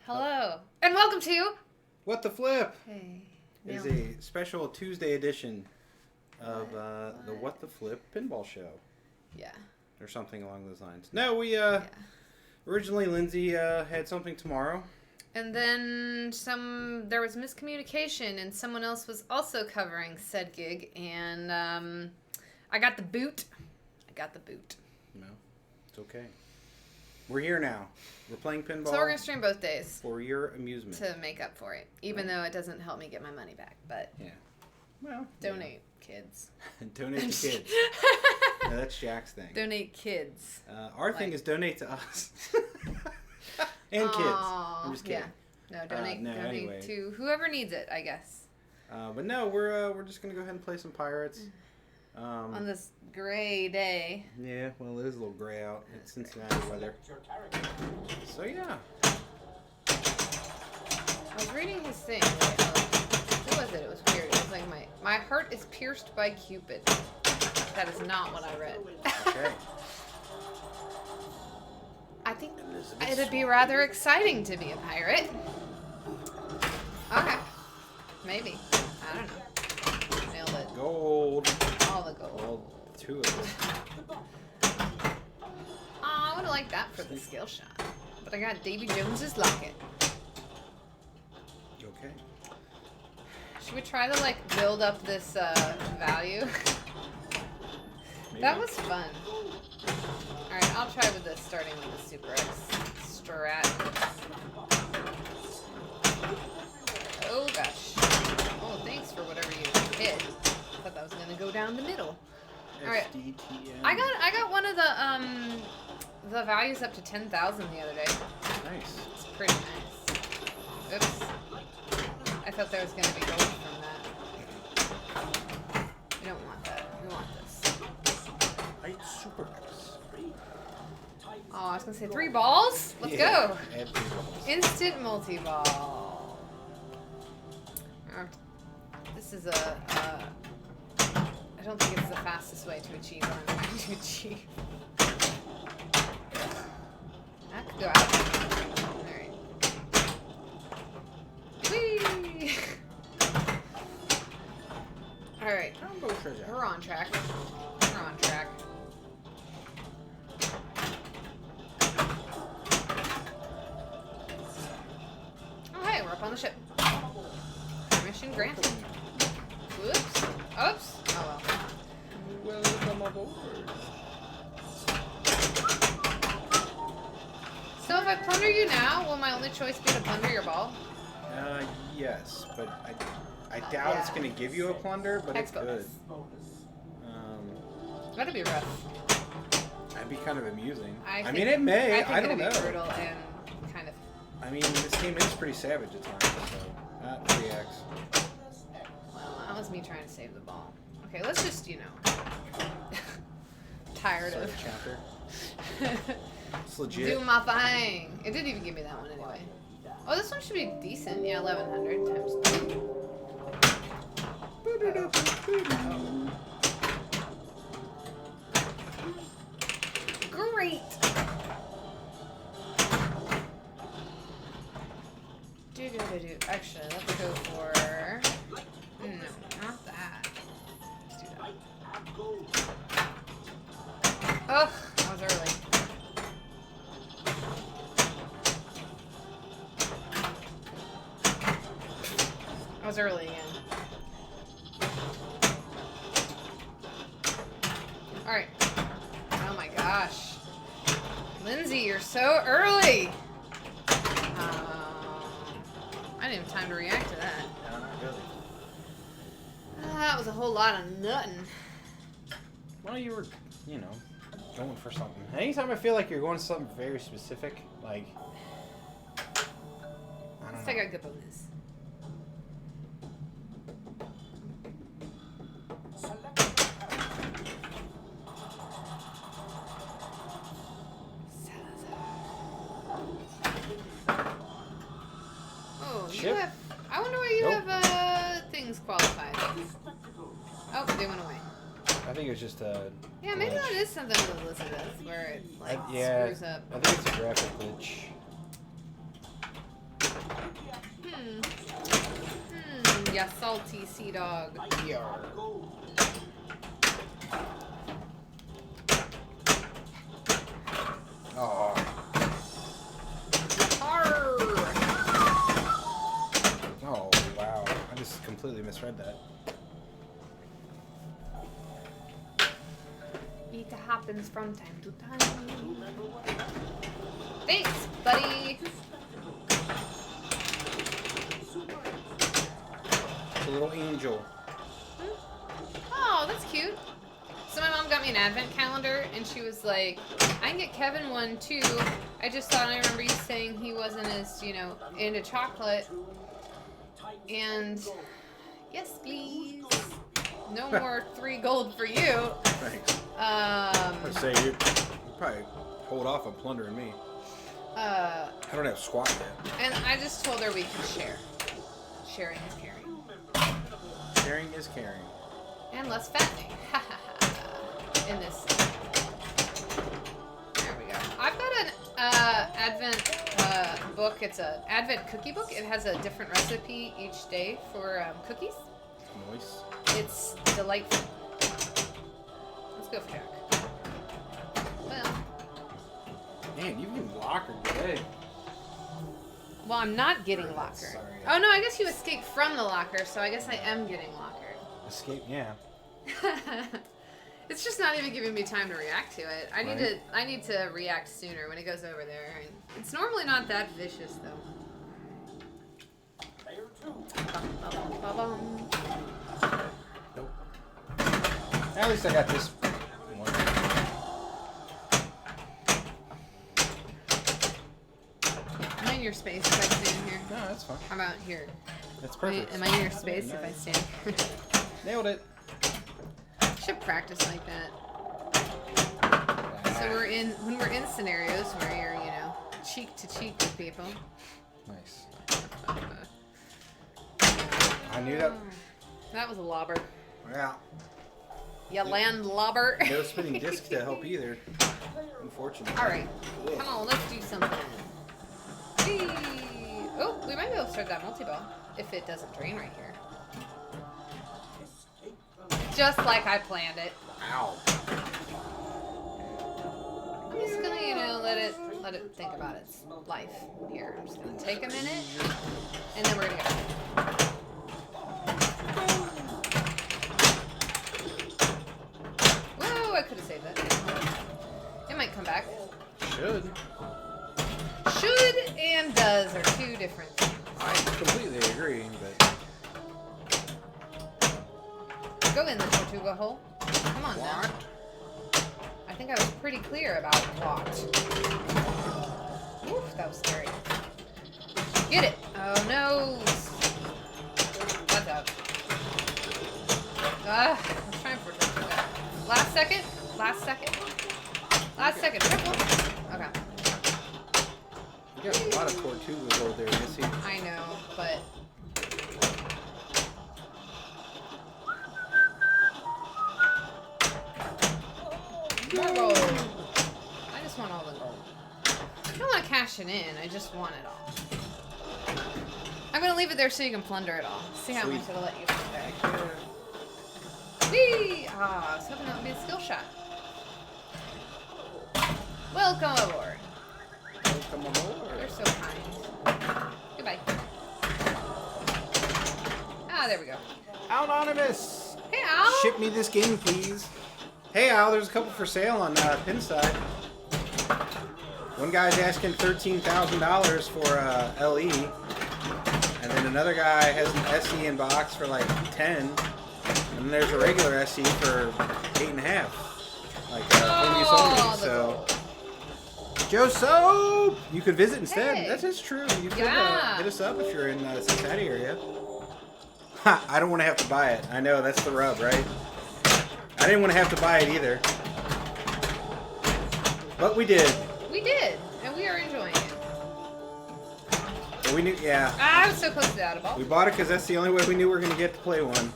Hello, and welcome to What the Flip Hey, is nailed it. a special Tuesday edition of the What the Flip pinball show, Yeah. or something along those lines. No, we Yeah. originally Lindsay had something tomorrow. And then there was miscommunication, and someone else was also covering said gig, and I got the boot. No, it's okay. We're here now. We're playing pinball. So we're gonna stream both days for your amusement to make up for it, even though it doesn't help me get my money back. But yeah, well, donate, kids. donate to kids. No, that's Jack's thing. Donate kids. Our thing is donate to us and kids. I'm just kidding. Yeah. No, donate anyway. to whoever needs it, I guess. But no, we're just gonna go ahead and play some Pirates. On this gray day. Yeah, well, it is a little gray out. It's Cincinnati weather. So yeah. I was reading his thing. Who was it? It was weird. It was like my heart is pierced by Cupid. That is not what I read. Okay. I think it'd be rather exciting to be a pirate. Okay. Maybe. I don't know. Nailed it. Gold. All the gold. Well, two of them. I would have liked that for the skill shot. But I got Davy Jones's locket. Okay. Should we try to build up this value? Maybe. That was fun. Alright, I'll try with this, starting with the Super X Strat. Oh gosh. Oh, thanks for whatever you hit. I thought that was gonna go down the middle. Alright. SDTM. I got one of the values up to 10,000 the other day. Nice. It's pretty nice. Oops. I thought there was gonna be gold from that. We don't want that. We want this. Super X. Oh, I was gonna say 3 balls? Let's go! Add 3 balls. Instant multi-ball. This is I don't think it's the fastest way to achieve what I'm trying to achieve. That could go out. Alright. Whee! Alright. We're on track. We're on track. Oh, hey, we're up on the ship. Permission granted. Whoops. Oops. Oh, well. Welcome aboard. So if I plunder you now, will my only choice be to plunder your ball? Yes, but I doubt it's going to give you a plunder, but Hex it could. That'd be rough. That'd be kind of amusing. I mean, it may. I don't know. It'd be brutal and kind of. I mean, this game is pretty savage at times, so 3x. Well, that was me trying to save the ball. Okay, let's just, tired Sorry, of. chapter. It's legit. Do my thing. It didn't even give me that one anyway. Oh, this one should be decent. Yeah, 1100 times 2. Great. Actually, let's go for. No, not that. Let's do that. Ugh, that was early. I was early again. Alright. Oh my gosh. Lindsay, you're so early! I didn't have time to react to that. No, not really. That was a whole lot of nutting. Well, you were, going for something. Anytime I feel like you're going to something very specific, I don't Let's know. take a good bonus. Oh, you Ship? have. I wonder why you Nope. have things qualified. Oh, they went away. I think it was just a. Yeah, maybe glitch. that is something with Elizabeth, where it Yeah, screws up. I think it's a graphic glitch. ya salty sea dog. Yarr. Oh. Oh, wow. I just completely misread that. It happens from time to time. Thanks, buddy. It's a little angel. Oh, that's cute. So my mom got me an advent calendar, and she was like, I can get Kevin one, too. I just thought, I remember you saying he wasn't as, you know, into chocolate. And, yes, please. No more 3 gold for you. Thanks. I'd say you probably hold off on plundering me. I don't have squat yet. And I just told her we could share. Sharing is caring. Sharing is caring. And less fattening. In this. There we go. I've got an Advent book. It's an Advent cookie book. It has a different recipe each day for cookies. Nice. It's delightful. Let's go for Jack. Well. Man, you've been lockered today. Well, I'm not getting lockered. Sorry. Oh no, I guess you escaped from the locker, so I guess I am getting lockered. Escape, yeah. It's just not even giving me time to react to it. I need to react sooner when it goes over there. And it's normally not that vicious though. Nope. At least I got this one. Am I in your space if I stand here? No, that's fine. How about here? That's perfect. Am I in your space if I stand here? Nailed it. Should practice like that. So when we're in scenarios where you're, you know, cheek to cheek with people. Nice. I knew that. That was a lobber. Yeah. You land lobber. No spinning disc to help either. Unfortunately. All right. Come on, let's do something. Whee! Oh, we might be able to start that multi-ball if it doesn't drain right here. Just like I planned it. Ow. I'm just gonna, you know, let it think about its life here. I'm just gonna take a minute, and then we're gonna go. Whoa! I could have saved that. It might come back. Should. Should and does are two different things. I completely agree, but. Go in the Tortuga hole. Come on now. I think I was pretty clear about what. Oof, that was scary. Get it. Oh no. That's out. I was trying for Tortuga. Last second. Last second. Last second. Triple. Okay. You got a lot of Tortugas over there, Missy. I know, but. More gold. I just want all the gold. I don't want to cash it in. I just want it all. I'm going to leave it there so you can plunder it all. See how much it'll let you come back. Whee! Ah, I was hoping that would be a skill shot. Welcome aboard. Welcome aboard. You're so kind. Goodbye. Ah, there we go. Anonymous! Hey, Al! Ship me this game, please. Hey, Al, there's a couple for sale on Pinside. One guy's asking $13,000 for LE, and then another guy has an SE in box for like 10, and then there's a regular SE for 8.5, like only. So, Joe Soap, you could visit instead. Hey. That is true. You could Yeah. hit us up if you're in the Cincinnati area. Ha, I don't want to have to buy it. I know that's the rub, right? I didn't want to have to buy it either. But we did. We did, and we are enjoying it. But we knew, yeah. I was so close to the Adaball. We bought it because that's the only way we knew we were going to get to play one.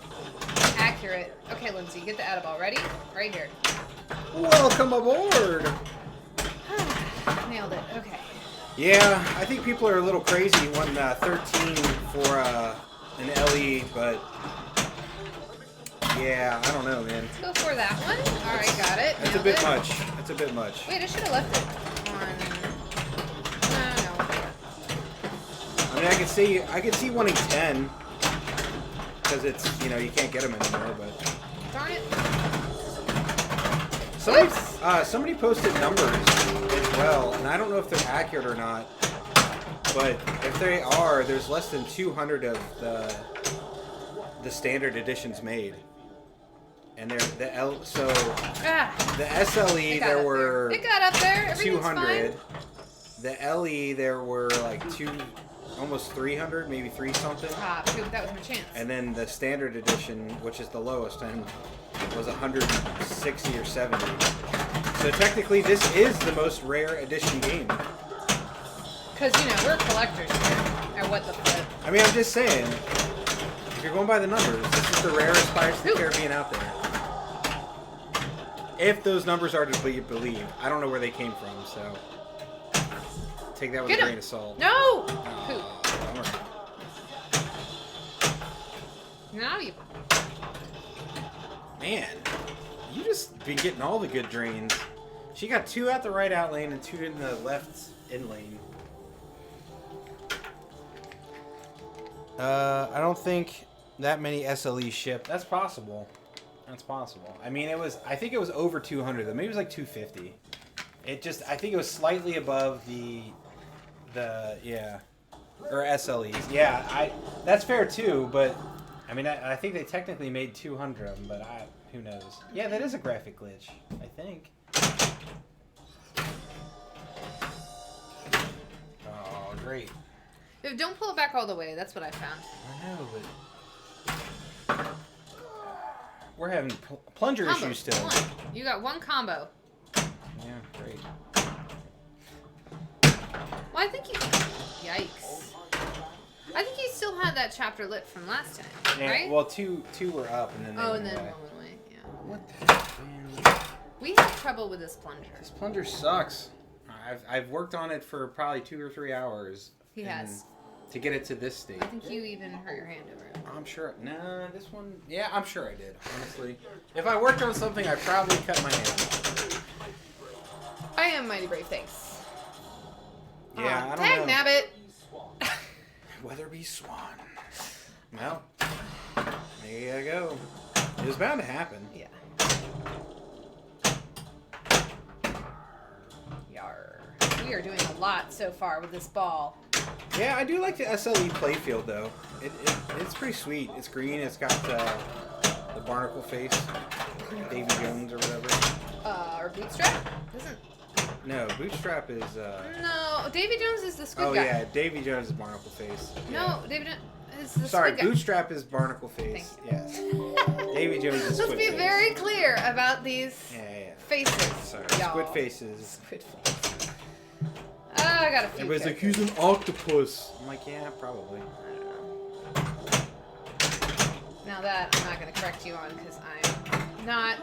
Accurate. Okay, Lindsay, get the Adaball. Ready? Right here. Welcome aboard! Nailed it. Okay. Yeah, I think people are a little crazy wanting 13 for an LE, but yeah, I don't know, man. Let's go for that one. All right, got it. That's a Nailed bit it. much. That's a bit much. Wait, I should have left it on. No. I mean, I could see wanting 10 because it's, you know, you can't get them anymore. But Darn it. somebody posted numbers as well, and I don't know if they're accurate or not. But if they are, there's less than 200 of the standard editions made. And they're the SLE there were It got up there. Everything's 200. fine. The LE there were like almost 300, maybe 3 something. Ah, poop, that was my chance. And then the standard edition, which is the lowest end, was 160 or 70. So technically, this is the most rare edition game. Because, you know, we're collectors here. Or what the flip. I mean, I'm just saying, if you're going by the numbers, this is the rarest Pirates of the Caribbean out there. If those numbers are to be believed. I don't know where they came from, so take that with a grain of salt. No! Poop. Bummer. Now you... Man, you just been getting all the good drains. She got 2 out the right out lane and 2 in the left in lane. I don't think that many SLE shipped. That's possible. That's possible. I mean, I think it was over 200 though. Maybe it was like 250. I think it was slightly above or SLEs. Yeah, that's fair too, but I mean, I think they technically made 200 of them, but who knows? Yeah, that is a graphic glitch, I think. Oh, great. Don't pull it back all the way. That's what I found. I know, but we're having plunger Combo. issues still. One. You got 1 combo. Yeah, great. Well, I think you... Yikes. I think you still had that chapter lit from last time, Yeah, right? well, two were up, and then they and went then away. one went away, yeah. What the heck, man? We have trouble with this plunger. This plunger sucks. I've worked on it for probably 2 or 3 hours. He has. To get it to this state. I think you even hurt your hand over it. I'm sure. Nah, this one. Yeah, I'm sure I did. Honestly, if I worked on something, I probably cut my hand. I am mighty brave, thanks. Yeah, I don't Tag know. nabbit. Weatherby Swan. Well, there you go. It was bound to happen. Yeah. Yar. We are doing a lot so far with this ball. Yeah, I do like the SLE playfield though. It's pretty sweet. It's green. It's got the barnacle face, Davy Jones or whatever. Or Bootstrap? Isn't... No, Bootstrap is. No, Davy Jones is the squid Oh guy. yeah, Davy Jones is barnacle face. No, David is the Sorry, squid guy. Bootstrap is barnacle face. Yes. Davy Jones is Let's squid be face. very clear about these Yeah. faces. Sorry, y'all. squid faces. Squid face. I got a few. Everybody's like, characters. he's an octopus. I'm like, yeah, probably. I don't know. Now that I'm not going to correct you on because I'm not.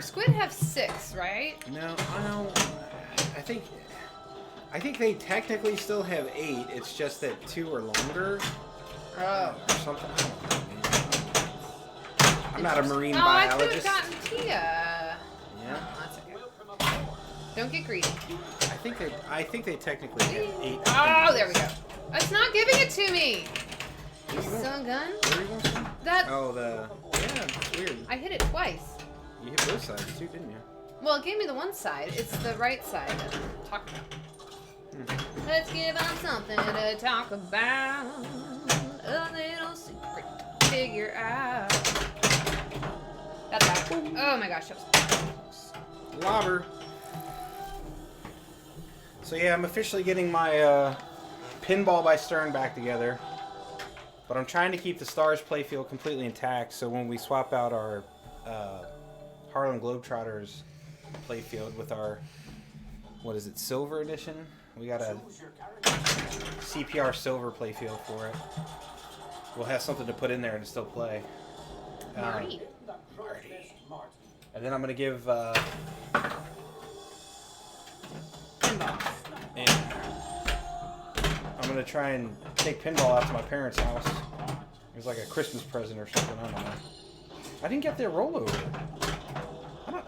Squid have 6, right? No, I don't. I think they technically still have 8. It's just that 2 are longer Oh. or something. I don't know, man. I'm not a marine I could have biologist. gotten Tia. Yeah. Oh, that's okay. Don't get greedy. I think they technically have 8. Oh, there we go. It's not giving it to me. You son of a gun. Where are you going from? That Oh, yeah, it's weird. I hit it twice. You hit both sides too, didn't you? Well, it gave me the one side. It's the right side that I'm talking about. Let's give them something to talk about. A little secret to figure out. That's that. Oh my gosh, that was close. Lobber. So yeah, I'm officially getting my Pinball by Stern back together. But I'm trying to keep the Stars playfield completely intact, so when we swap out our Harlem Globetrotters playfield with our, what is it, Silver Edition? We got a CPR Silver playfield for it. We'll have something to put in there and still play. Marty. And then I'm going to give... Pinball. I'm going to try and take Pinball out to my parents' house. was like a Christmas present or something. I don't know. I didn't get their rollover. I don't.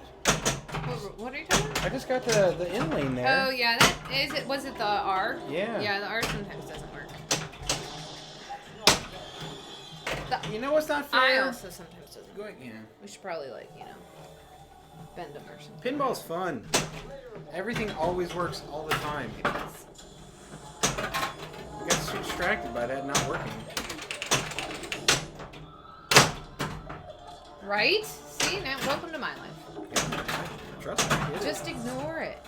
What are you talking about? I just got the in lane there. Oh yeah, that is it. Was it the R? Yeah. Yeah, the R sometimes doesn't work. You know what's not I fair? also sometimes doesn't work. Yeah. We should probably bend them or something. Pinball's fun. Everything always works all the time. I got so distracted by that not working. Right? See, now welcome to my life. Trust me. I get it. Just ignore it.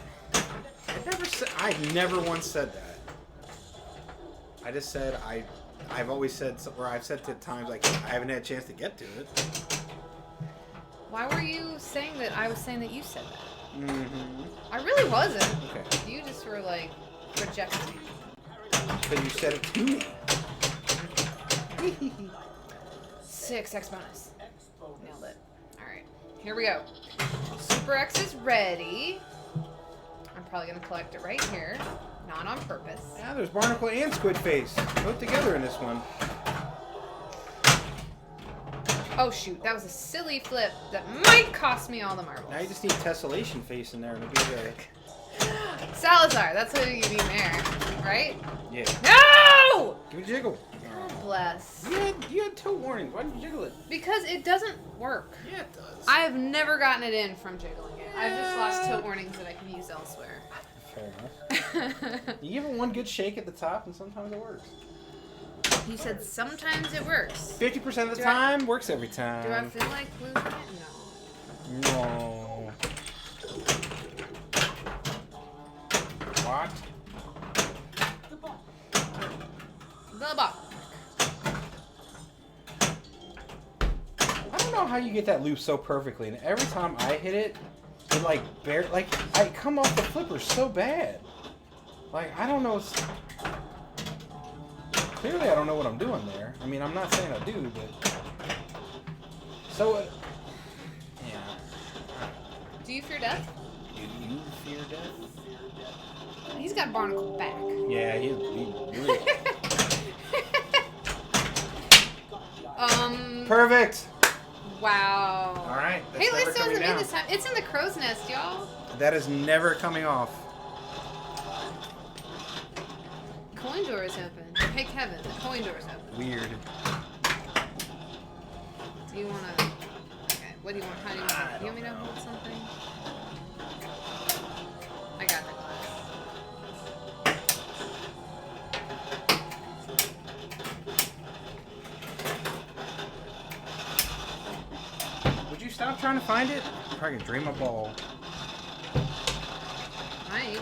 I never once said that. I just said I've always said, or I've said to times like I haven't had a chance to get to it. Why were you saying that? I was saying that you said that. Mm-hmm. I really wasn't. Okay. You just were like projecting. But you said it to me. 6 X bonus. Nailed it. Alright, here we go. Super X is ready. I'm probably going to collect it right here. Not on purpose. Yeah, there's Barnacle and Squid Face both together in this one. Oh shoot, that was a silly flip that might cost me all the marbles. Now you just need Tessellation Face in there to be the... Salazar, that's what you mean there, right? Yeah. No! Give me Jiggle. God bless. You had 2 warnings. Why did you jiggle it? Because it doesn't work. Yeah, it does. I have never gotten it in from jiggling it. I've just lost tilt warnings that I can use elsewhere. Fair enough. You give it one good shake at the top, and sometimes it works. You said sometimes it works. 50% of the Do time works every time. Do I feel like losing it? No. No. What? The box. I don't know how you get that loop so perfectly, and every time I hit it, it like I come off the flipper so bad. Like I don't know. Clearly, I don't know what I'm doing there. I mean, I'm not saying I do, but so yeah. Do you fear death? Do you fear death? He's got Barnacle back. Yeah, he really. Perfect. Wow. All right. Hey, at least it coming wasn't me down. this time. It's in the crow's nest, y'all. That is never coming off. Coin door is open. Hey, Kevin, the coin door is open. Weird. Do you want to... Okay, what do you want? How do you want to... You want me to hold something? I got the glass. Would you stop trying to find it? I'm probably gonna drain my ball. Right.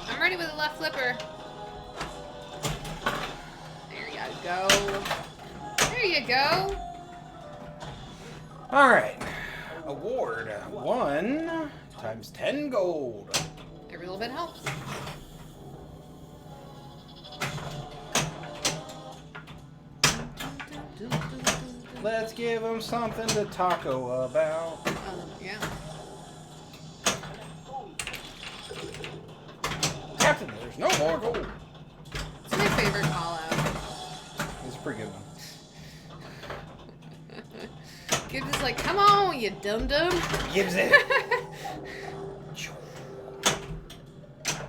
I'm ready with the left flipper. There you go. There you go. All right. Award 1 times 10 gold. Every little bit helps. Let's give them something to taco about. Yeah. Captain, there's no more gold. It's my favorite call out. It's a pretty good one. Gibbs is like, come on, you dum-dum. Gives it.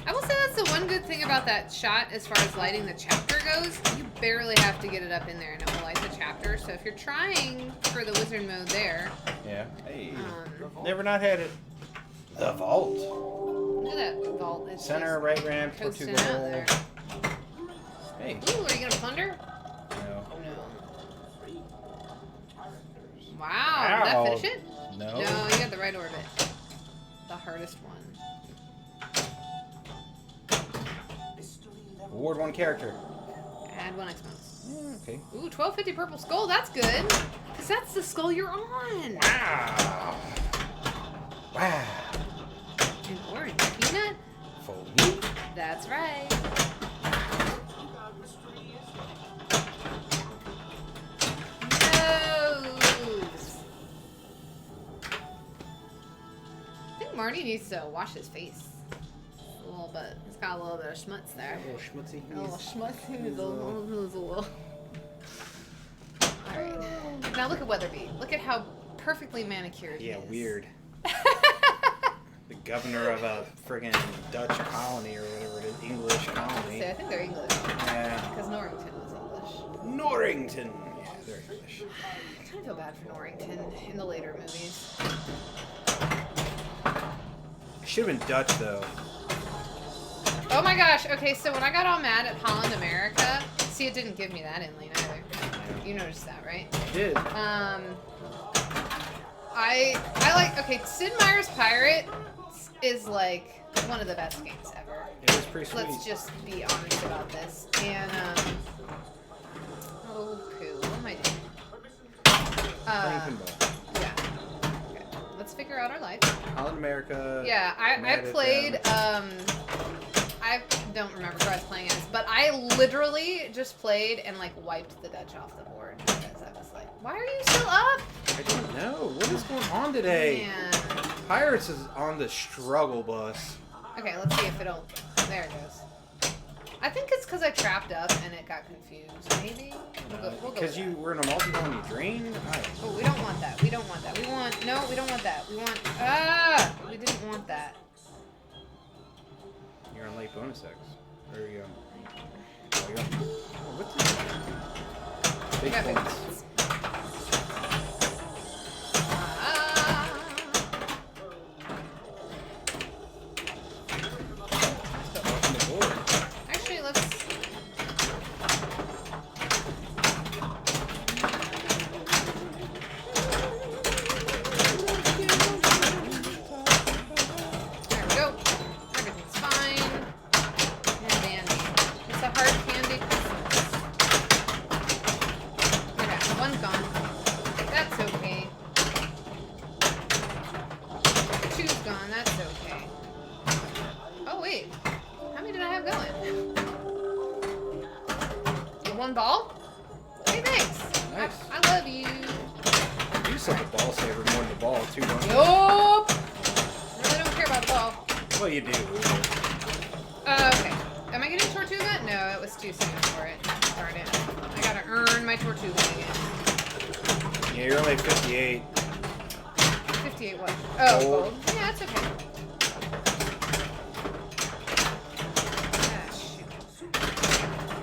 I will say that's the one good thing about that shot as far as lighting the chapter goes. You barely have to get it up in there and it will light the chapter. So if you're trying for the wizard mode there. Yeah. Hey. Never not had it. The vault. Look at that vault. It's Center just right ramp for 2 coasting out there. gold. Hey. Ooh, are you gonna plunder? No. No. Wow, did that finish it? No. No, you got the right orbit. The hardest one. Award 1 character. Add 1 X-Bonus. Okay. Ooh, 1250 purple skull. That's good. Because that's the skull you're on. Wow. Wow. An orange peanut? For me? That's right. Nose. I think Marty needs to wash his face. A little bit. He's got a little bit of schmutz there. A little schmutzy. A little schmutz. He's a little. Now look at Weatherby. Look at how perfectly manicured he Yeah, is. weird. The governor of a friggin' Dutch colony or whatever it is, English colony. I think they're English. Yeah. Because Norrington was English. Norrington. Yeah, they're English. I kind of feel bad for Norrington in the later movies. Should have been Dutch though. Oh my gosh. Okay, so when I got all mad at Holland America, see, it didn't give me that in lane either. You noticed that, right? I did. I like, okay, Sid Meier's Pirate is like one of the best games ever. It was pretty sweet. Let's just be honest about this. And, oh, poo. What am I doing? Playing pinball. Yeah. Okay. Let's figure out our life. Holland America. Yeah, I mad at played, them. I don't remember who I was playing as, but I literally just played and, like, wiped the Dutch off the board. Because I was like, why are you still up? I don't know. What is going on today? Man. Pirates is on the struggle bus. Okay, let's see if it'll, there it goes. I think it's because I trapped up and it got confused. Maybe? We'll go Because with you were in a multi-ball and you drained? that. Oh, we don't want that. We don't want that. We want, no, we don't want that. We want, we didn't want that. You're on late bonus X. There you go. Oh, you go. Oh, what's this? We Big got big points. points. On the board. Actually, let's. There we go. Everything's fine. And dandy. It's a hard candy Christmas. Okay, one's gone. That's okay. Two's gone. That's okay. Oh wait. How many did I have going? One ball? Hey, thanks. Nice. I love you. You said the ball saver more than the ball, too, don't you? Nope. Really don't care about the ball. Well, you do. Okay. Am I getting Tortuga? No, it was too soon for it. Darn it. I gotta earn my Tortuga again. Yeah, you're only at 58. 58 what? Oh, Gold. gold. Yeah, that's okay. Ah, shoot.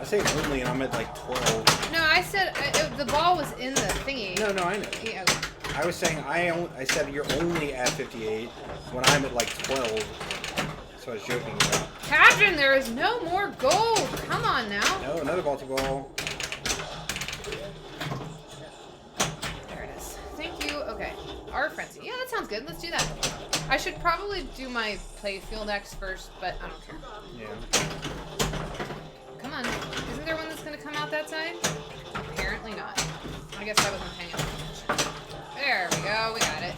I say only, and I'm at like 12. No, I said the ball was in the thingy. No, I know. Yeah, I was saying I said you're only at 58 when I'm at like 12. So I was joking about. Captain, there is no more gold. Come on now. No, another multi-ball. There it is. Thank you. Okay. Our frenzy. Yeah, that sounds good. Let's do that. I should probably do my playfield X first, but I don't care. Yeah. Come on. Isn't there one that's going to come out that side? Apparently not. I guess I wasn't paying attention. There we go. We got it.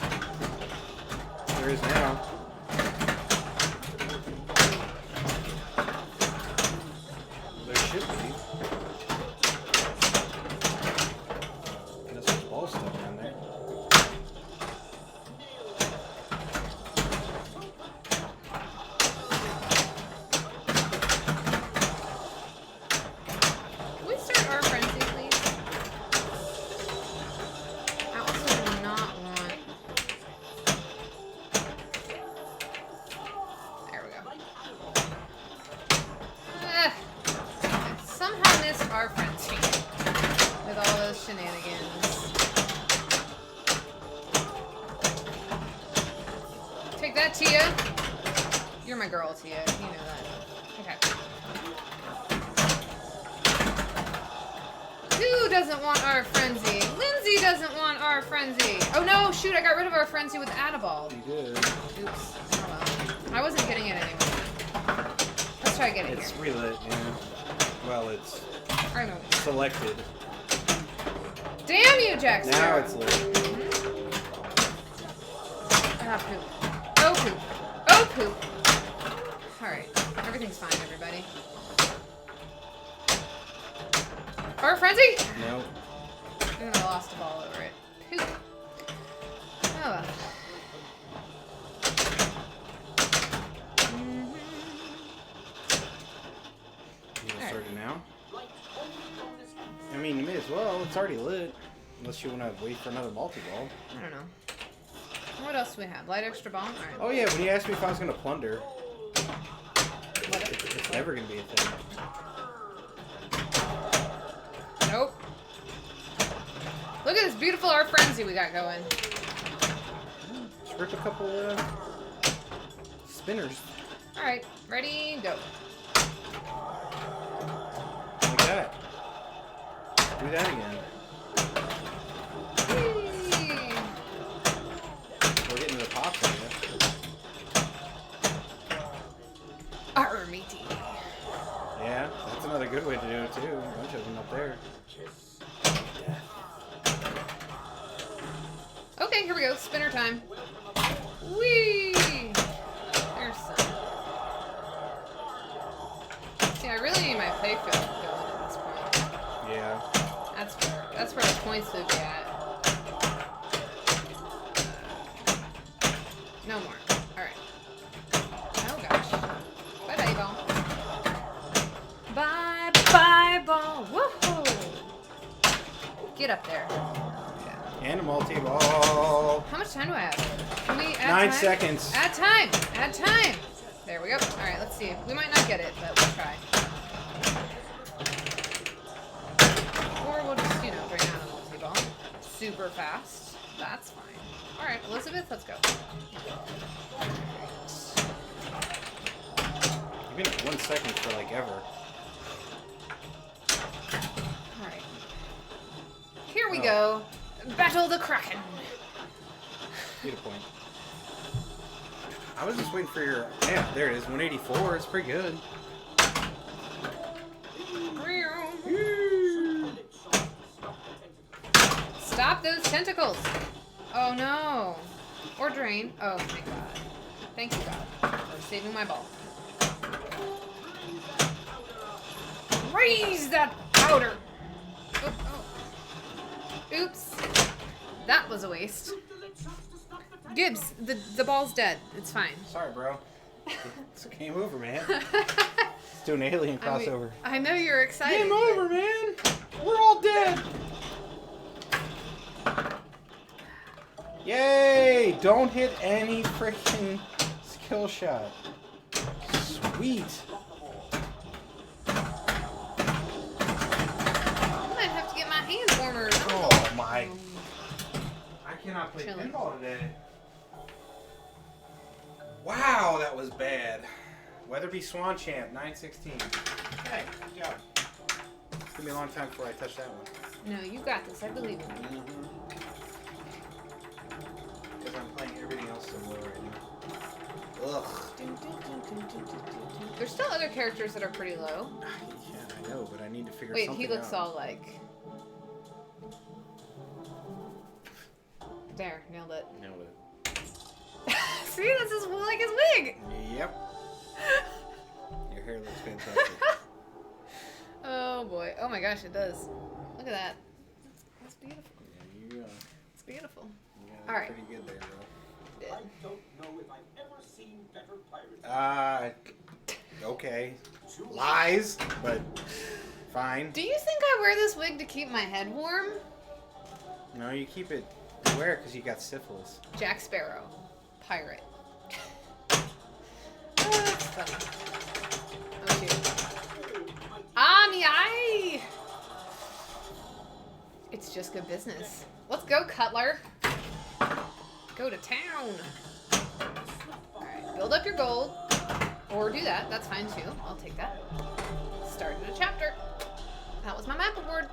There is now. There should be. There's some ball stuff down there. Can we start our frenzy, please? I also do not want... There we go. I somehow missed our frenzy with all those shenanigans. Take that, Tia. You're my girl, Tia. You know that. Okay. Who doesn't want our frenzy? Lindsay doesn't want our frenzy. Oh no, shoot, I got rid of our frenzy with Adabald. You did. Oops. Oh well. I wasn't getting it anymore. Let's try getting It's here. relit, yeah. Well, it's I know. selected. Damn you, Jack Now Sparrow. it's lit. Ah, poop. Oh, poop. Oh, poop. Alright. Everything's fine, everybody. Our frenzy? No. And I lost a ball over it. Poop. Oh well. You want to start it now? I mean, you may as well. It's already lit. Unless you want to wait for another multi-ball. I don't know. What else do we have? Light extra ball? Alright. Oh yeah, when you asked me if I was going to plunder, What it's never going to be a thing. Nope. Look at this beautiful art frenzy we got going. Just rip a couple spinners. Alright, ready, go. Like that. Do that again. Whee! We're getting to the pops area. Arr, matey. Yeah, that's another good way to do it too. A bunch of them up there. Okay, here we go. Spinner time. Whee! There's some. See, I really need my play field going at this point. Yeah. That's where the points would be at. No more. Alright. Oh gosh. Bye bye ball. Bye bye ball. Woohoo! Get up there. And a multi-ball. How much time do I have? Can we add 9 time? seconds. Add time! Add time! There we go. Alright, let's see. We might not get it, but we'll try. Or we'll just, you know, bring out a multi-ball. Super fast. That's fine. Alright, Elizabeth, let's go. You've been at 1 second for like ever. Alright. Here we go. Battle the Kraken. Get a point. I was just waiting for your... Yeah, there it is. 184. It's pretty good. Stop those tentacles. Oh no. Or drain. Oh my god. Thank you, God, for saving my ball. Raise that powder. Oh, oh. Oops. That was a waste. Gibbs, the ball's dead. It's fine. Sorry, bro. It's game over, man. Let's do an alien crossover. I know you're excited. Game over, man. We're all dead. Yay! Don't hit any freaking skill shot. Sweet. I might have to get my hands warmer. Oh my. I cannot play Chilling. pinball today. Wow, that was bad. Weatherby Swan Champ, 916. Hey, good job. It's gonna be a long time before I touch that one. No, you got this. I believe in you. Because I'm playing everything else so low right now. Ugh. There's still other characters that are pretty low. Yeah, I know, but I need to figure Wait, something he looks out. all like... There, nailed it. Nailed it. See, this is like his wig! Yep. Your hair looks fantastic. Oh boy. Oh my gosh, it does. Look at that. That's beautiful. Yeah, you go. It's beautiful. You got it All right. pretty good there, bro. Did. I don't know if I've ever seen better pirates. Okay. Lies, but fine. Do you think I wear this wig to keep my head warm? No, you keep it. You wear it because you got syphilis. Jack Sparrow. Pirate. Oh, that's funny. Oh, shoot. Ah, me eye! It's just good business. Let's go, Cutler. Go to town. Alright, build up your gold. Or do that. That's fine, too. I'll take that. Started a chapter. That was my map award.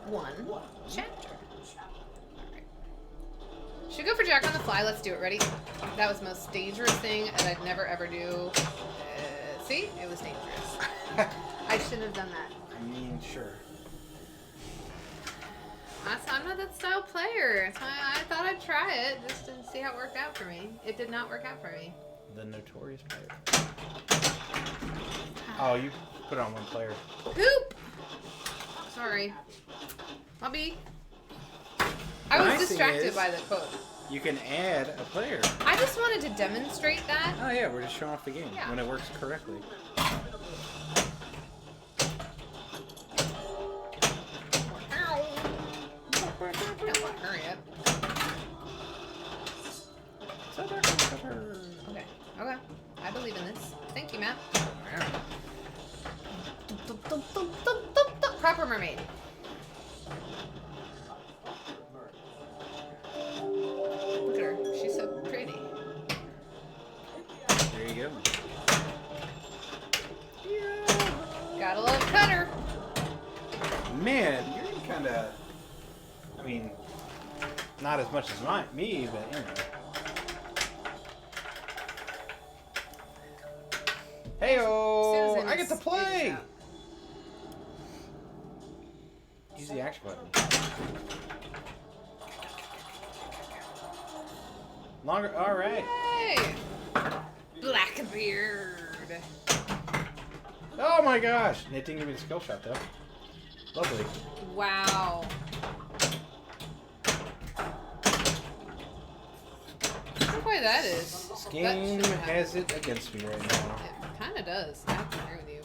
1 chapter. Should we go for Jack on the Fly? Let's do it. Ready? That was the most dangerous thing that I'd never ever do. See? It was dangerous. I shouldn't have done that. I mean, sure. I'm not that style player. That's why I thought I'd try it just to see how it worked out for me. It did not work out for me. The notorious pirate. Oh, you put on one player. Poop! Sorry. Bobby. I was Nice thing distracted is- by the quote. You can add a player. I just wanted to demonstrate that. Oh yeah, we're just showing off the game Yeah. when it works correctly. Proper mermaid. Look at her. She's so pretty. There you go. Gotta love Cutter. Man, you're kind of. I mean, not as much as me, but you know. Hey-o! Susan I get to is play! out. Use the action button. Longer. All right. Hey! Blackbeard. Oh my gosh! It didn't give me the skill shot though. Lovely. Wow. I don't know why that is. This That game shouldn't have- has it against me right now. It kind of does. I have to agree with you.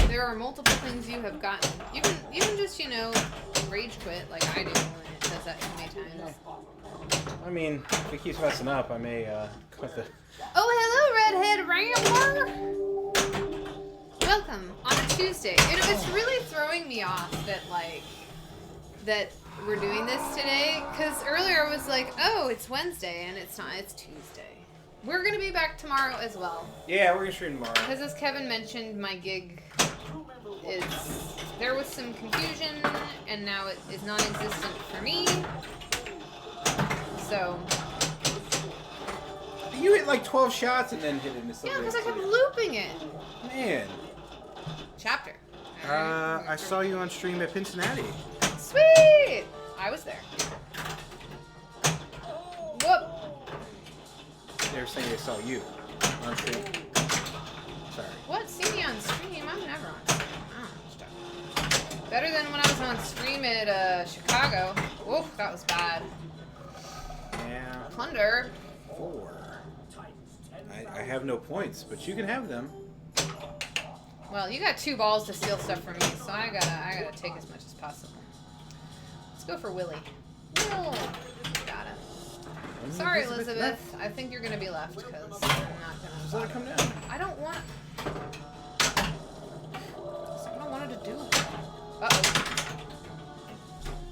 There are multiple things you have gotten. You can just, you know, rage quit like I do when it does that too many times. I mean, if it keeps messing up, I may quit the. Oh, hello, Redhead Rambler! Welcome on a Tuesday. You know, it's really throwing me off that, like, that we're doing this today. Because earlier I was like, oh, it's Wednesday, and it's not. It's Tuesday. We're going to be back tomorrow as well. Yeah, we're gonna stream tomorrow. Because as Kevin mentioned, my gig is... There was some confusion, and now it is non-existent for me. So... You hit like 12 shots and then hit into something. Yeah, because I kept looping it. Man. Chapter. I saw you on stream at Cincinnati. Sweet! I was there. Whoop! They were saying they saw you on stream. Sorry. What? See me on stream? I'm never on stream. I don't know what you're talking about. Better than when I was on stream at Chicago. Oof, that was bad. Yeah. Plunder. 4. I have no points, but you can have them. Well, you got 2 balls to steal stuff from me, so I gotta take as much as possible. Let's go for Willie. Will. Got it. Sorry, Elizabeth. I think you're gonna be left because I'm not gonna. Just let it come down. I don't want. I don't want it to do. Uh-oh.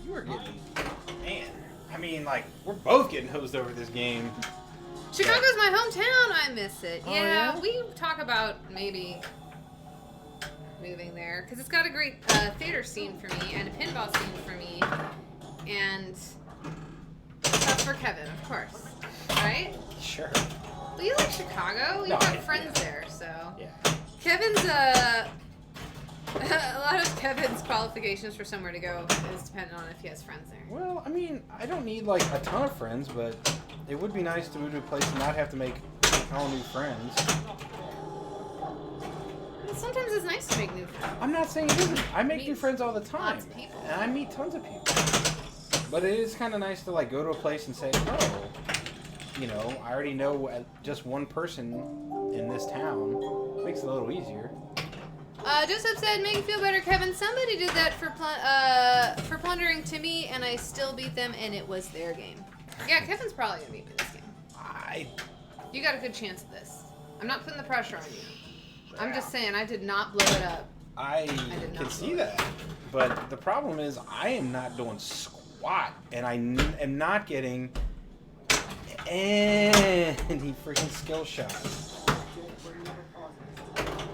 You were getting. Man. I mean, like, we're both getting hosed over this game. Chicago's my hometown. I miss it. Oh, Yeah, yeah? we talk about maybe moving there because it's got a great theater scene for me and a pinball scene for me, and stuff for Kevin, of course. Right? Sure. Well, you like Chicago? You've No, got I- friends yeah. there, so. Yeah. Kevin's a lot of Kevin's qualifications for somewhere to go is dependent on if he has friends there. Well, I mean, I don't need like a ton of friends, but it would be nice to move to a place and not have to make all new friends. Sometimes it's nice to make new friends. I'm not saying it isn't. I make new Meet friends all the time. lots of people. And I meet tons of people. But it is kind of nice to like go to a place and say, oh, you know, I already know just one person in this town. Makes it a little easier. Joseph said, "Make you feel better, Kevin. Somebody did that for plundering to me, and I still beat them, and it was their game." Yeah, Kevin's probably gonna beat me this game. You got a good chance at this. I'm not putting the pressure on you. I'm just saying I did not blow it up. I did can not see blow it. that. But the problem is I am not doing squat, and I am not getting any freaking skill shots.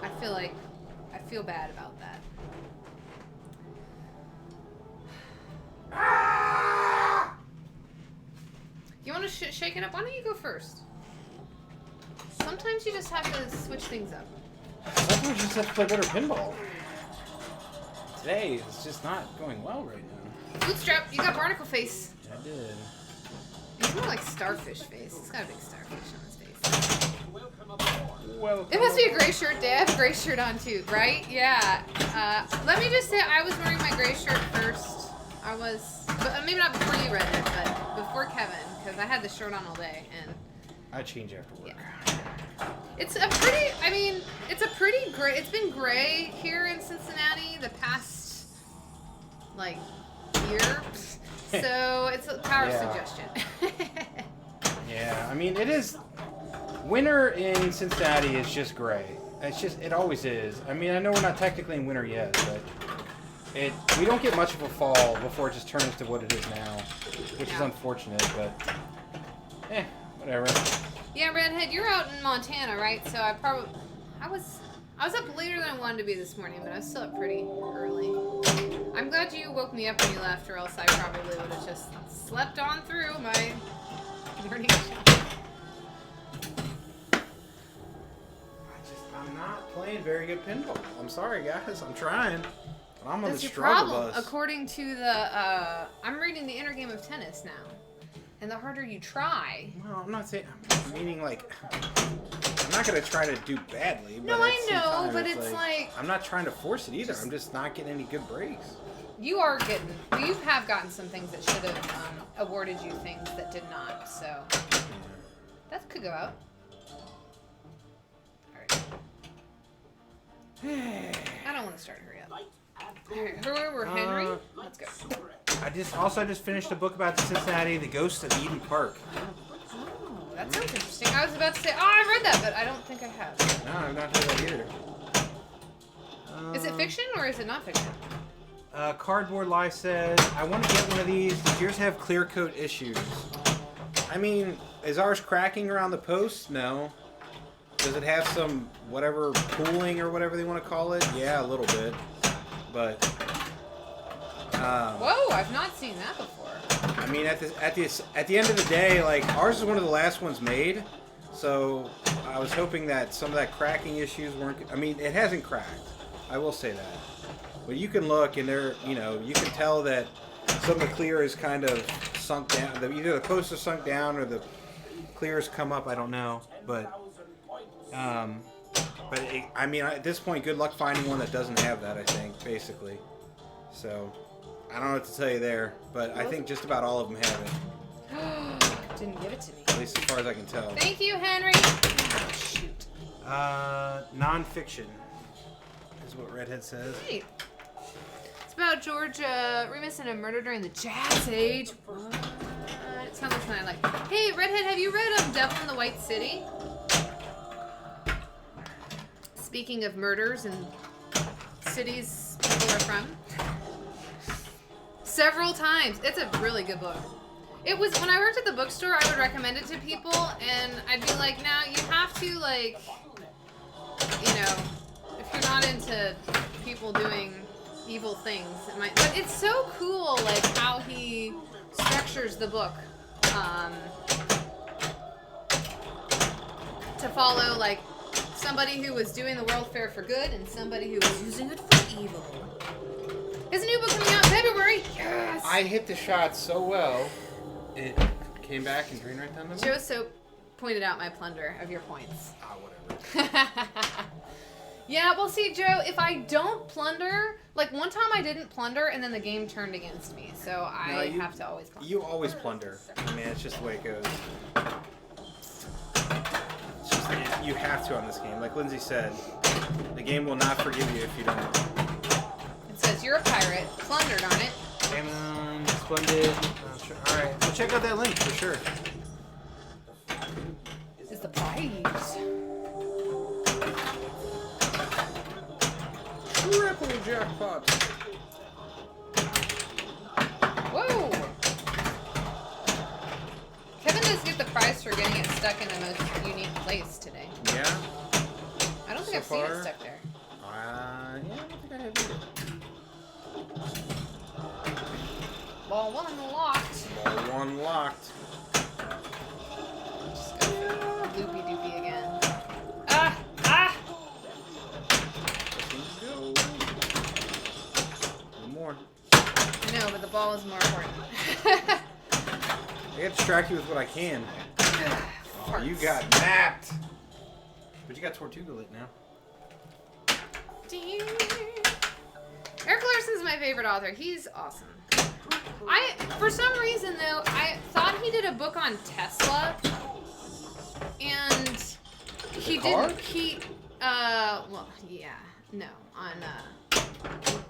I feel bad about that. You want to shake it up? Why don't you go first? Sometimes you just have to switch things up. Sometimes you just have to play better pinball. Today, it's just not going well right now. Bootstrap, you got barnacle face. I did. It's more like starfish face. It's got a big starfish on his face. Well, It must be a gray shirt day. I have a gray shirt on too, right? Yeah. Let me just say, I was wearing my gray shirt first. I was, but maybe not before you read it, but before Kevin, because I had the shirt on all day, and I change after work. yeah. It's a pretty. I mean, it's a pretty gray. It's been gray here in Cincinnati the past like year, so it's a power Yeah. suggestion. Yeah, I mean, it is. Winter in Cincinnati is just gray. It's just, it always is. I mean, I know we're not technically in winter yet, but we don't get much of a fall before it just turns to what it is now, which is Yeah. unfortunate, but whatever. Yeah, Redhead, you're out in Montana, right? So I was up later than I wanted to be this morning, but I was still up pretty early. I'm glad you woke me up when you left, or else I probably would have just slept on through my morning show. I'm not playing very good pinball. I'm sorry, guys. I'm trying. But I'm on That's the your struggle problem. bus. According to the, I'm reading the inner game of tennis now. And the harder you try. Well, I'm not saying. I'm meaning, like, I'm not going to try to do badly. But No, at I the same know, time, but it's like- I'm not trying to force it either. I'm just not getting any good breaks. You have gotten some things that should have awarded you things that did not, so. That could go out. Alright. I don't want to start, hurry up. Alright, we're Henry. Let's go. I just finished a book about the Ghosts of Eden Park. Oh, that sounds interesting. I was about to say, I've read that, but I don't think I have. No, I've not heard that either. Is it fiction or is it not fiction? Cardboard Life says, I want to get one of these. Does yours have clear coat issues? I mean, is ours cracking around the post? No. Does it have some whatever pooling or whatever they want to call it? Yeah, a little bit. But Whoa, I've not seen that before. I mean, at the end of the day, like, ours is one of the last ones made. So I was hoping that some of that cracking issues weren't. I mean, it hasn't cracked. I will say that. But you can look, and you can tell that some of the clear is kind of sunk down. Either the posts are sunk down or the clear has come up. I don't know, but I mean, at this point, good luck finding one that doesn't have that. I think basically. So I don't know what to tell you there, but I think just about all of them have it. Didn't give it to me. At least as far as I can tell. Thank you, Henry. Oh, shoot. Non-fiction is what Redhead says. Hey. It's about George Remus and a murder during the Jazz Age. What? It sounds like something I like. Hey, Redhead, have you read Devil in the White City? Speaking of murders and cities people are from. Several times. It's a really good book. It was, when I worked at the bookstore, I would recommend it to people, and I'd be like, now you have to, like, you know, if you're not into people doing evil things, it might, but it's so cool, like, how he structures the book, to follow, like, somebody who was doing the world fair for good and somebody who was using it for evil. Is a new book coming out in February? Yes! I hit the shot so well, it came back and drained right down the middle. Joe Soap pointed out my plunder of your points. Ah, whatever. Yeah, well, see, Joe, if I don't plunder, like one time I didn't plunder and then the game turned against me, so I have to always plunder. You always plunder. I mean, it's just the way it goes. It's just, you have to on this game. Like Lindsay said, the game will not forgive you if you don't. It says you're a pirate, plundered on it. Damon, Splendid. Sure. All right, well, check out that link for sure. Is the prize. Triple jackpot. Whoa! Kevin does get the prize for getting it stuck in the most unique place today. Yeah? I don't think So I've seen far? it stuck there. Yeah, I don't think I have either. Ball one locked. Ball one locked. Just go for loopy doopy again. Ah! Ah! Go. One more. I know, but the ball is more important. I gotta distract you with what I can. Oh, you got napped. But you got Tortuga lit now. Eric Larson's my favorite author. He's awesome. For some reason though, I thought he did a book on Tesla, and he didn't. Well, yeah, no, on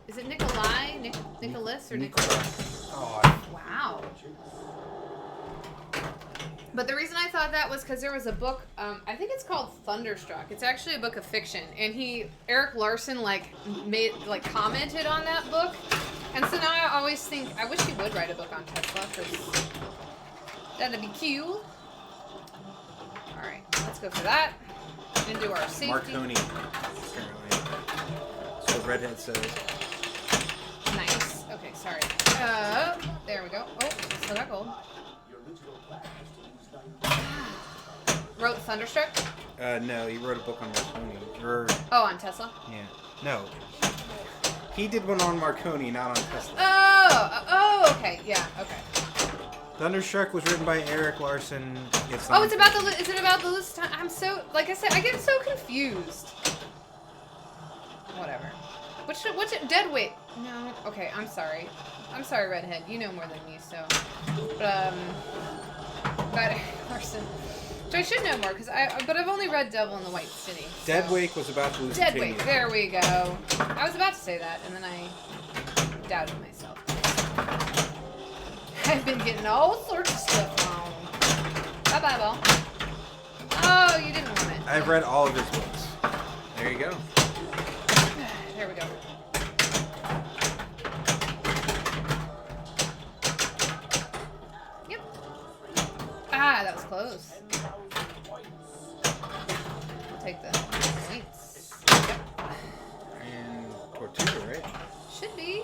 is it Nikolai? Nicholas or Nicholas? Oh, Wow. But the reason I thought that was because there was a book, I think it's called Thunderstruck. It's actually a book of fiction, and Eric Larson, commented on that book, and so now I always think, I wish he would write a book on Tesla, because that'd be cute. Alright, let's go for that, and do our safety. Marconi, apparently. That's what Redhead says. Nice. Okay, sorry. There we go. Oh, still got gold. Wrote Thunderstruck? No, he wrote a book on Marconi. On Tesla? Yeah. No. He did one on Marconi, not on Tesla. Oh, okay. Yeah, okay. Thunderstruck was written by Eric Larson. Is it about the list? I'm so, like I said, I get so confused. Whatever. What's it? Deadweight. No. Okay, I'm sorry. I'm sorry, Redhead. You know more than me, so. But Eric Larson. Which I should know more, but I've only read Devil in the White City. So. Deadweight was about to lose Deadweight, there we go. I was about to say that, and then I doubted myself. I've been getting all sorts of stuff wrong. Bye-bye, ball. Oh, you didn't want it. I've read all of his books. There you go. There we go. Yep. Ah, that was close. Take the points. Yep. And Tortuga, right? Should be.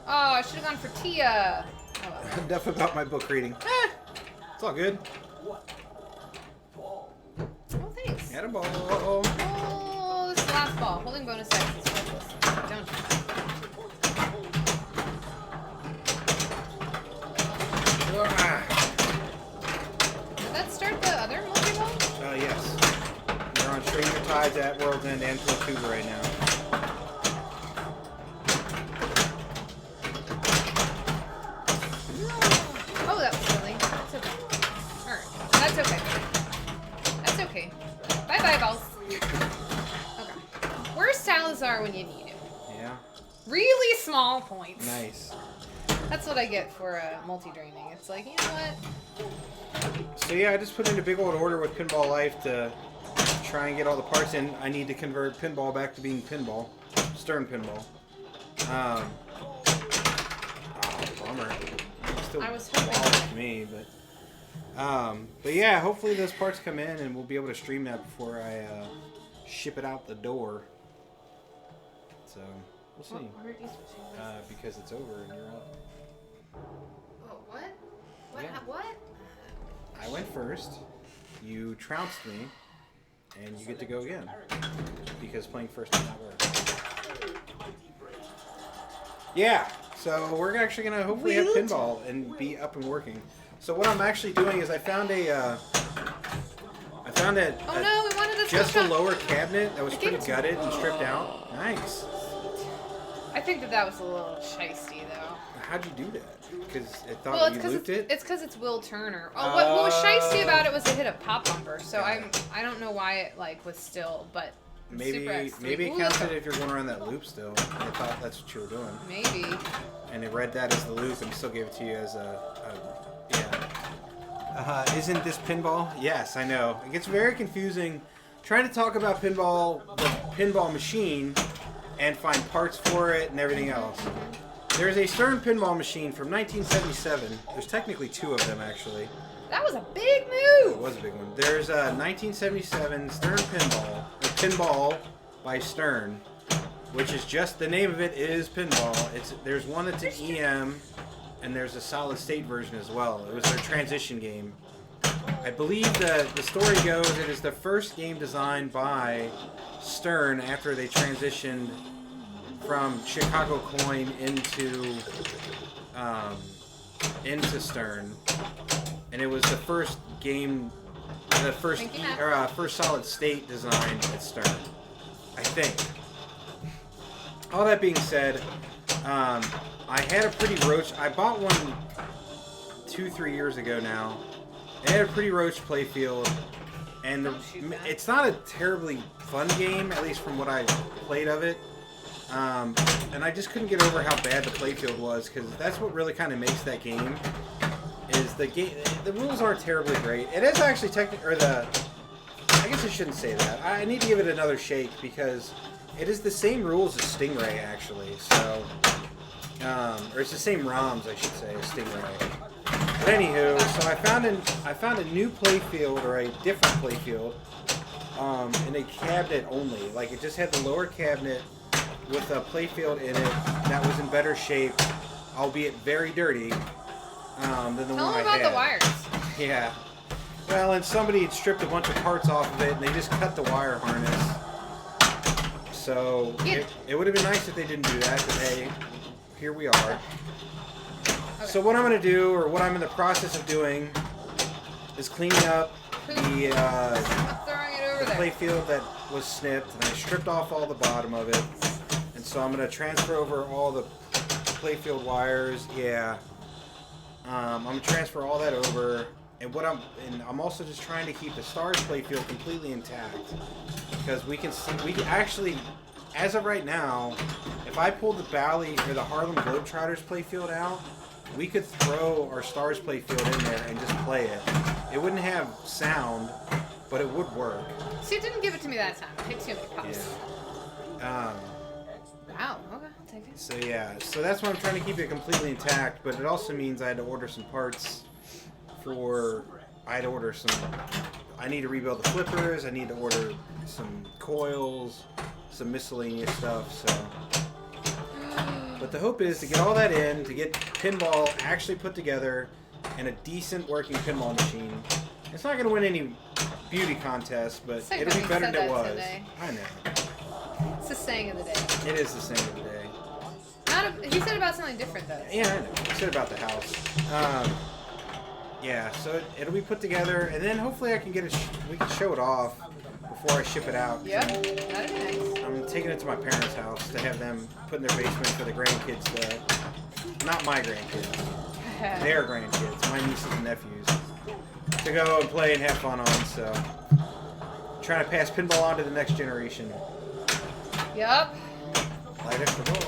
Oh, I should have gone for Tia. Oh, well. Enough about my book reading. It's all good. Oh, thanks. Had a ball. Oh, this is the last ball. Holding bonus action is worthless. Don't you? Did that start the other multi-ball? Yes. We're on Stranger Tides at World's End and Tortuga right now. Oh, that was silly. That's okay. Alright. That's okay. That's okay. Bye-bye, balls. Okay. Where's Salazar when you need him? Yeah. Really small points. Nice. That's what I get for multi-draining. It's like, you know what? So yeah, I just put in a big old order with Pinball Life to try and get all the parts in. I need to convert pinball back to being pinball. Stern pinball. Bummer. Still I was hoping. with me, but yeah, hopefully those parts come in and we'll be able to stream that before I ship it out the door. So we'll see. Where are you switching? Because it's over and you're up. Oh, what? What? Yeah. What? I went first. You trounced me, and you get to go again because playing first did not work. Yeah. So we're actually gonna hopefully have pinball and be up and working. So what I'm actually doing is I found a Oh no, we wanted to just switch a up. lower cabinet that was I gave pretty it to gutted and stripped out. Nice. I think that was a little shisty though. How'd you do that? Because it thought Well, it's you because looped it. It's because it's Will Turner. Oh, what was shisty about it was it hit a pop bumper. So I don't know why it was still, but Maybe Super X3. maybe it Ooh, counted if you're going around that loop still. I thought that's what you were doing. maybe. And it read that as the loop and still gave it to you as yeah. Isn't this pinball? Yes, I know. It gets very confusing trying to talk about pinball, the pinball machine, and find parts for it and everything else. There's a Stern pinball machine from 1977. There's technically two of them, actually. That was a big It move. was a big one. There's a 1977 Stern pinball, or Pinball by Stern, which is just, the name of it is Pinball. There's one that's an EM, and there's a solid state version as well. It was their transition game. I believe the story goes it is the first game designed by Stern after they transitioned from Chicago Coin into Stern, and it was the first game, the first Thank you, Matt. first solid state design at Stern, I think. All that being said, I had a pretty roach. I bought one 2-3 years ago now. It had a pretty roach playfield, and Don't shoot that. it's not a terribly fun game, at least from what I played of it. And I just couldn't get over how bad the playfield was, because that's what really kind of makes that game. Is the game? The rules aren't terribly great. It is actually I guess I shouldn't say that. I need to give it another shake because it is the same rules as Stingray actually. So, or it's the same ROMs, I should say, as Stingray. But anywho, so I found a new playfield, or a different playfield, in a cabinet only. Like, it just had the lower cabinet with a playfield in it that was in better shape, albeit very dirty, than the Tell one I them about had. the wires. Yeah. Well, and somebody had stripped a bunch of parts off of it, and they just cut the wire harness. So Yeah. it would have been nice if they didn't do that, but hey, here we are. Okay. So what I'm going to do, or what I'm in the process of doing, is cleaning up the I'm throwing it over there. playfield that was snipped, and I stripped off all the bottom of it. And so I'm going to transfer over all the playfield wires. Yeah. I'm going to transfer all that over. And I'm also just trying to keep the Stars playfield completely intact, because we can actually, as of right now, if I pulled the Bally or the Harlem Globetrotters playfield out, we could throw our Stars playfield in there and just play it. It wouldn't have sound, but it would work. See, it didn't give it to me that time. It takes too many pops. Yeah. Wow. Okay, I'll take it. So yeah, so that's why I'm trying to keep it completely intact, but it also means I had to order some parts I need to rebuild the flippers, I need to order some coils, some miscellaneous stuff, so. But the hope is to get all that in, to get pinball actually put together, and a decent working pinball machine. It's not going to win any beauty contests, but It's like it'll be when better you than it said that was. today. I know. It's the saying of the day. It is the same of the day. He said about something different though. Yeah, I know. I said about the house. Yeah, so it'll be put together, and then hopefully I can get we can show it off before I ship it out. Yep, that'd be nice. I'm taking it to my parents' house to have them put in their basement for the grandkids to, not my grandkids, their grandkids, my nieces and nephews, to go and play and have fun on, so trying to pass pinball on to the next generation. Yup. Light extra ball.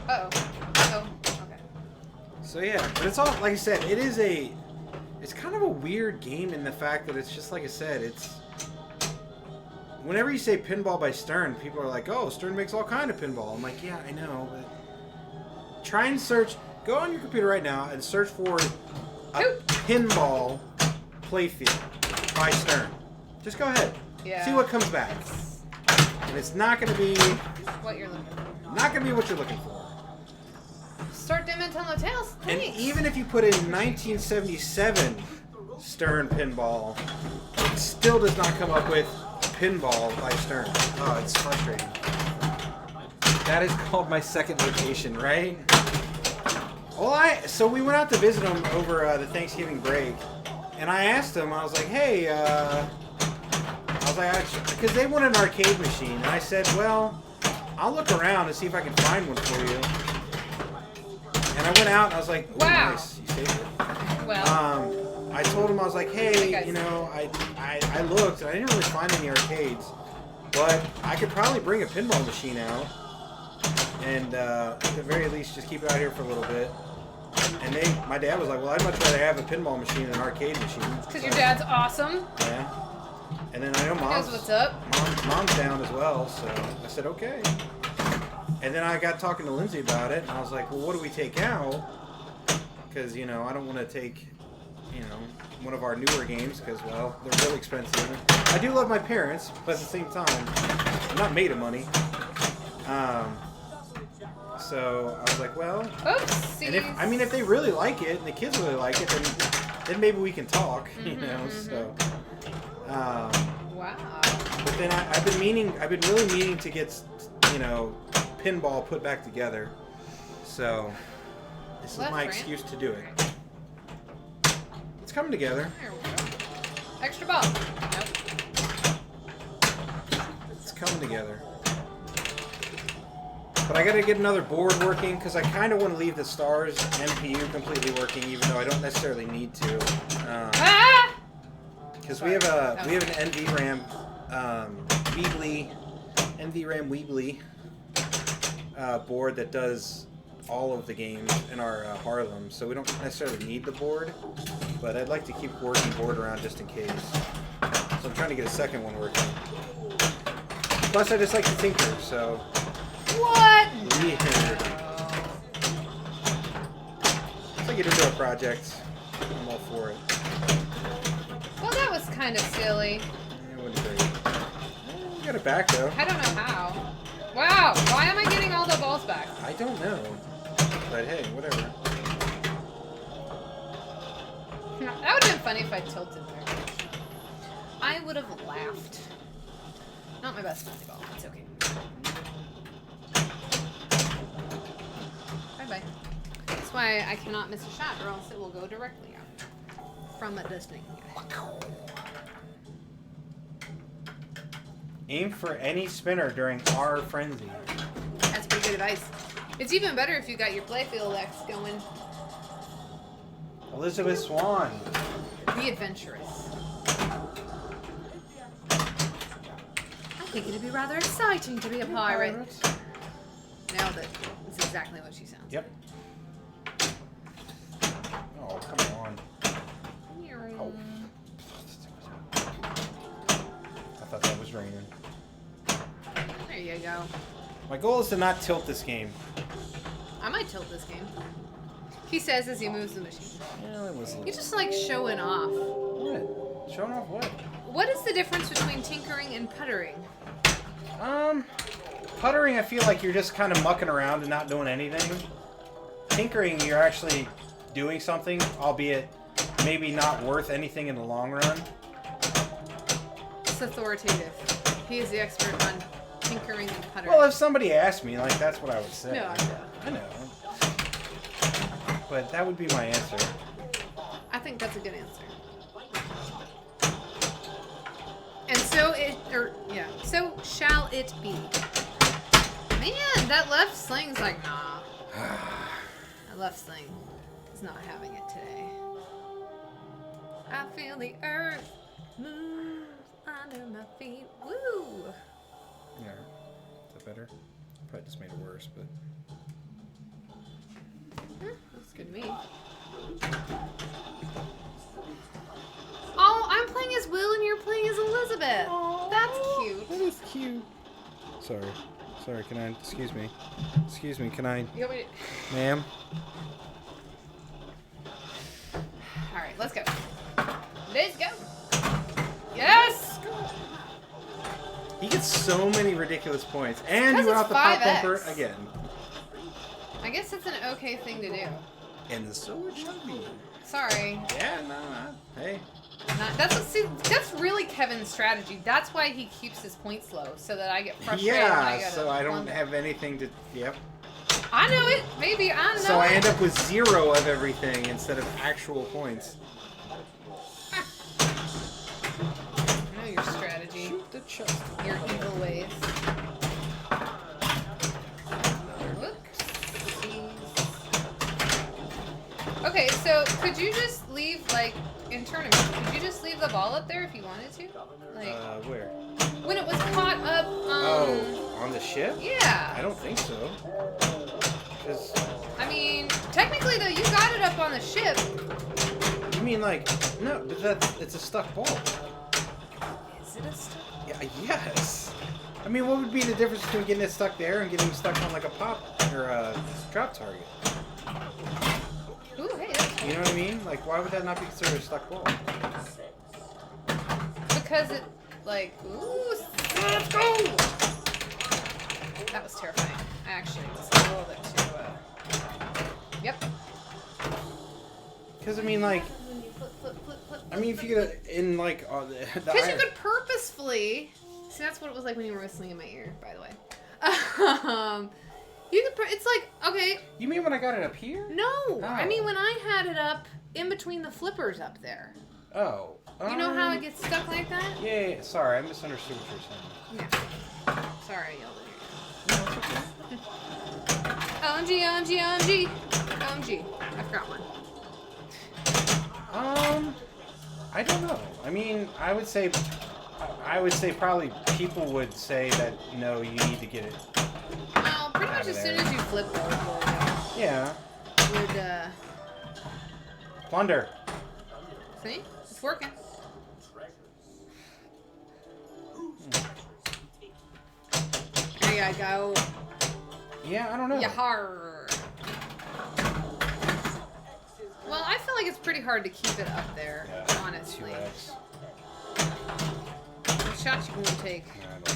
Uh-oh. Oh, okay. So yeah, but it's all, like I said, it's kind of a weird game in the fact that it's just like I said, whenever you say pinball by Stern, people are like, oh, Stern makes all kind of pinball. I'm like, yeah, I know, but try and go on your computer right now and search for a pinball playfield by Stern. Just go ahead. Yeah. See what comes back. And it's not going to be, What you're looking for. not going to be what you're looking for. Start Dim and Tell No Tales. And Thanks. even if you put in 1977 Stern pinball, it still does not come up with pinball by Stern. Oh, it's frustrating. That is called my second location, right? Well, so we went out to visit them over the Thanksgiving break, and I asked them, I was like, hey, because they want an arcade machine, and I said, well, I'll look around and see if I can find one for you. And I went out and I was like, ooh, Wow. nice, you saved it. Well, I told him, I was like, Hey, hey, guys. you know, I looked and I didn't really find any arcades, but I could probably bring a pinball machine out and at the very least just keep it out here for a little bit. And my dad was like, well, I'd much rather have a pinball machine than an arcade machine. because your dad's awesome. Yeah. And then I know He knows what's up. mom's down as well, so I said, okay. And then I got talking to Lindsay about it, and I was like, well, what do we take out? Because, you know, I don't want to take, you know, one of our newer games, because, well, they're really expensive. I do love my parents, but at the same time, I'm not made of money. So I was like, well, Oopsies. and if they really like it, and the kids really like it, then maybe we can talk, you know, so. Wow. But then I've been really meaning to get, you know, pinball put back together. So this is Left, my right? excuse to do it. It's coming together. There we go. Extra ball. Nope. It's coming together. But I gotta get another board working because I kind of want to leave the Stars MPU completely working, even though I don't necessarily need to. Ah! Because we have an NVRAM Weebly board that does all of the games in our Harlem, so we don't necessarily need the board. But I'd like to keep working board around just in case. So I'm trying to get a second one working. Plus, I just like to tinker, so. What? Yeah. Once I get into a project, I'm all for it. Well, that was kind of silly. Yeah, it wasn't great. We got it back though. I don't know how. Wow, why am I getting all the balls back? I don't know. But hey, whatever. That would have been funny if I tilted there. I would have laughed. Not my best volleyball. It's okay. Bye-bye. That's why I cannot miss a shot, or else it will go directly out from a distance. Aim for any spinner during our frenzy. That's pretty good advice. It's even better if you got your playfield X going. Elizabeth Swan. The adventurous. I think it'd be rather exciting to be a pirate. Nailed it. That's exactly what she sounds. Yep. Oh, come on. Oh. I thought that was raining. There you go. My goal is to not tilt this game. I might tilt this game. He says as he moves the machine. Well, it was. You're just like showing off. What? Showing off what? What is the difference between tinkering and puttering? Puttering, I feel like you're just kind of mucking around and not doing anything. Tinkering, you're actually doing something, albeit maybe not worth anything in the long run. It's authoritative. He is the expert on tinkering and puttering. Well, if somebody asked me, like, that's what I would say. No, I know. I know. But that would be my answer. I think that's a good answer. And so so shall it be. Man, that left sling's like, nah. That left sling is not having it today. I feel the earth move under my feet. Woo! Yeah. Is that better? Probably just made it worse, but. That's good to me. Oh, I'm playing as Will and you're playing as Elizabeth. That's cute. That is cute. Sorry, can I, excuse me, can I, You want me to... ma'am? Alright, let's go. Let's go. Yes! He gets so many ridiculous points, and he Because went off it's the pop 5x. bumper again. I guess it's an okay thing to do. And so it should be. Sorry. Yeah, no, hey. That's really Kevin's strategy. That's why he keeps his points low, so that I get frustrated. And I Yeah, gotta so I don't plummet. have anything to, yep. I know it. Maybe I know. So I it. end up with 0 of everything instead of actual points. I know your strategy. Shoot the chest. Your evil ways. Whoopsies. Okay, so could you just leave, like, in tournaments, could you just leave the ball up there if you wanted to? Like, Where? when it was caught up, Oh, on the ship? yeah. I don't think so. 'Cause, I mean, technically, though, you got it up on the ship. you mean like, no, but it's a stuck ball. Is it a stuff? Yeah, yes. I mean, what would be the difference between getting it stuck there and getting it stuck on like a pop or a drop target? Ooh, hey, that's You know what I mean? Like, why would that not be considered a stuck ball? because it, like, ooh, let's go! That was terrifying. I actually was a little bit too, yep. Because I mean, like, When you flip, I mean, if you get it in like the because you could purposefully. See, that's what it was like when you were whistling in my ear, by the way. You could. It's like, okay, You mean when I got it up here? no. I Oh. mean when I had it up in between the flippers up there. Oh. You know how it gets stuck like that? Yeah, sorry, I misunderstood what you were saying. Yeah. Sorry, I yelled No, it's okay. at you. OMG. I forgot one. I don't know. I mean, I would say I would say probably people would say that no, you need to get it. Well, pretty much Out of as soon there. as you flip gold, Yeah. would Plunder. see? It's working. There you go. Yeah, I don't know. Yahar. Well, I feel like it's pretty hard to keep it up there, Yeah. honestly. 2x. What shots you gonna take? I don't know.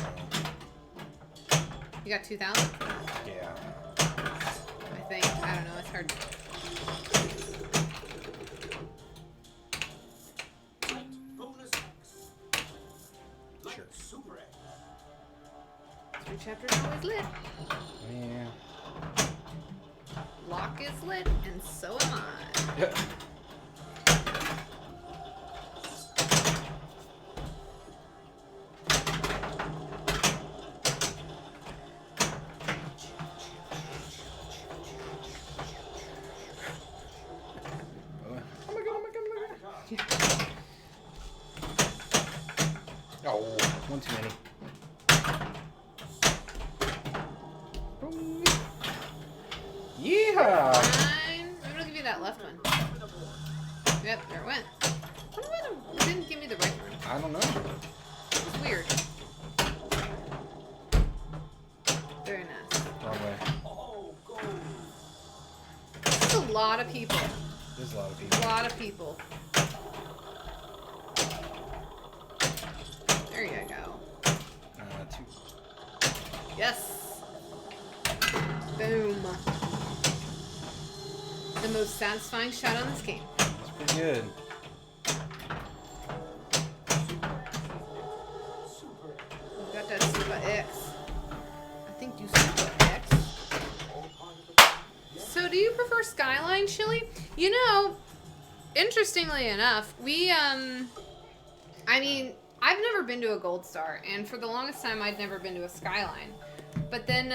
You got 2,000? Yeah. I think. I don't know. It's hard. Bonus X. Like Sure. Super X. 3 chapters always lit. Yeah. Lock is lit, and so am I. Yep. Oh, one too many. Yeehaw! Fine. Maybe it'll give you that left one. Yep, there it went. I wonder why it didn't give me the right one. I don't know. It's weird. Very nice. Wrong way. Oh, gold. This is a lot of people. There's a lot of A people. lot of people. There you go. Two. Yes. Boom. The most satisfying shot on this game. That's pretty good. You got that Super X. I think you Super X. So do you prefer Skyline chili? You know, interestingly enough, I mean, I've never been to a Gold Star, and for the longest time I'd never been to a Skyline. But then,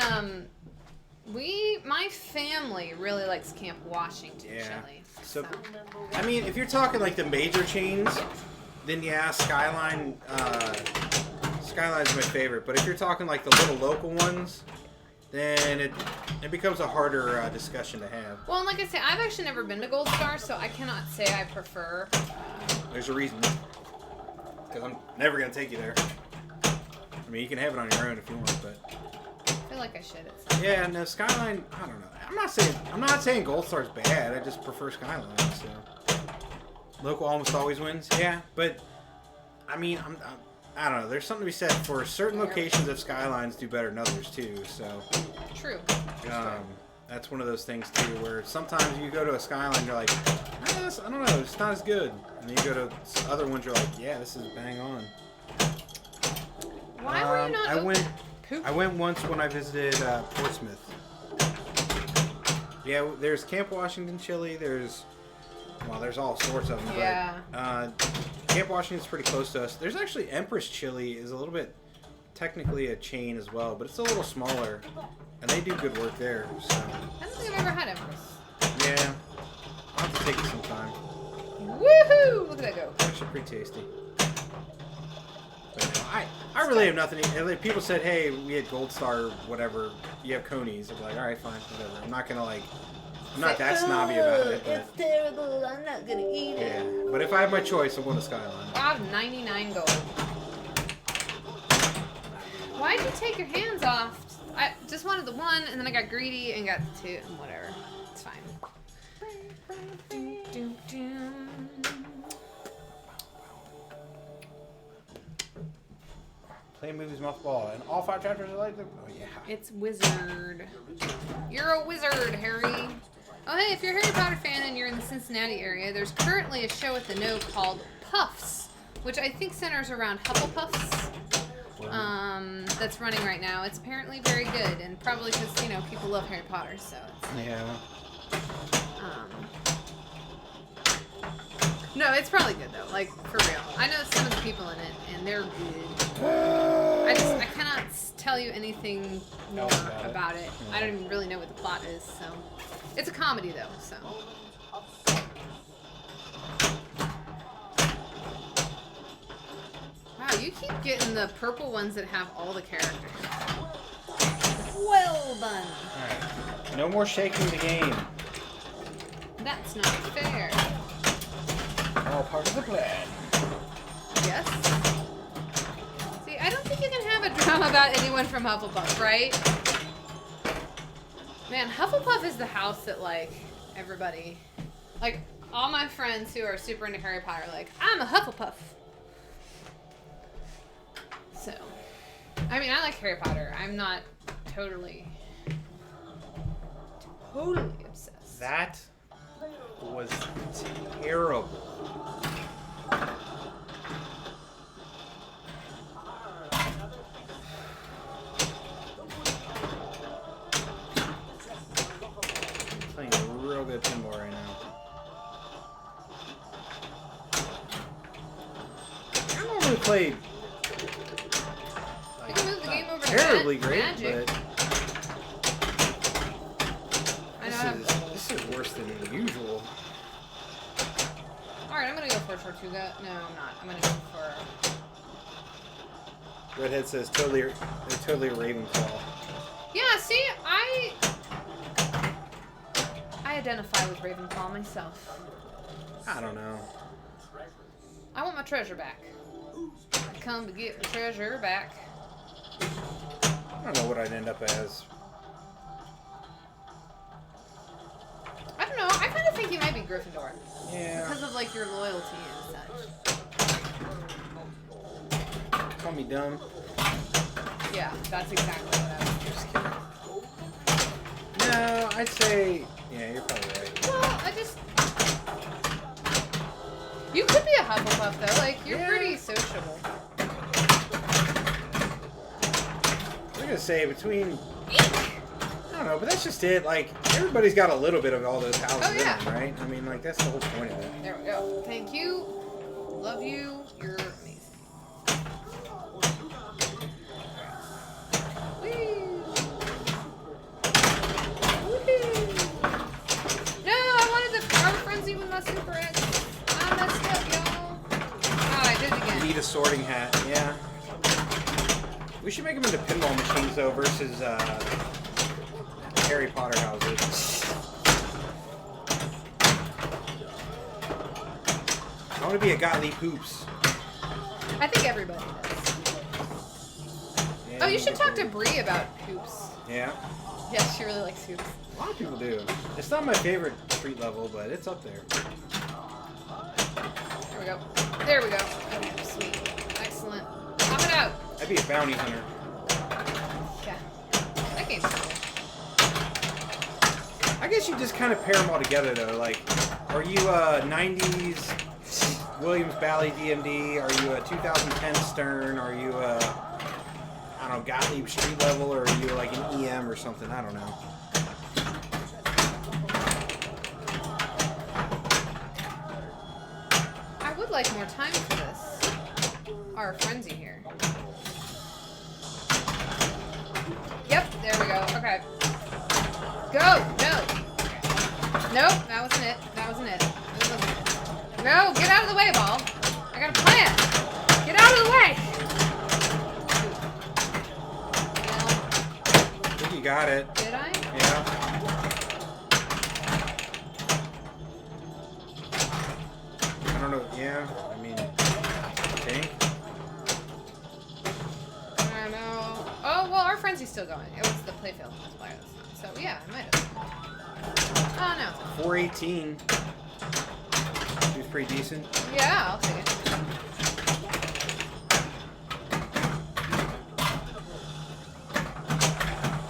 my family really likes Camp Washington Yeah. chili. So, I mean, if you're talking like the major chains, then yeah, Skyline. Skyline's my favorite. But if you're talking like the little local ones, then it becomes a harder discussion to have. Well, and like I say, I've actually never been to Gold Star, so I cannot say I prefer. There's a reason. Because I'm never gonna take you there. I mean, you can have it on your own if you want, but I feel like I should at some yeah, no Skyline. I don't know. I'm not saying Gold Star's bad. I just prefer Skyline. So local almost always wins. Yeah, but I mean, I don't know. There's something to be said for certain locations of Skylines do better than others too. So True. that's one of those things too, where sometimes you go to a Skyline, you're like, I don't know, it's not as good, and then you go to other ones, you're like, yeah, this is bang on. Why were you not? I went once when I visited Portsmouth. Yeah, there's Camp Washington chili. There's all sorts of them. Yeah. But, Camp Washington's pretty close to us. There's actually Empress chili is a little bit technically a chain as well, but it's a little smaller, and they do good work there. So I don't think I've ever had Empress. yeah, I'll have to take it sometime. Woohoo! Look at that go. It's actually pretty tasty. But no, I really have nothing. Like, people said, hey, we had Gold Star or whatever. You have Coney's. I'm like, all right, fine, whatever. I'm not gonna like. I'm not that snobby about it. But, It's terrible. I'm not gonna eat yeah, it. but if I have my choice, I'm going to Skyline. Wow, 99 gold. Why'd you take your hands off? I just wanted the one, and then I got greedy and got the two, and whatever. It's fine. Play movies, multiple, and all 5 chapters are like them. Oh yeah. It's Wizard. You're a wizard, Harry. Oh, hey, if you're a Harry Potter fan and you're in the Cincinnati area, there's currently a show at the No called Puffs, which I think centers around Hufflepuffs. That's running right now. It's apparently very good, and probably because, people love Harry Potter, so it's... Yeah. No, it's probably good, though. Like, for real. I know some of the people in it, and they're good. I cannot tell you anything more about it. I don't even really know what the plot is, so... It's a comedy, though, so... Wow, Wow, you keep getting the purple ones that have all the characters. Well done. Alright. No more shaking the game. That's not fair. All part of the plan. Yes. See, I don't think you can have a drama about anyone from Hufflepuff, right? Man, Hufflepuff is the house that, like, everybody... Like, all my friends who are super into Harry Potter are like, I'm a Hufflepuff. So, I mean, I like Harry Potter. I'm not totally obsessed. That was terrible. Playing a real good pinball right now. I normally play You can move the game over to terribly great, Magic. but I know. this is worse than usual. Alright, I'm gonna go for Tortuga. No, I'm not. I'm gonna go for... Redhead says totally a Ravenclaw. Yeah, see, I identify with Ravenclaw myself. I don't know. I want my treasure back. I come to get my treasure back. I don't know what I'd end up as. I don't know. I kind of think you might be Gryffindor Yeah. because of like your loyalty and such. Call me dumb. Yeah, that's exactly what I was. Just kidding. No, I'd say. Yeah, you're probably right. Well, I just. You could be a Hufflepuff though. Like you're Yeah. pretty sociable. I'm gonna say between. I don't know, but that's just it. Like everybody's got a little bit of all those houses Oh, yeah. in them, right? I mean, like that's the whole point of it. There we go. Thank you. Love you. You're amazing. Whee! Woohoo! No, I wanted the Power Frenzy with my Super X. I messed up, y'all. Oh, I did it You again. need a sorting hat. Yeah. We should make them into pinball machines though, versus Harry Potter houses. I want to be a Gottlieb Hoops. I think everybody does. Yeah, Oh, you should talk to get Bree about hoops. Yeah. Yes, she really likes hoops. A lot of people do. It's not my favorite street level, but it's up there. There we go. There we go. Okay, sweet. Excellent. Pop it out. I'd be a bounty hunter. Yeah. That game's cool. I guess you just kind of pair them all together, though. Like, are you a 90s Williams Bally DMD? Are you a 2010 Stern? Are you a, I don't know, Gottlieb street level? Or are you like an EM or something? I don't know. I would like more time for this. Our frenzy here. Yep, there we go. Okay. Go! No! Nope, that wasn't it. That wasn't it. That wasn't it. No, get out of the way, ball. I got a plan. Get out of the way! I think you got it. Did I? Yeah. I don't know. Yeah. I mean, I think. I don't know. Oh, well, our frenzy's still going. It was the playfield multiplier. So, yeah, I might have. Oh, no. 418. He was pretty decent. Yeah, I'll take it.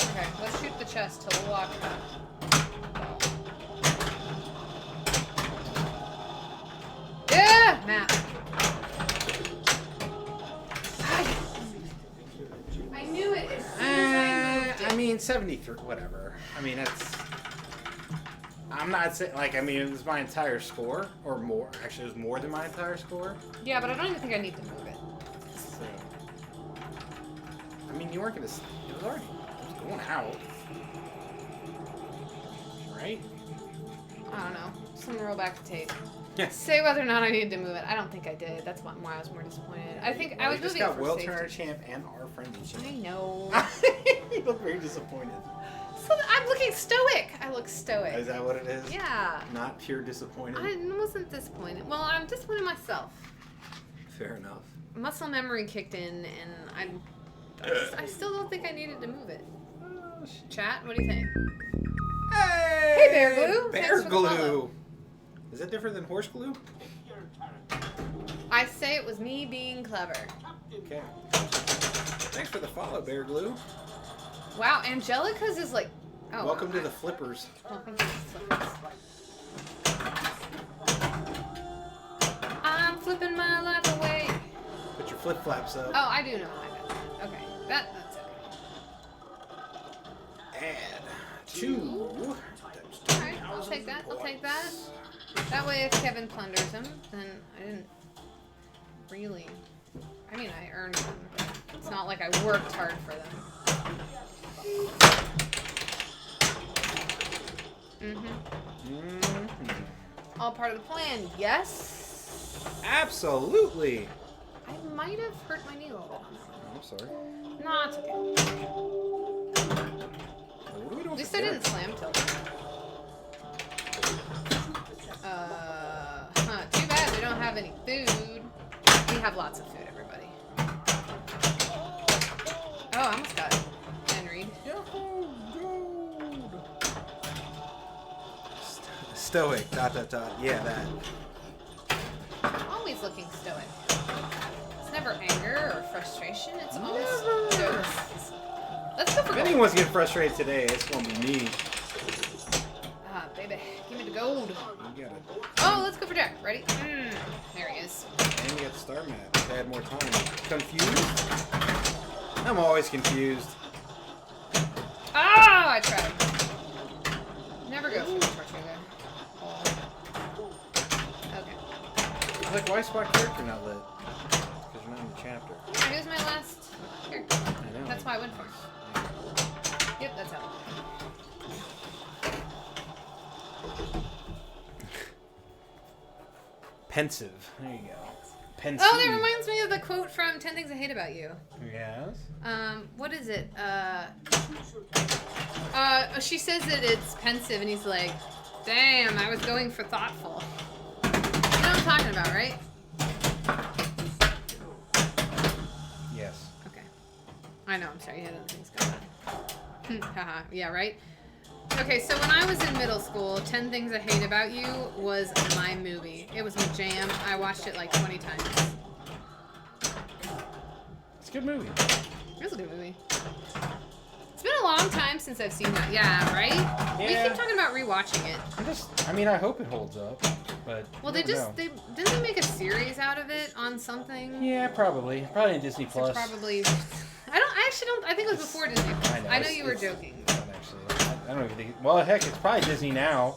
Okay, let's shoot the chest to lock that. Yeah! Map. I knew it as soon as I moved it. I mean, 73, whatever. I mean, it's. I'm not saying, like, I mean, it was my entire score, or more. Actually, it was more than my entire score. Yeah, but I don't even think I need to move it. So, I mean, you weren't gonna. It was already it was going out. Right? I don't know. Just gonna roll back the tape. say whether or not I needed to move it. I don't think I did. That's why I was more disappointed. I think I was just moving it got for Will safety. Turner champ and our friendly I champ. know. You look very disappointed. So I'm looking stoic. I look stoic. Is that what it is? Yeah. Not pure disappointed. I wasn't disappointed. Well, I'm disappointed in myself. Fair enough. Muscle memory kicked in, and I still don't think I needed to move it. Chat, what do you think? Hey, Hey, Bear Glue. Bear Thanks for the glue. follow. Is that different than horse glue? I say it was me being clever. Okay. Thanks for the follow, Bear Glue. Wow, Angelica's is like. Oh, Welcome to the flippers. Welcome to the flippers. I'm flipping my life away. Put your flip flaps up. Oh, I do know. I got that. Okay, that's okay. Add 2. Alright, I'll take that. I'll take that. That way, if Kevin plunders them, then I didn't really. I mean, I earned them, but it's not like I worked hard for them. All part of the plan, yes? Absolutely. I might have hurt my knee a little bit. Oh, I'm sorry. No, it's okay. What are we doing At least for I didn't dinner? slam tilt. Too bad we don't have any food. We have lots of food, everybody. Oh, I almost got it. Ben Reed. Stoic. ... Yeah, that. Always looking stoic. It's never anger or frustration. It's always Never. jokes. Let's go for If gold. anyone's getting frustrated today, it's gonna be me. Ah, baby. Give me the gold. You got it. Oh, let's go for Jack. Ready? There he is. And you got the star map. To add more time. Confused? I'm always confused. Ah, I tried. Never go for the Tortuga. Okay. I was like, why is my character not lit? Because you're not in the chapter. Here's my last character. I know. That's why I went for it. Yep, that's how. Pensive. There you go. Pensive. Oh, that reminds me of the quote from 10 Things I Hate About You. Yes. What is it? She says that it's pensive, and he's like, damn, I was going for thoughtful. You know what I'm talking about, right? Yes. Okay. I know, I'm sorry, you had other things going on. Haha, yeah, right? Okay, so when I was in middle school, 10 Things I Hate About You was my movie. It was my jam. I watched it like 20 times. It's a good movie. It was a good movie. It's been a long time since I've seen that. Yeah, right? We Yeah. keep talking about rewatching it. I mean, I hope it holds up, but. Well, you didn't never know. they make a series out of it on something? Yeah, probably. Probably in Disney It's Plus. probably. I think it was before Disney. I know, I know it's- you were it's- joking. Not actually. I don't even think. Well, heck, it's probably Disney now.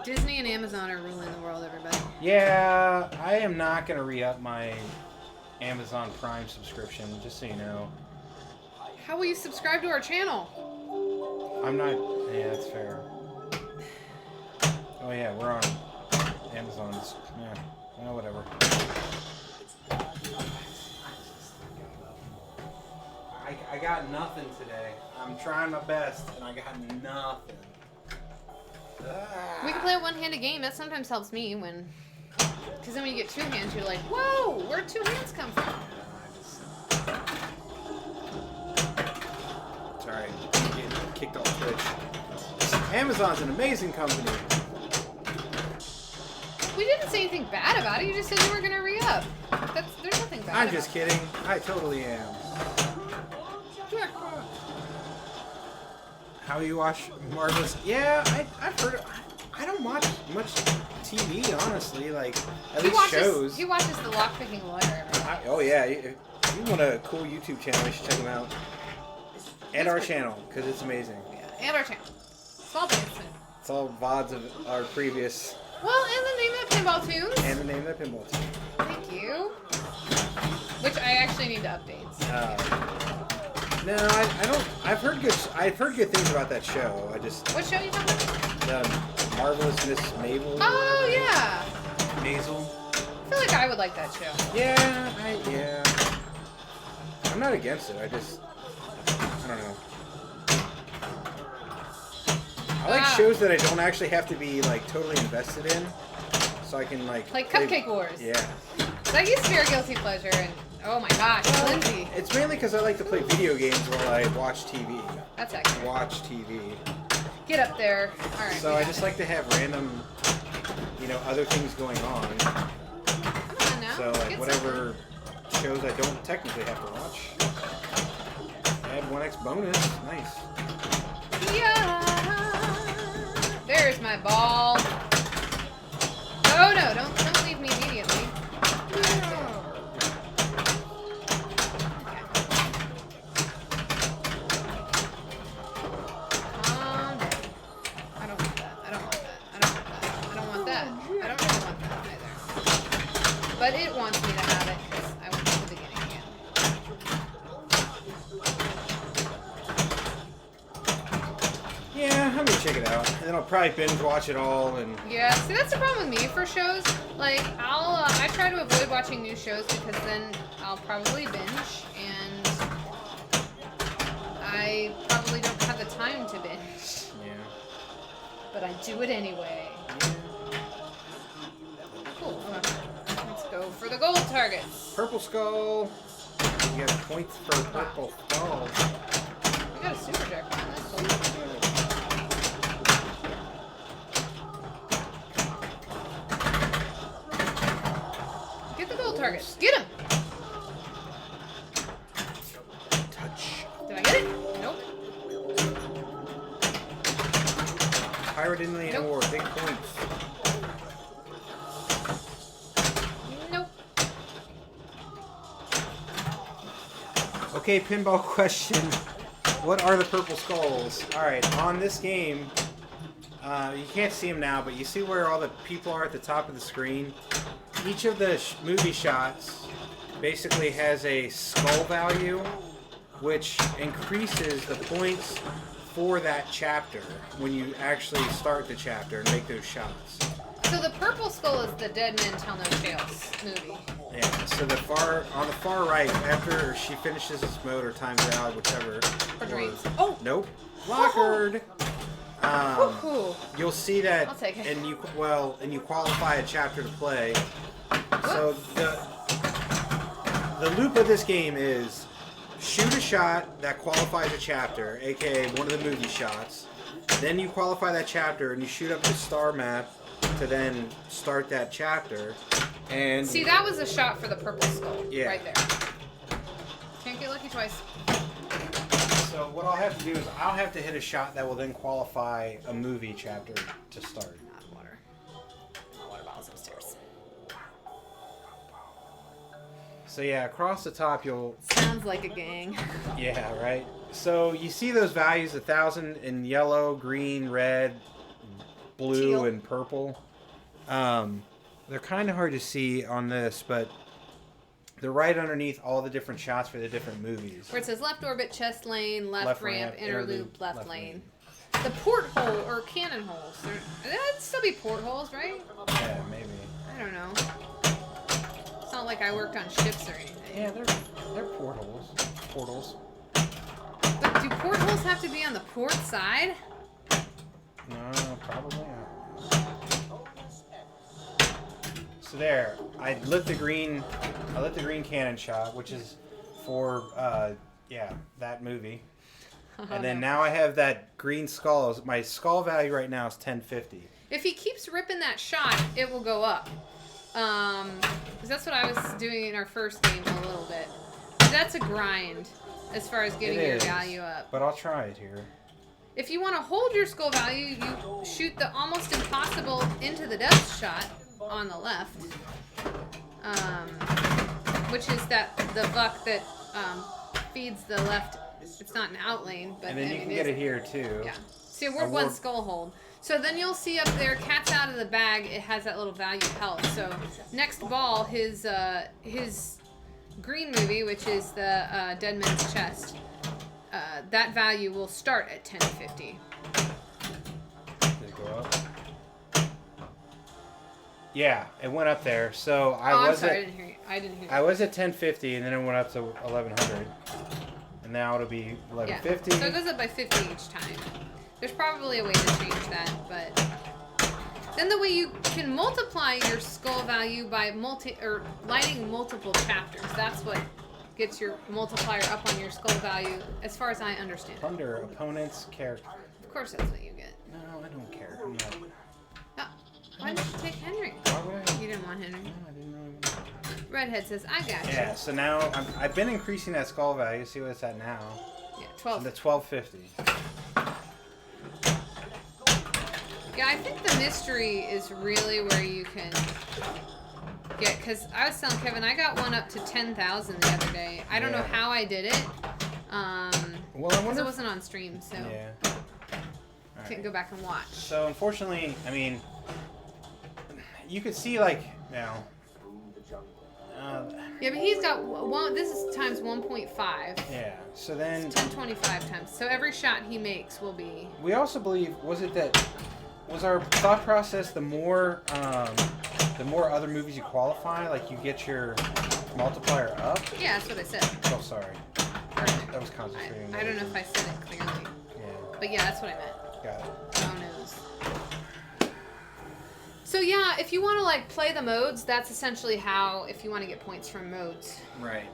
Disney and Amazon are ruling the world, everybody. Yeah, I am not gonna re-up my Amazon Prime subscription. Just so you know, How will you subscribe to our channel? I'm not. Yeah, that's fair. Oh yeah, we're on Amazon's. Yeah, well, whatever. I got nothing today. I'm trying my best, and I got nothing. We can play a one-handed game. That sometimes helps me when. Because then when you get two hands, you're like, whoa, where'd two hands come from? Sorry, I'm getting kicked off Twitch. Amazon's an amazing company. We didn't say anything bad about it. You just said you were going to re-up. There's nothing bad I'm about just it. kidding. I totally am. How you watch Marvelous? Yeah, I've heard. I don't watch much TV, honestly. Like at least shows. He watches the Lockpicking Lawyer. Oh yeah, if you want a cool YouTube channel, you should check them out. And our channel, because it's amazing. Yeah, and our channel. Small Dance. It's all VODs of our previous Well, and the name of Pinball Tunes. and the name of that pinball team. Thank you. Which I actually need to update. So. No, I don't. I've heard good things about that show. I just What show are you talking about? Marvelous Miss Mabel. Oh yeah. Maisel. I feel like I would like that show. Yeah. I'm not against it. I don't know. I like shows that I don't actually have to be like totally invested in, so I can like play- Cupcake Wars. Yeah. That used to be our guilty pleasure, and oh my gosh, Lindsay. It's mainly because I like to play video games while I watch TV. That's accurate. Watch TV. Get up there. All right. So we I got just it. like to have random, other things going on. Come on now. So like Get whatever shows I don't technically have to watch. I had 1x bonus. Nice. something. Yeah. There's my ball. Oh no! Don't leave me immediately. I don't want that. I don't want that. I don't want that. I don't want that. I don't really want that either. But it wants me to have it because I went to the beginning again. Yeah, I'm gonna check it out, and then I'll probably binge watch it all. And Yeah, see that's the problem with me for shows. Like I try to avoid watching new shows because then I'll probably binge, and I probably don't have the time to binge. yeah. But I do it anyway. Cool. Okay. Let's go for the gold targets. Purple Skull. You get points for Purple Skull. We got a super jackpot. That's cool. Get the gold targets. Get him. Touch. Did I get it? Nope. Pirate Indian Nope. War. Big points. Nope. Okay, pinball question. What are the purple skulls? Alright, on this game, you can't see them now, but you see where all the people are at the top of the screen? Each of the movie shots basically has a skull value, which increases the points for that chapter when you actually start the chapter and make those shots. So the purple skull is the Dead Men Tell No Tales movie. Yeah, so on the far right, after she finishes this mode or times out, whichever. Or dreams. Oh! Nope. Lockered. Woohoo! You'll see that, I'll take it. and you qualify a chapter to play. So the loop of this game is shoot a shot that qualifies a chapter, aka one of the movie shots. Then you qualify that chapter and you shoot up the star map to then start that chapter. And See, that was a shot for the purple skull. Yeah. Right there. Can't get lucky twice. so what I'll have to do is I'll have to hit a shot that will then qualify a movie chapter to start. Not water. My water bottle's upstairs. So yeah, across the top you'll Sounds like a gang. Yeah, right. So you see those values, 1,000 in yellow, green, red, blue, Teal. and purple. They're kind of hard to see on this, but they're right underneath all the different shots for the different movies. Where it says left orbit, chest lane, left, Left ramp, ramp, inner interlude, loop, left left lane. The porthole or cannon holes. That'd still be portholes, right? Yeah, maybe. I don't know. It's not like I worked on ships or anything. Yeah, they're portals. Portals. But do portholes have to be on the port side? No, probably not. So there, I lit the green cannon shot, which is for that movie. And then now I have that green skull. My skull value right now is 1050. If he keeps ripping that shot, it will go up. 'Cause that's what I was doing in our first game a little bit. That's a grind as far as getting It your is, value up. But I'll try it here. If you want to hold your skull value, you shoot the almost impossible into the death shot on the left, which is the buck that feeds the left. It's not an outlane, but And then I you mean, can get it here too. Yeah. See, we're one skull hold. So then you'll see up there, cat's out of the bag. It has that little value health. So next ball, his green movie, which is the Dead Man's Chest, that value will start at 1050. Did it go up? Yeah, it went up there. So I I'm was sorry, I at didn't hear you. I didn't hear you. I was at 1050, and then it went up to 1100, and now it'll be 1150. Yeah. So it goes up by 50 each time. There's probably a way to change that, but then the way you can multiply your skull value by lighting multiple chapters. That's what gets your multiplier up on your skull value, as far as I understand it. Under opponent's character. Of course, that's what you get. No, I don't care. I'm not. Oh, why did you take Henry? Why would I? You didn't want Henry. No, I didn't really. Redhead says, "I got you." Yeah. So now I've been increasing that skull value. See what it's at now. Yeah, 12. The 1250. Yeah, I think the mystery is really where you can get, because I was telling Kevin, I got one up to 10,000 the other day. I don't know Yeah. how I did it. Well, I Because wonder. it wasn't on stream, so Yeah. All couldn't right. go back and watch. So unfortunately, I mean, you could see like now. Yeah, but he's got one. This is times 1.5. Yeah. So then 1025 times. So every shot he makes will be. we also believe was our thought process the more other movies you qualify, like you get your multiplier up. Yeah, that's what I said. Oh, sorry. Perfect. That was concentrating. I don't know if I said it clearly, Yeah. but yeah, that's what I meant. Got it. Oh knows. So yeah, if you want to like play the modes, that's essentially how. If you want to get points from modes, Right.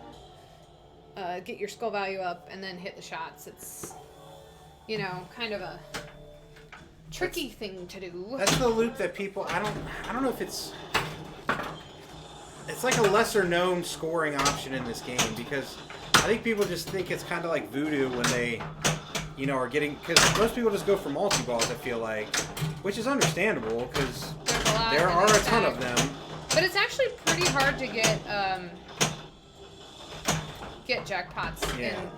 get your skull value up and then hit the shots. It's, kind of a tricky thing to do. That's the loop that people. I don't know if it's. It's like a lesser known scoring option in this game because I think people just think it's kind of like voodoo when they, are getting, because most people just go for multi-balls, I feel like, which is understandable because There's a lot there in are a this ton deck. of them. But it's actually pretty hard to get jackpots. Yeah. And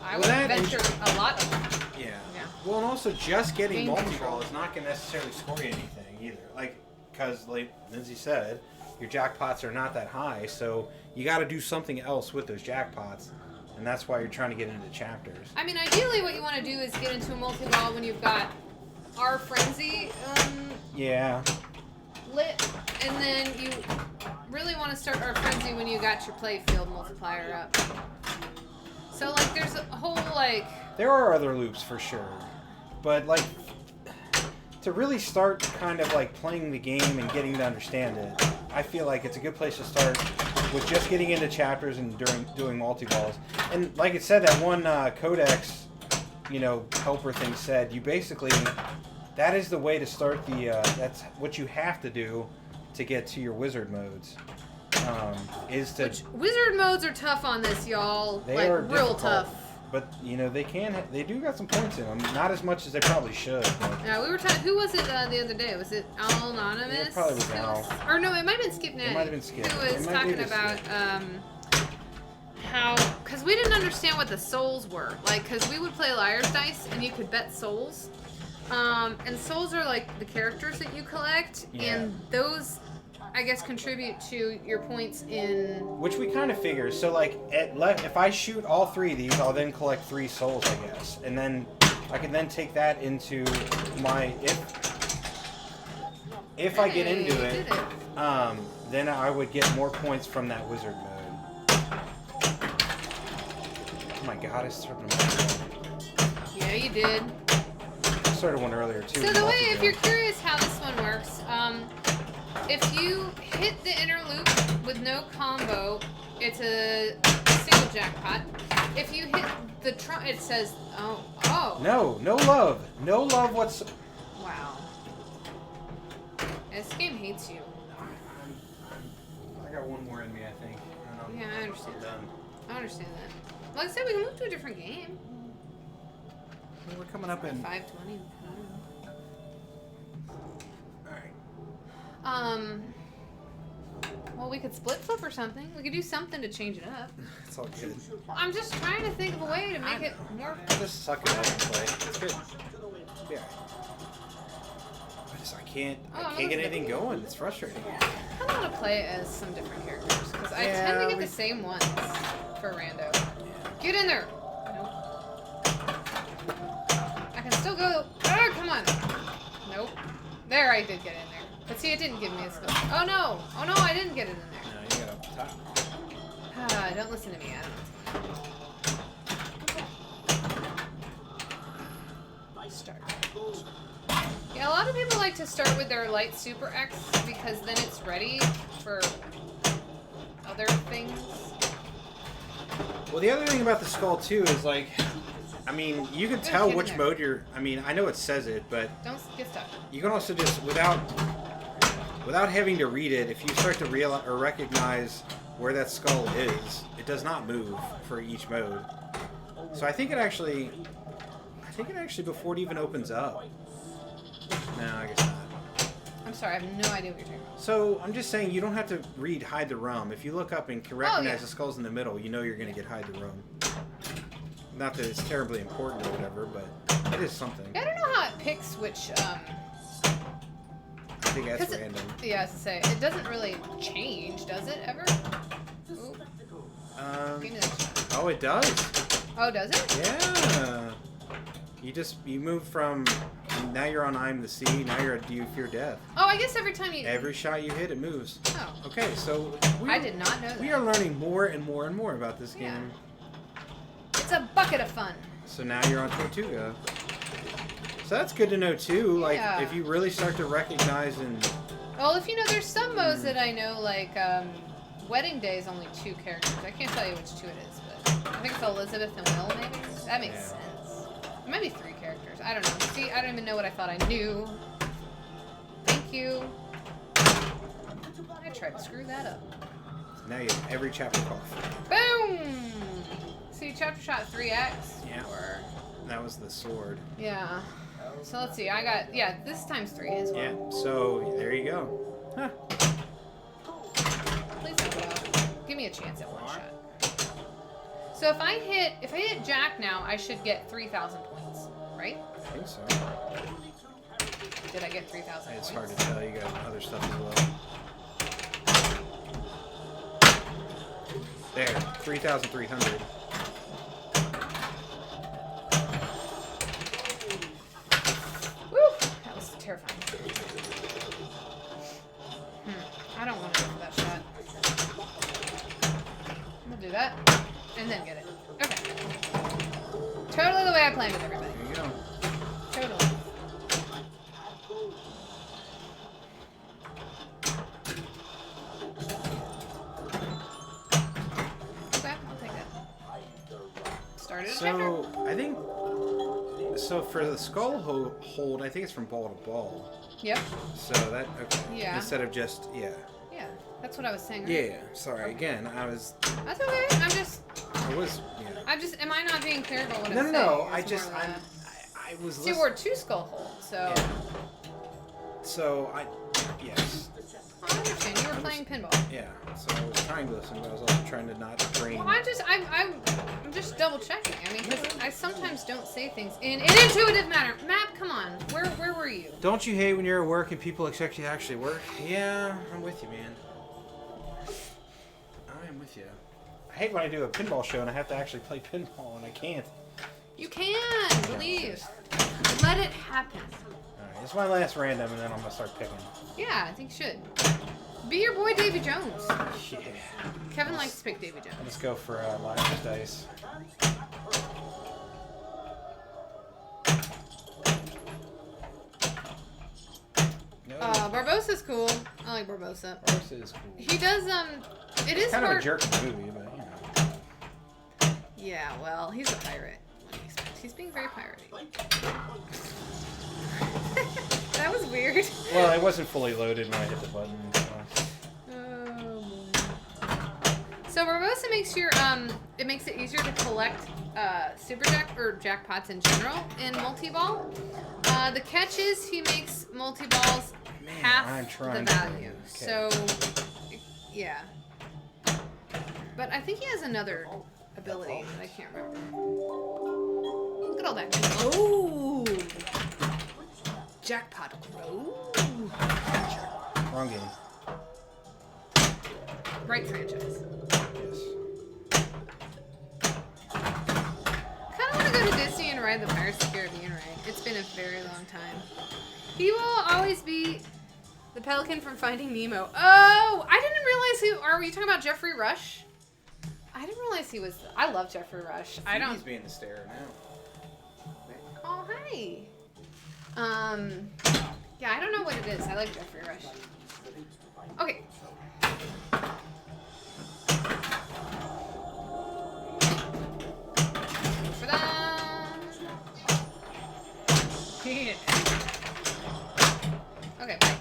I Well, would that and- venture a lot of them. Yeah. Yeah. Well, and also just getting Game multi-ball control. is not going to necessarily score you anything either. Like, because like Lindsay said, your jackpots are not that high, so you got to do something else with those jackpots, and that's why you're trying to get into chapters. I mean, ideally, what you want to do is get into a multi-ball when you've got our frenzy Yeah. lit, and then you really want to start our frenzy when you got your playfield multiplier up. So like, there's a whole like. There are other loops for sure, but like to really start kind of like playing the game and getting to understand it, I feel like it's a good place to start with just getting into chapters and doing multi-balls. And like it said, that one codex, helper thing said, you basically, that is the way to start the, that's what you have to do to get to your wizard modes, is to, Which wizard modes are tough on this, y'all. they like are real difficult, tough. but they do got some points in them, not as much as they probably should. But Yeah, we were talking. Who was it the other day? Was it Al Anonymous? It probably was Who Al. Or no, it might have been Skip Natty. might have been Skip. Who was It might talking be about Skip. how, because we didn't understand what the souls were. Like, because we would play Liar's Dice and you could bet souls. And souls are like the characters that you collect, Yeah. and those, I guess, contribute to your points in. Which we kind of figure. So like, if I shoot all three of these, I'll then collect 3 souls, I guess, and then I can then take that into my if I get Hey, into you it, did it. then I would get more points from that wizard mode. Oh my god, I started one. Yeah, you did. I started one earlier too. So the way, if multi-jump. you're curious how this one works, if you hit the inner loop with no combo, it's a single jackpot. If you hit the it says, oh. No love what's. Wow. This game hates you. I got one more in me, I think. And Yeah, I understand. I'm done. I understand that. Like I said, we can move to a different game. Well, we're coming up in. 520. All right. Well, we could split flip or something. We could do something to change it up. It's all good. I'm just trying to think of a way to make it more. I just suck it up and play. It's good. Yeah. I can't Oh, no, get it's anything good. going. It's frustrating. I want to play as some different characters because I Yeah, tend to get we- the same ones for rando. Get in there. Nope. I can still go. Oh, come on. Nope. There, I did get in there. But see, it didn't give me a skull. Oh no! Oh no, I didn't get it in there. No, you got up top. Ah, don't listen to me, Adam. Start. Yeah, a lot of people like to start with their light Super X because then it's ready for other things. Well, the other thing about the skull too is like, I mean, you can There's a tell kid in which there. mode you're. I mean, I know it says it, but Don't get stuck. you can also just without having to read it, if you start to realize or recognize where that skull is, it does not move for each mode. So I think it actually before it even opens up. No, I guess not. I'm sorry, I have no idea what you're talking about. So I'm just saying you don't have to read Hide the Rum. If you look up and can recognize yeah. the skull's in the middle, you know you're going to get Hide the Rum. Not that it's terribly important or whatever, but it is something. Yeah, I don't know how it picks which, I think that's 'cause random. yeah, I was to say, it doesn't really change, does it, ever? Ooh, give me that shot. Oh, it does. Oh, does it? Yeah. You move from now you're on I'm the Sea. Now you're at Do You Fear Death. Oh, I guess every time you... Every shot you hit, it moves. Oh, Okay, so I did not know that. we are learning more and more and more about this Yeah. game. It's a bucket of fun. So now you're on Tortuga. So that's good to know too. Like Yeah. if you really start to recognize and Well, if you know, there's some modes that I know, like, Wedding Day is only 2 characters. I can't tell you which 2 it is, but I think it's Elizabeth and Will, maybe? That makes Yeah. sense. It might be 3 characters. I don't know. See, I don't even know what I thought I knew. Thank you. I tried to screw that up. now you have every chapter off. Boom! See, chapter shot 3x. Yeah. Or, That was the sword. yeah. So let's see. I got, yeah, this time's 3 as well. Yeah. So there you go. Huh. Please don't go out. Give me a chance at one shot. So if I hit Jack now, I should get 3,000 points, right? I think so. Did I get 3,000 points? It's hard to tell. You got other stuff as well. There, 3,300. Woo! That was terrifying. I don't want to go for that shot. I'm gonna do that, and then get it. Okay. Totally the way I planned it, everybody. There you go. Totally. Okay, I'll take that. Started a chapter. So I think. So for the skull hold, I think it's from ball to ball. Yep. So that okay. Yeah. Instead of just Yeah, that's what I was saying. Yeah. Sorry. Again, I was. That's okay. Yeah. Am I not being clear about what No, I'm no, saying? no. I It's just more that. I was. See, we're 2 skull hold, so. Yeah. So yes. Oh, I understand. You were playing pinball. Yeah. So I was trying to listen, but I was also trying to not drain. Well, I'm just double checking. I mean, 'cause I sometimes don't say things in an intuitive manner. Map, come on. Where were you? Don't you hate when you're at work and people expect you to actually work? Yeah, I'm with you, man. I am with you. I hate when I do a pinball show and I have to actually play pinball and I can't. You can believe. Let it happen. Alright, this is my last random and then I'm gonna start picking. Yeah, I think you should. Be your boy, Davy Jones. Yeah. Kevin likes to pick Davy Jones. Let's go for Liar's Dice. No. Barbossa's cool. I like Barbossa. This is cool. He does, it is Kind of a hard. jerk movie, but you know. Yeah, well, he's a pirate. What do you expect? He's being very piratey. That was weird. Well, it wasn't fully loaded when I hit the button. So. Oh, so Barbossa makes your it makes it easier to collect super jack or jackpots in general in multi-ball. The catch is he makes multi-balls Man, half I'm the trying value. to- So yeah. But I think he has another ability that I can't remember. Look at all that. Oh, jackpot. Oh, Wrong game. right franchise. Yes. Kind of want to go to Disney and ride the Pirates of the Caribbean ride. It's been a very long time. He will always be The pelican from Finding Nemo. Oh, I didn't realize who. Are you talking about Jeffrey Rush? I didn't realize he was. I love Jeffrey Rush. I don't. He's being the stare now. Oh, hi. Yeah, I don't know what it is. I like Jeffrey Rush. Okay. For that. Okay, bye.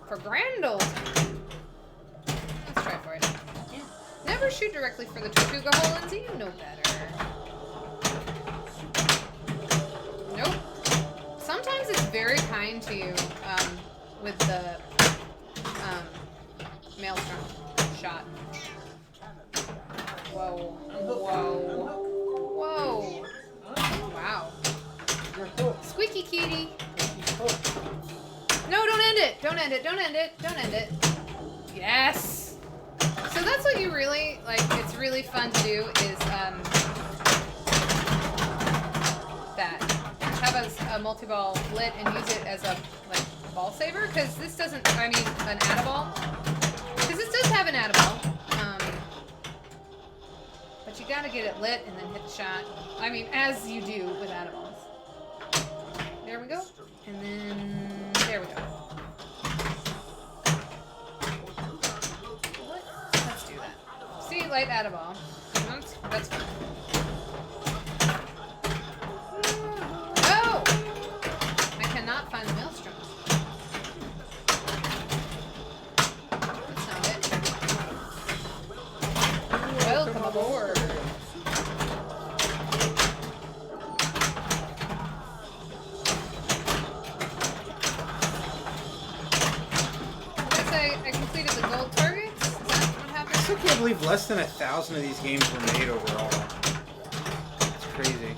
For Grandel. Let's try for it. Never shoot directly for the Tortuga hole, Lindsay. You know better. Nope. Sometimes it's very kind to you with the maelstrom shot. Whoa. Whoa. Whoa. Wow. Squeaky kitty. No, don't end it. Don't end it. Don't end it. Don't end it. Yes. So that's what you really, like, it's really fun to do is, that. Have a multi-ball lit and use it as a, like, ball saver. Because this doesn't, I mean, an add-a-ball. Because this does have an add-a-ball. But you gotta get it lit and then hit the shot. I mean, as you do with add-a-balls. There we go. And then, there we go. Let's do that. See, light add-a-ball. That's fine. Oh! I cannot find the maelstrom. That's not it. Welcome aboard. I completed the gold targets. Is that what happened? I still can't believe less than 1,000 of these games were made overall. It's crazy.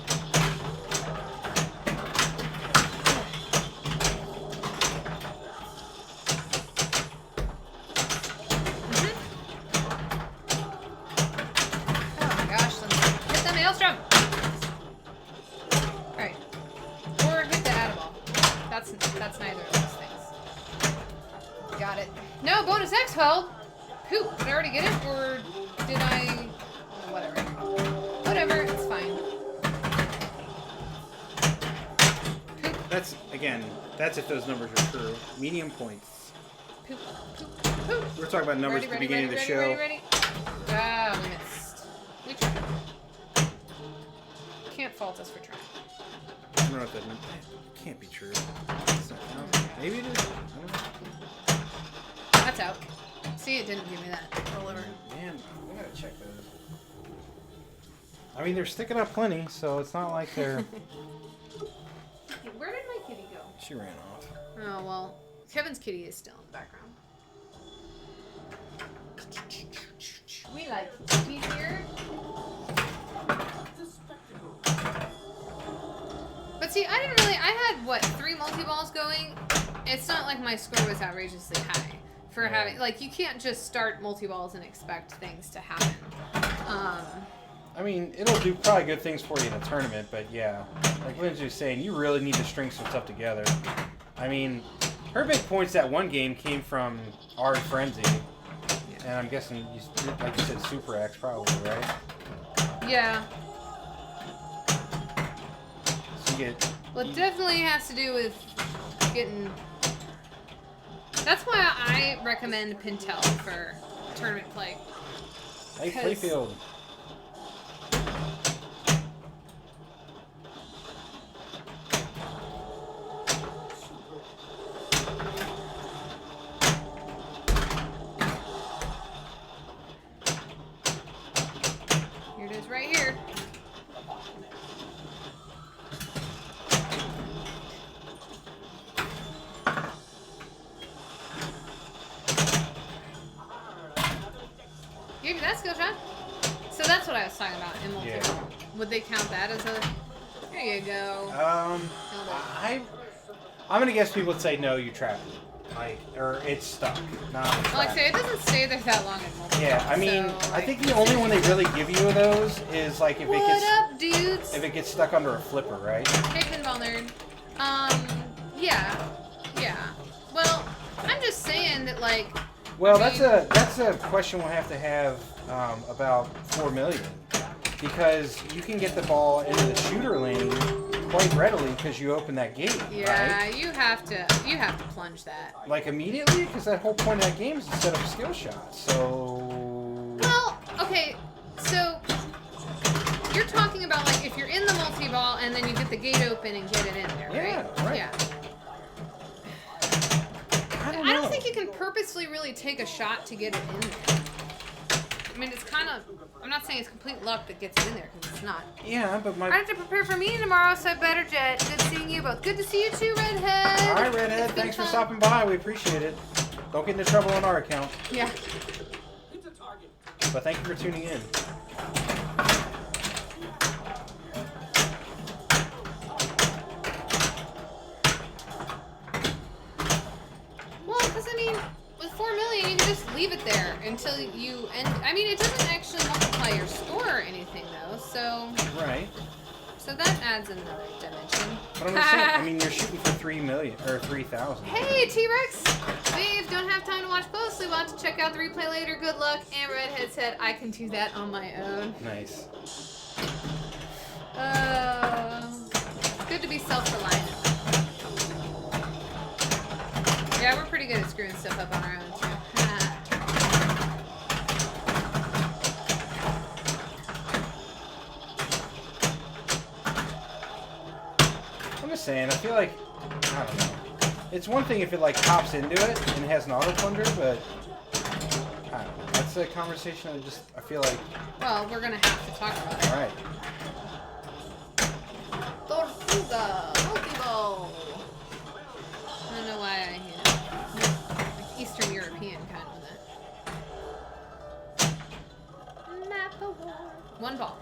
Oh my gosh, hit the maelstrom! Alright. Or hit the add-a-ball. That's neither of those things. Got it. No, bonus X held! Poop, did I already get it? Or did I... Whatever. Whatever, it's fine. Poop, That's if those numbers are true. Medium points. poop, poop, poop. We're talking about numbers at the beginning of the show. Ready? Ah, missed. We tried. Can't fault us for trying. I don't know what that meant. It can't be true. It's not, maybe it is. I don't know. That's out. See, it didn't give me that rollover. Man, we gotta check those. I mean, they're sticking up plenty, so it's not like they're... Where did my kitty go? She ran off. Oh, well, Kevin's kitty is still in the background. We like kitty here. But see, I had, what, 3 multi-balls going? It's not like my score was outrageously high. For having, like, you can't just start multi-balls and expect things to happen. I mean, it'll do probably good things for you in a tournament, but yeah. Like Lindsay was saying, you really need to string some stuff together. I mean, her big points that one game came from Ard Frenzy. And I'm guessing, like you said, Super X probably, right? Yeah. So you get... Well, it definitely has to do with getting... That's why I recommend Pintel for tournament play. Hey, Playfield. Here it is right here. Give me that skill shot. So that's what I was talking about in multi. Yeah. Would they count that as a... There you go. I'm gonna guess people would say no, you trapped it. Like, or it's stuck. Not Well, like I say, it doesn't stay there that long in multi. Yeah, I mean, so, I think the only one they really give you of those is like if What it gets up, dudes? if it gets stuck under a flipper, right? Hey, Pinball Nerd. Yeah. just saying that, like, Well, I mean- that's a question we'll have to have about 4 million, because you can get the ball into the shooter lane quite readily because you open that gate, yeah, right? you have to plunge that. Like immediately, because that whole point of that game is to set up a skill shot. So Well, okay, so you're talking about like if you're in the multi-ball and then you get the gate open and get it in there, right? Yeah, right. Yeah. I don't I know. don't think you can purposely really take a shot to get it in there. I mean, it's kind of. I'm not saying it's complete luck that gets it in there because it's not. Yeah, but I my. have to prepare for meeting tomorrow, so I better jet. Good seeing you both. Good to see you too, Redhead. All right, Redhead. It's been Thanks for fun. stopping by. We appreciate it. Don't get into trouble on our account. Yeah. Hit the target. But thank you for tuning in. Well, because I mean, with 4 million, you can just leave it there until you end. I mean, it doesn't actually multiply your score or anything though, so Right. that adds another dimension. But I'm just saying. I mean, you're shooting for 3 million or 3,000. Hey, T-Rex! Dave, don't have time to watch closely. Want to check out the replay later. Good luck. And Redhead said, I can do that on my own. Nice. Good to be self-reliant. Yeah, we're pretty good at screwing stuff up on our own, too. I'm just saying. I feel like I don't know. It's one thing if it like hops into it and has an auto plunger, but I don't know. That's a conversation I feel like. Well, we're going to have to talk about it. All right. Tortuga, multi-ball. I don't know why like Eastern European kind of that. Map award. One ball.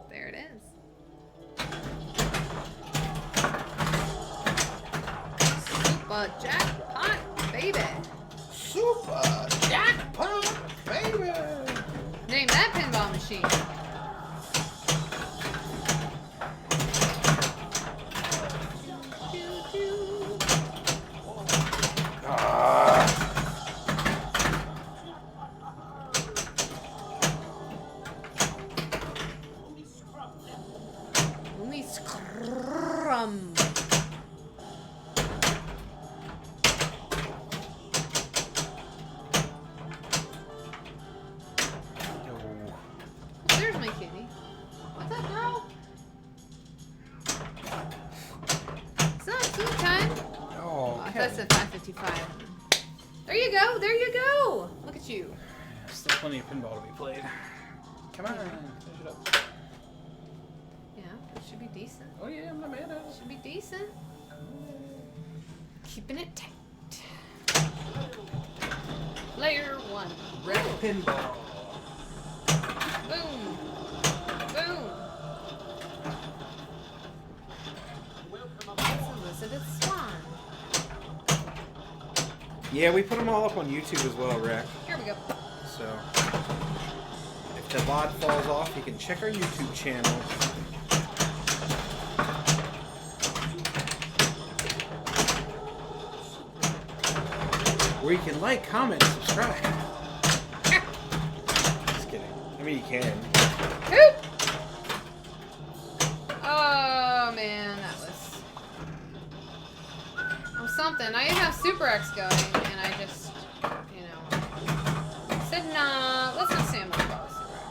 There it is. Super jackpot, baby. Super jackpot, baby. Name that pinball machine. Only scrum. Oh, there's my kitty. What's up, girl? It's not food time. Oh, Oh, that's at 5:55. There you go. There you go. Look at you. Still plenty of pinball to be played. Come on, finish it up. Yeah, it should be decent. Oh yeah, I'm not mad at it. Should be decent. Keeping it tight. Layer 1. Red pinball. Boom. Boom. That's Elizabeth Swan. Yeah, we put them all up on YouTube as well, Rick. Here we go. So if the VOD falls off, you can check our YouTube channel. Where you can like, comment, subscribe. Just kidding. I mean, you can. Oop! Oh man, that was something. I have Super X going, and I just, said nah. Let's not say I'm gonna call it Super X.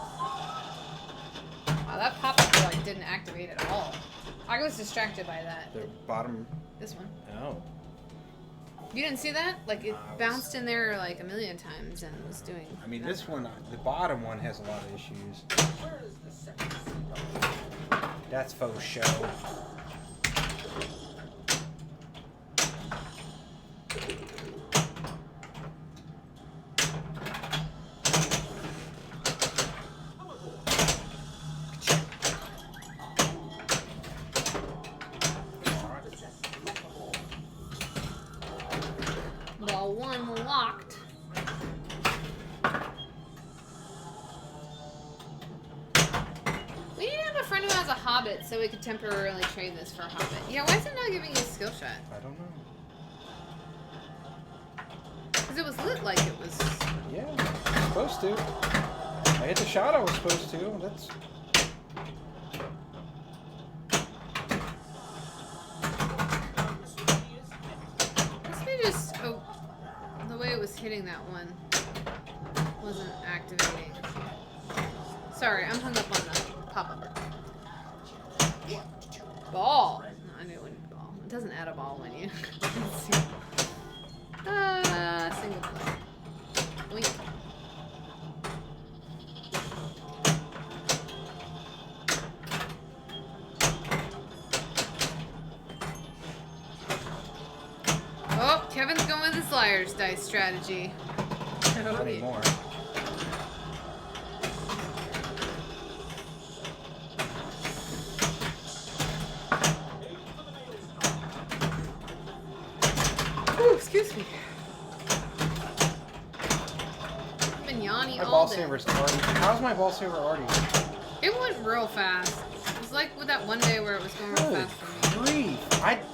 Wow, that pop-up like didn't activate at all. I was distracted by that. The bottom. This one. Oh. You didn't see that? Like it I was- bounced in there like a million times and was doing. I mean, this one, the bottom one has a lot of issues. Where is the second? That's faux show. Ball 1 locked. We need to have a friend who has a Hobbit so we could temporarily trade this for a Hobbit. Yeah, why is it not giving you a skill shot? I don't know. was lit like it was. Yeah, it's supposed to. I hit the shot I was supposed to. That's. Must be just the way it was hitting that one wasn't activating. Sorry, I'm hung up on the pop-up. Ball. No, I knew it wouldn't be ball. It doesn't add a ball when you. Single play. Oink. Oh, Kevin's going with his liar's dice strategy. Not anymore. Ooh, excuse me. I've been yawning My all ball day. saver's already. How's my ball saver already? It went real fast. It was like with that one day where it was going real Holy fast for me. grief!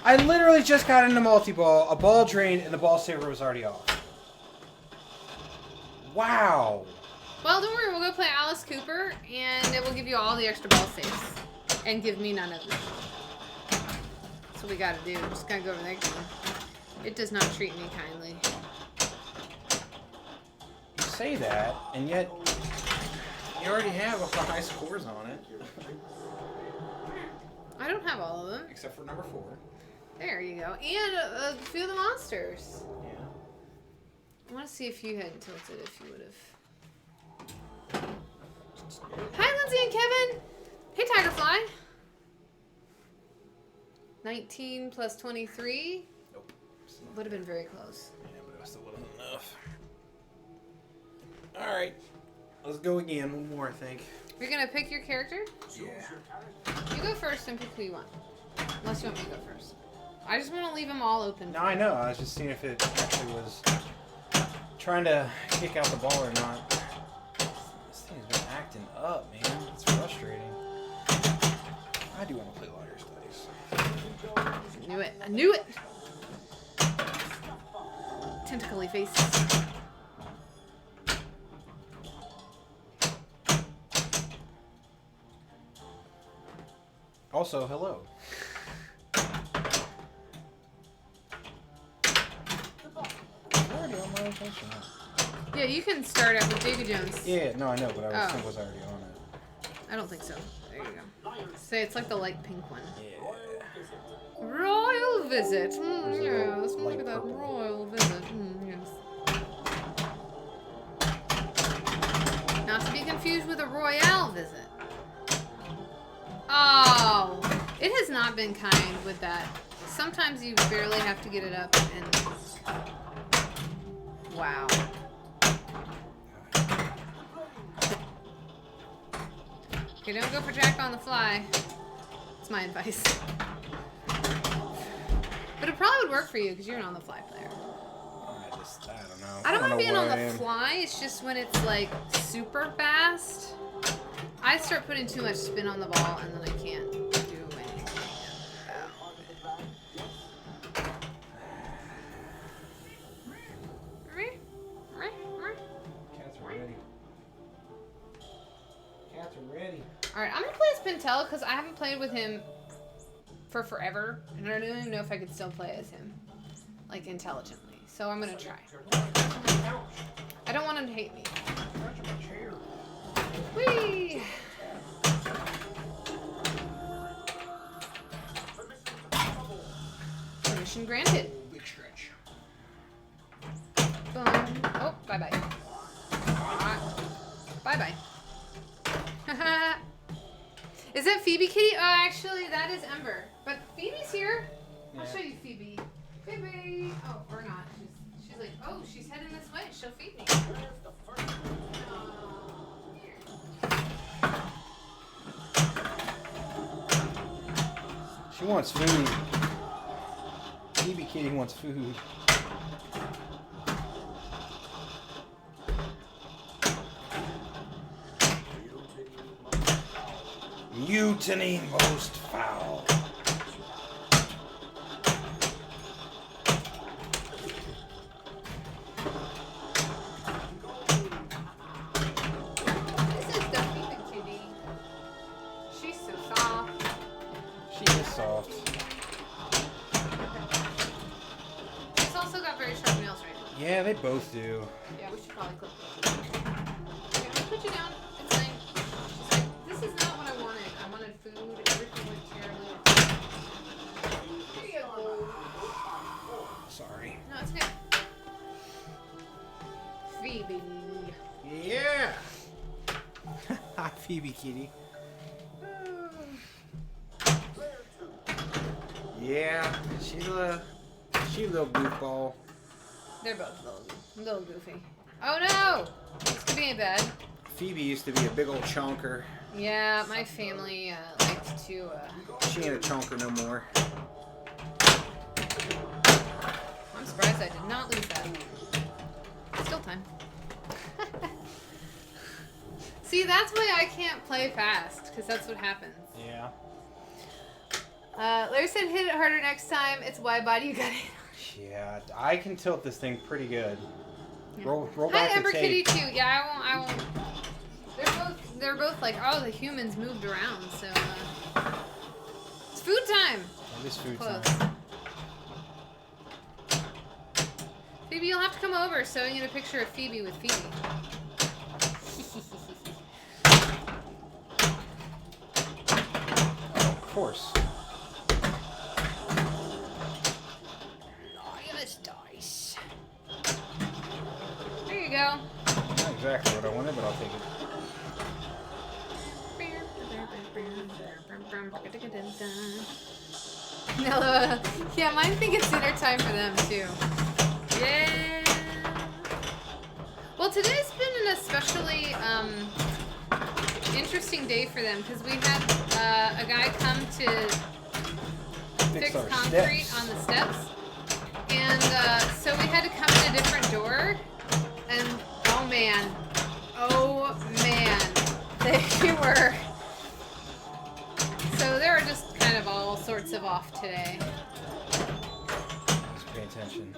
I literally just got into multi-ball, a ball drained, and the ball saver was already off. Wow. Well, don't worry. We'll go play Alice Cooper, and it will give you all the extra ball saves, and give me none of them. That's what we gotta do. Just gotta go over there. It does not treat me kindly. You say that, and yet you already have a high scores on it. I don't have all of them. Except for number 4. There you go. And a few of the monsters. Yeah. I want to see if you hadn't tilted, if you would have. Hi, Lindsay and Kevin. Hey, Tigerfly. 19 plus 23. Nope. Would have been very close. Yeah, but it still wasn't enough. Alright. Let's go again. One more, I think. You're going to pick your character? Yeah. You go first and pick who you want. Unless you want me to go first. I just want to leave them all open. No, I know. I was just seeing if it actually was trying to kick out the ball or not. This thing's been acting up, man. It's frustrating. I do want to play liar's dice. Knew it. I knew it. Tentacly face. Also, hello. Already on my attention. Yeah, you can start out with Jacob Jones. Yeah, no, I know, but I Oh. think was already on it. I don't think so. There you go. Say it's like the light pink one. Yeah. Royal visit. Or is it Yes, look light at that purple? royal visit. Yes. Not to be confused with a royale visit. Oh, it has not been kind with that. Sometimes you barely have to get it up and... Wow. Okay, don't go for Jack on the fly. That's my advice. But it probably would work for you because you're an on the fly player. I don't know. I don't mind know being what on I the am. fly. It's just when it's like super fast, I start putting too much spin on the ball and then I can't do anything about it. Cats are ready. Cats are ready. Alright, I'm gonna play as Pentel because I haven't played with him for forever and I don't even know if I could still play as him, like intelligently. So I'm gonna try. I don't want him to hate me. Whee! Permission granted. Big stretch. Boom. Oh, bye-bye. Bye-bye. Is that Phoebe Kitty? Oh, actually, that is Ember. But Phoebe's here. I'll Yeah. show you Phoebe. Phoebe! Oh, or not. She's like, oh, she's heading this way. She'll feed me. She wants food. Phoebe Kitty wants food. Mutiny most foul. they both do. Yeah, we should probably clip it. Okay, I'm gonna put you down. It's fine. She's like, this is not what I wanted. I wanted food. Everything went terribly. Here you go. Sorry. No, it's good. Phoebe. Yeah. Hi, Phoebe Kitty. Yeah, she's a little goofball. They're both a little goofy. Oh no! This could be bad. Phoebe used to be a big old chonker. Yeah, my family liked to. She ain't a chonker no more. I'm surprised I did not lose that. Still time. See, that's why I can't play fast, because that's what happens. Yeah. Larry said hit it harder next time. It's wide body you got it. Yeah, I can tilt this thing pretty good. Yeah. Roll Hi, back the Ember Kitty tape. too. Yeah, I won't. They're both like, oh, the humans moved around, so it's food time. It is food Close. time. Phoebe, you'll have to come over sewing in a picture of Phoebe with Phoebe. Of course. Nice dice. There you go. Not exactly what I wanted, but I'll take it. No, yeah, mine think it's dinner time for them too. Yeah. Well, today's been an especially interesting day for them because we had a guy come to fix our concrete steps. on the steps, and so we had to come in a different door. And oh man, they were. So they were just kind of all sorts of off today. Just pay attention.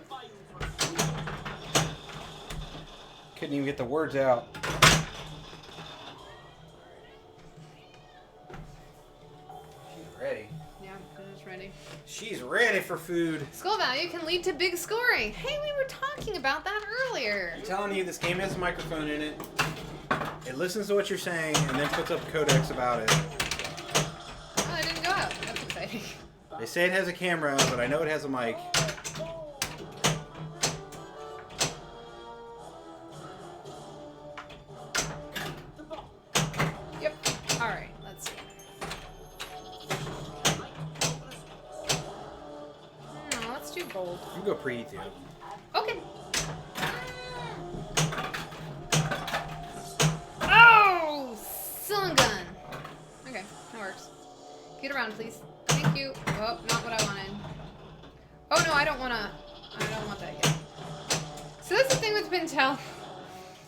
Couldn't even get the words out. She's ready. Yeah, I'm just ready. She's ready for food. Skull value can lead to big scoring. Hey, we were talking about that earlier. I'm telling you, this game has a microphone in it. It listens to what you're saying and then puts up codecs about it. Oh, I didn't go out. That's exciting. They say it has a camera, but I know it has a mic. Yep. All right. Let's see. No, let's do gold. You can go preheat too. Okay. Oh, ceiling gun. Okay, that works. Get around, please. Thank you. Oh, not what I wanted. Oh no, I don't want that yet. So that's the thing with Pintel.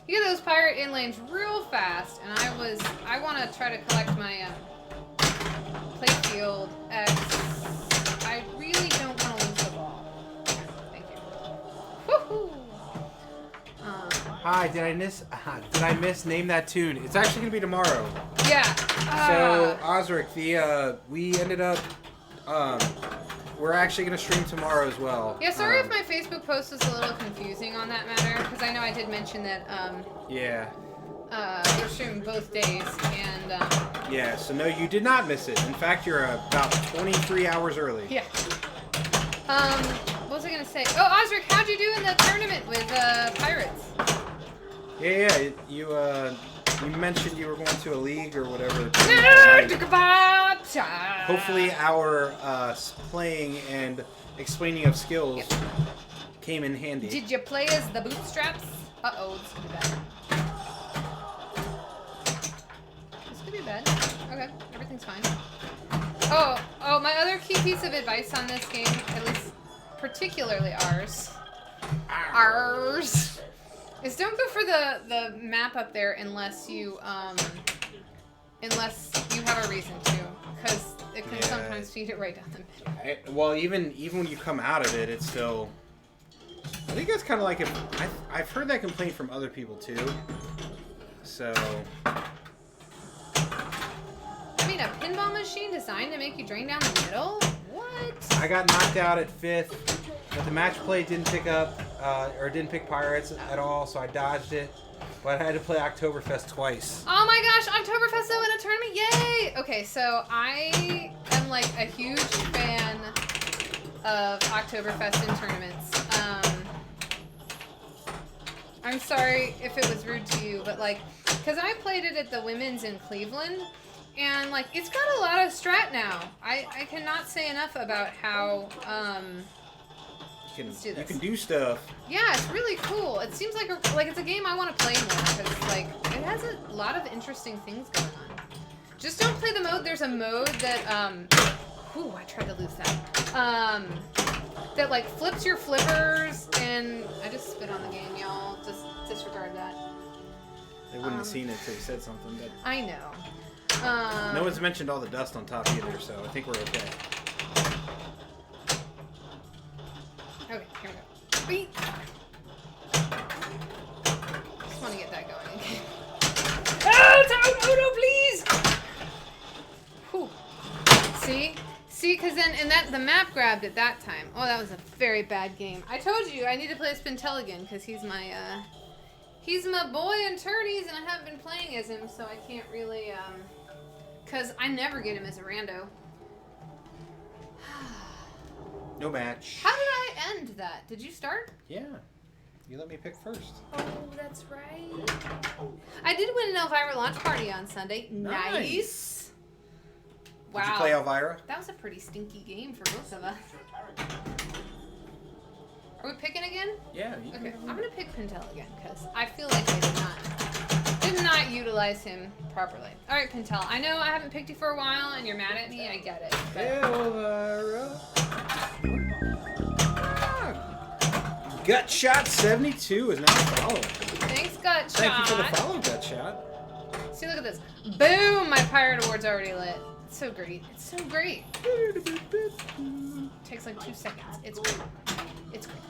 You get those pirate inlanes real fast, and I want to try to collect my playfield X. I really don't want to lose the ball. Thank you. Woohoo! Hi, did I miss name that tune? It's actually gonna be tomorrow. Yeah. So Osric, we ended up we're actually gonna stream tomorrow as well. Yeah, sorry if my Facebook post was a little confusing on that matter, because I know I did mention that Yeah. we're streaming both days, and Yeah, so no, you did not miss it. In fact, you're about 23 hours early. yeah. What was I gonna say? Oh, Osric, how'd you do in the tournament with Pirates? Yeah, you mentioned you were going to a league or whatever. Hopefully our playing and explaining of skills came in handy. Did you play as the Bootstraps? Uh-oh, this could be bad. This could be bad. Okay, everything's fine. Oh, my other key piece of advice on this game, at least particularly ours, is don't go for the map up there unless you have a reason to, because it can sometimes feed it right down the middle. Well, even when you come out of it, it's still. I think that's kind of like I've heard that complaint from other people too. So. I mean, a pinball machine designed to make you drain down the middle? What? I got knocked out at 5th, but the match play didn't pick up. or didn't pick Pirates at all, so I dodged it. But I had to play Oktoberfest twice. Oh my gosh, Oktoberfest to win a tournament! Yay! Okay, so I am like a huge fan of Oktoberfest in tournaments. I'm sorry if it was rude to you, but like, because I played it at the women's in Cleveland, and like, it's got a lot of strat now. I cannot say enough about how, let's do You this. can do stuff. Yeah, it's really cool. It seems like it's a game I want to play more because like it has a lot of interesting things going on. Just don't play the mode. There's a mode that ooh, I tried to lose that. That like flips your flippers, and I just spit on the game, y'all. Just disregard that. They wouldn't have seen it until you said something. But I know. no one's mentioned all the dust on top either, so I think we're okay. Okay, here we go. Beat. Just want to get that going. Oh no, please! Whew. See, because then the map grabbed it that time. Oh, that was a very bad game. I told you I need to play as Pintel again because he's my boy in tourneys, and I haven't been playing as him, so I can't really because I never get him as a rando. No match. How did I end that? Did you start? Yeah. You let me pick first. Oh, that's right. I did win an Elvira launch party on Sunday. Nice. Wow. Did you play Elvira? That was a pretty stinky game for both of us. Are we picking again? Yeah. Okay, I'm gonna pick Pintel again because I feel like I did not utilize him properly. All right, Pintel. I know I haven't picked you for a while and you're mad at me. I get it. But Elvira. Gut Shot 72 is now following. thanks, Gut Thank you for the Shot. follow, Gut Shot. See, look at this. Boom! My Pirate Award's already lit. It's so great. It's so great. Takes like 2 seconds. It's great. It's great.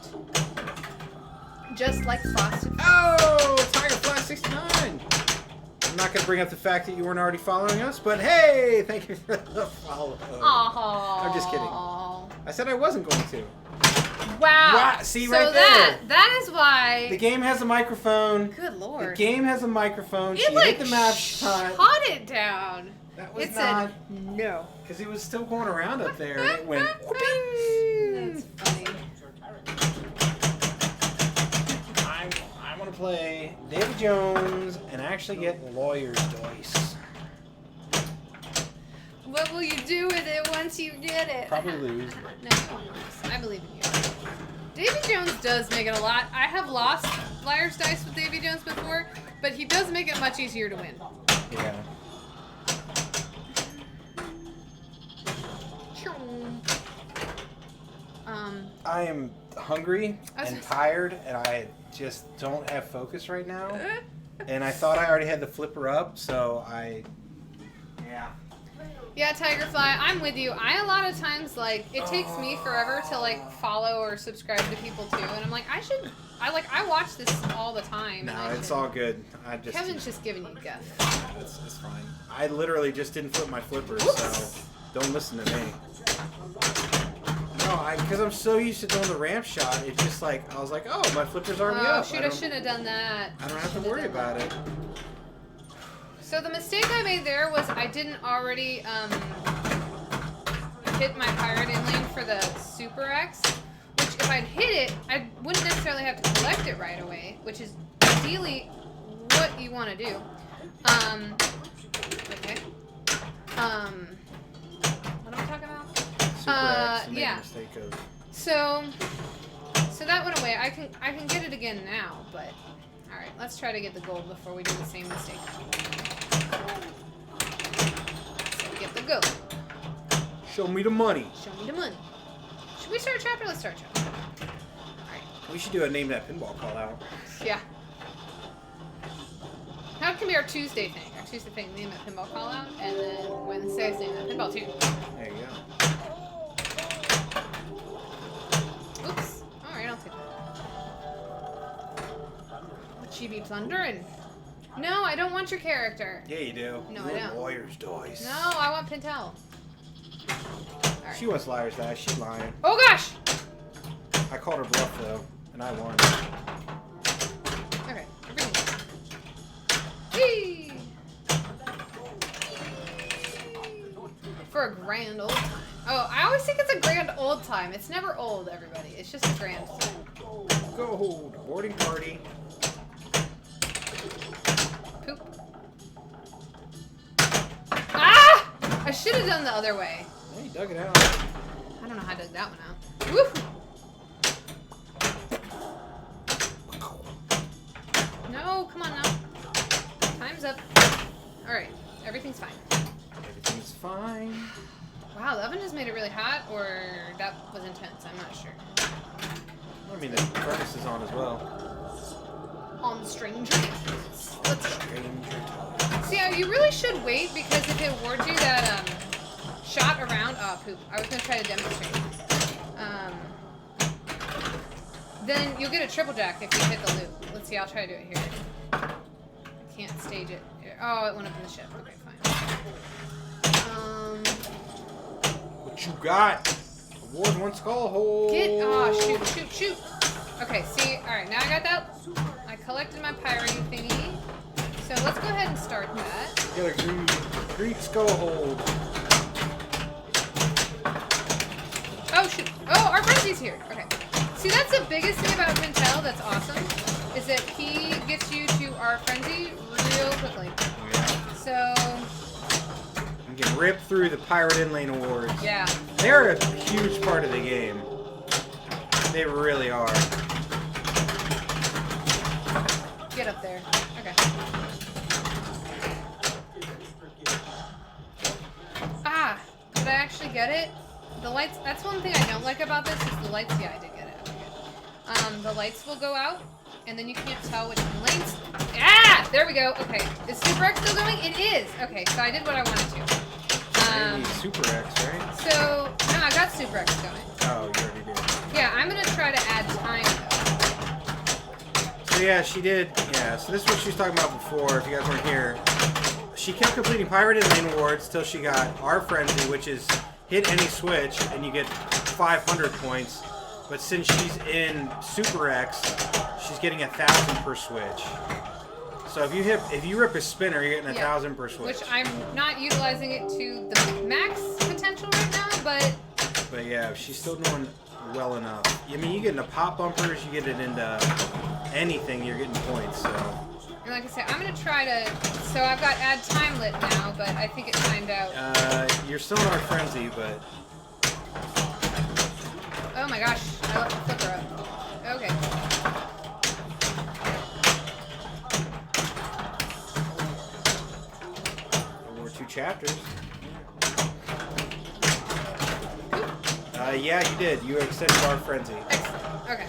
Just like Frosted. Oh, Tiger Flash 69. I'm not going to bring up the fact that you weren't already following us, but hey, thank you for the follow. Aww. I'm just kidding. I said I wasn't going to. Wow. See, so right that is why. The game has a microphone. Good The lord. game has a microphone. It She like hit the map shot time. it down. That was It not, said no. because it was still going around up there, and it went. That's funny. I want to play Davy Jones and actually get Lawyer's Dice. What will you do with it once you get it? Probably lose. No, you won't lose. I believe in you. Davy Jones does make it a lot. I have lost Liar's Dice with Davy Jones before, but he does make it much easier to win. Yeah. I am hungry and tired, and I just don't have focus right now. And I thought I already had the flipper up, so yeah. Yeah, Tigerfly, I'm with you. I a lot of times like it takes me forever to like follow or subscribe to people too, and I'm like I watch this all the time. No, and it's all good. I just Kevin's just giving you guff. it's fine. I literally just didn't flip my flippers, so don't listen to me. No, because I'm so used to doing the ramp shot, it's just like I was like, oh, my flipper's already Oh up. shoot! I should have done that. I don't have to worry about it. So the mistake I made there was I didn't already hit my pirate inlane for the Super X, which if I'd hit it, I wouldn't necessarily have to collect it right away, which is ideally what you want to do. Okay. What am I talking about? Super X, I made yeah. a mistake of. So that went away. I can get it again now, but all right, let's try to get the gold before we do the same mistake. So get the gold. Show me the money. Show me the money. Should we start a chapter? Let's start a chapter. All right. We should do a name that pinball call out. Yeah. That can be our Tuesday thing. Our Tuesday thing, name that pinball call out, and then Wednesday's name that pinball too. There you go. Oops. All right, I'll take that. Would she be plundering? No, I don't want your character. Yeah, you do. No, You I want don't. Lawyer's Dice. No, I want Pintel. All right. She wants Liar's Dice. She's lying. Oh gosh! I called her bluff though, And I won. Okay, everything's Whee! For a grand old time. Oh, I always think it's a grand old time. It's never old, everybody. It's just a grand time. Gold. Boarding party. Poop. Ah! I should have done the other way. Yeah, you dug it out. I don't know how I dug that one out. Woo! No, come on now. Time's up. Alright, everything's fine. Everything's fine. Wow, the oven just made it really hot, or that was intense. I'm not sure. I mean, the furnace is on as well. On Stranger Things. Let's Stranger. see. You really should wait because if it awards you that shot around, oh poop. I was gonna try to demonstrate. Then you'll get a triple jack if you hit the loop. Let's see. I'll try to do it here. Can't stage it. Oh, it went up in the ship. Okay, fine. What you got? Award 1 skull hole. Shoot. Okay, see, alright, now I got that. I collected my pirating thingy. So let's go ahead and start that. Get a Greek skull hold. Oh, shoot. Oh, our frenzy's here. Okay. See, that's the biggest thing about Pintel that's awesome, is that he gets you to our frenzy real quickly. Yeah. So, I'm getting ripped through the Pirate Inlane Awards. yeah. They're a huge part of the game. They really are. Get up there. Okay. Ah! Did I actually get it? The lights, that's one thing I don't like about this is the lights. Yeah, I did get it. Okay. The lights will go out, and then you can't tell which lanes. Ah! There we go. Okay. Is Super X still going? It is! Okay, so I did what I wanted to. Maybe Super X, right? So, no, I got Super X going. Oh, you already did. Yeah, I'm gonna try to add time, though. So yeah, she did. Yeah, so this is what she was talking about before, if you guys weren't here. She kept completing Pirate Inlane Awards till she got our Frenzy, which is hit any switch and you get 500 points. But since she's in Super X, she's getting 1,000 per switch. So if you rip a spinner, you're getting 1,000 per switch. Which I'm not utilizing it to the max potential right now, but yeah, she's still doing well enough. I mean, you get into pop bumpers, you get it into anything, you're getting points. So. And like I said, I'm gonna try to. So I've got add time lit now, but I think it timed out. You're still in our frenzy, but. Oh my gosh, I left the flipper up. Okay. We're 2 chapters. Yeah, you did. You extended our frenzy. Excellent. Okay.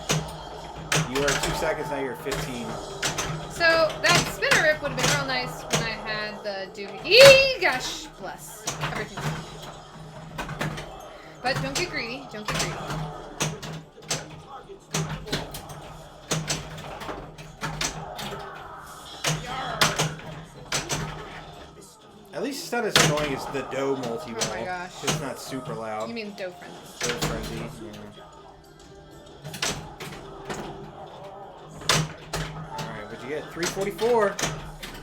You were at 2 seconds, now you're 15. So that spinner rip would have been real nice when I had the doohickey. Gosh, bless. Everything's fine. But don't get greedy. Don't get greedy. At least it's not as annoying as the dough multi-ball. Oh my gosh. It's not super loud. You mean dough frenzy? Dough frenzy. Yeah. Alright, what'd you get? 344.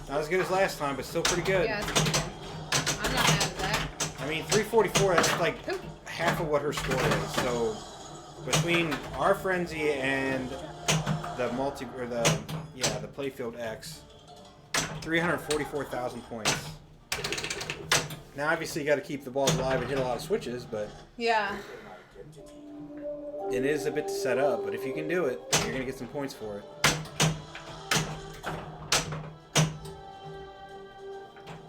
Not as good as last time, but still pretty good. Yeah, it's pretty good. I'm not mad at that. I mean, 344, that's like Oop. half of what her score is. So, between our frenzy and the the Playfield X, 344,000 points. Now, obviously, you got to keep the balls alive and hit a lot of switches, but Yeah. it is a bit to set up. But if you can do it, you're going to get some points for it.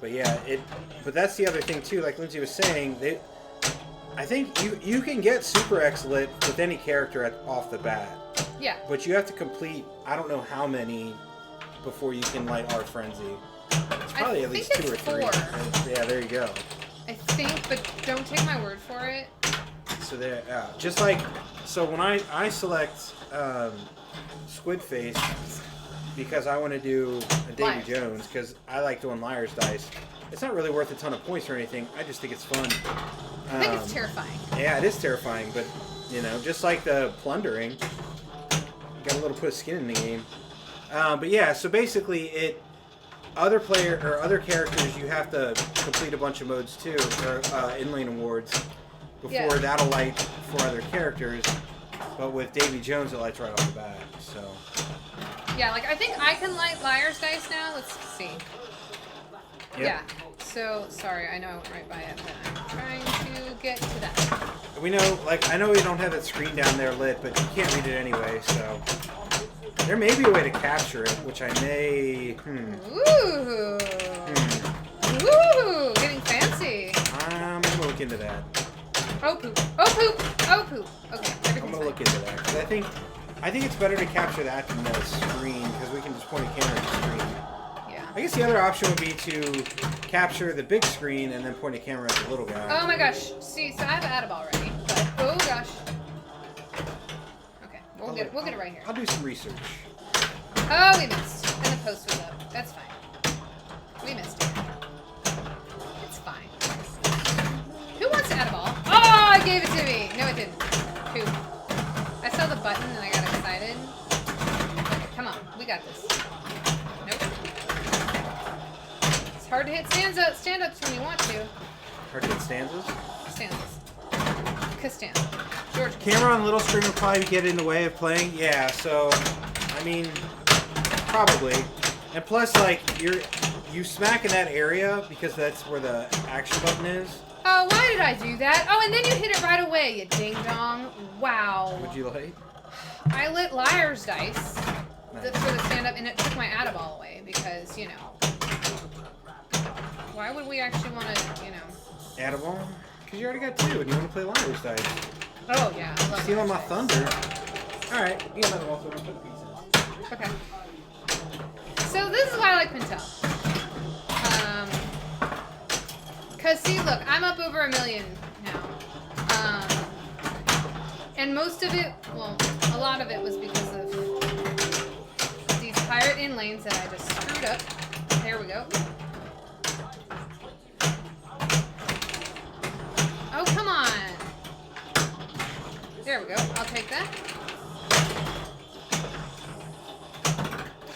But yeah, but that's the other thing too. Like Lindsay was saying, I think you can get Super X lit with any character off the bat. Yeah. But you have to complete I don't know how many before you can light our frenzy. It's probably at least 2 or 3. Yeah, there you go. I think, but don't take my word for it. So there, just like when I select Squid Face because I want to do a Davy Liars. Jones because I like doing Liar's Dice. It's not really worth a ton of points or anything. I just think it's fun. I think it's terrifying. Yeah, it is terrifying, but just like the plundering. got a little put of skin in the game. But yeah, so basically other characters, you have to complete a bunch of modes too, or in-lane awards, before that'll light for other characters. But with Davy Jones, it lights right off the bat. So. Yeah, like I think I can light Liar's Dice now. Let's see. Yep. Yeah. So sorry, I know I went right by it, but I'm trying to get to that. We know, like, I know we don't have that screen down there lit, but you can't read it anyway. So there may be a way to capture it, which I may. Ooh. Ooh, getting fancy. I'm gonna look into that. Oh poop! Oh poop! Oh poop! Okay, I'm everything's gonna look into that because I think it's better to capture that than the screen because we can just point a camera at the screen. Yeah. I guess the other option would be to capture the big screen and then point a camera at the little guy. Oh my gosh! See, so I have Adam already, but oh gosh. Okay, we'll get it right here. I'll do some research. Oh, we missed, and the post was up. That's fine. We missed it. It's fine. Who wants to add a ball? Oh, it gave it to me. No, it didn't. Who? I saw the button and I got excited. Okay, come on, we got this. Nope. It's hard to hit stand-ups when you want to. Hard to hit stanzas. Stanzas. Costanza. George. Camera on little screen would probably get in the way of playing. Yeah, so I mean, probably. And plus, like you smack in that area because that's where the action button is. Oh, why did I do that? Oh, and then you hit it right away, you ding-dong. Wow. Would you like? I lit Liar's Dice Nice. for the stand-up, and it took my Adaball away because, you know. Why would we actually want to, you know. Add-a-ball? Because you already got two and you want to play Liar's Dice. Oh, yeah. I love Stealing my Liar's thunder. Alright, you got another ball, so I'm gonna put the pieces. Dice. Okay. So this is why I like Pintel. Because, see, look, I'm up over 1 million now. And most of it, well, a lot of it was because of these pirate in lanes that I just screwed up. There we go. Oh, come on. There we go. I'll take that.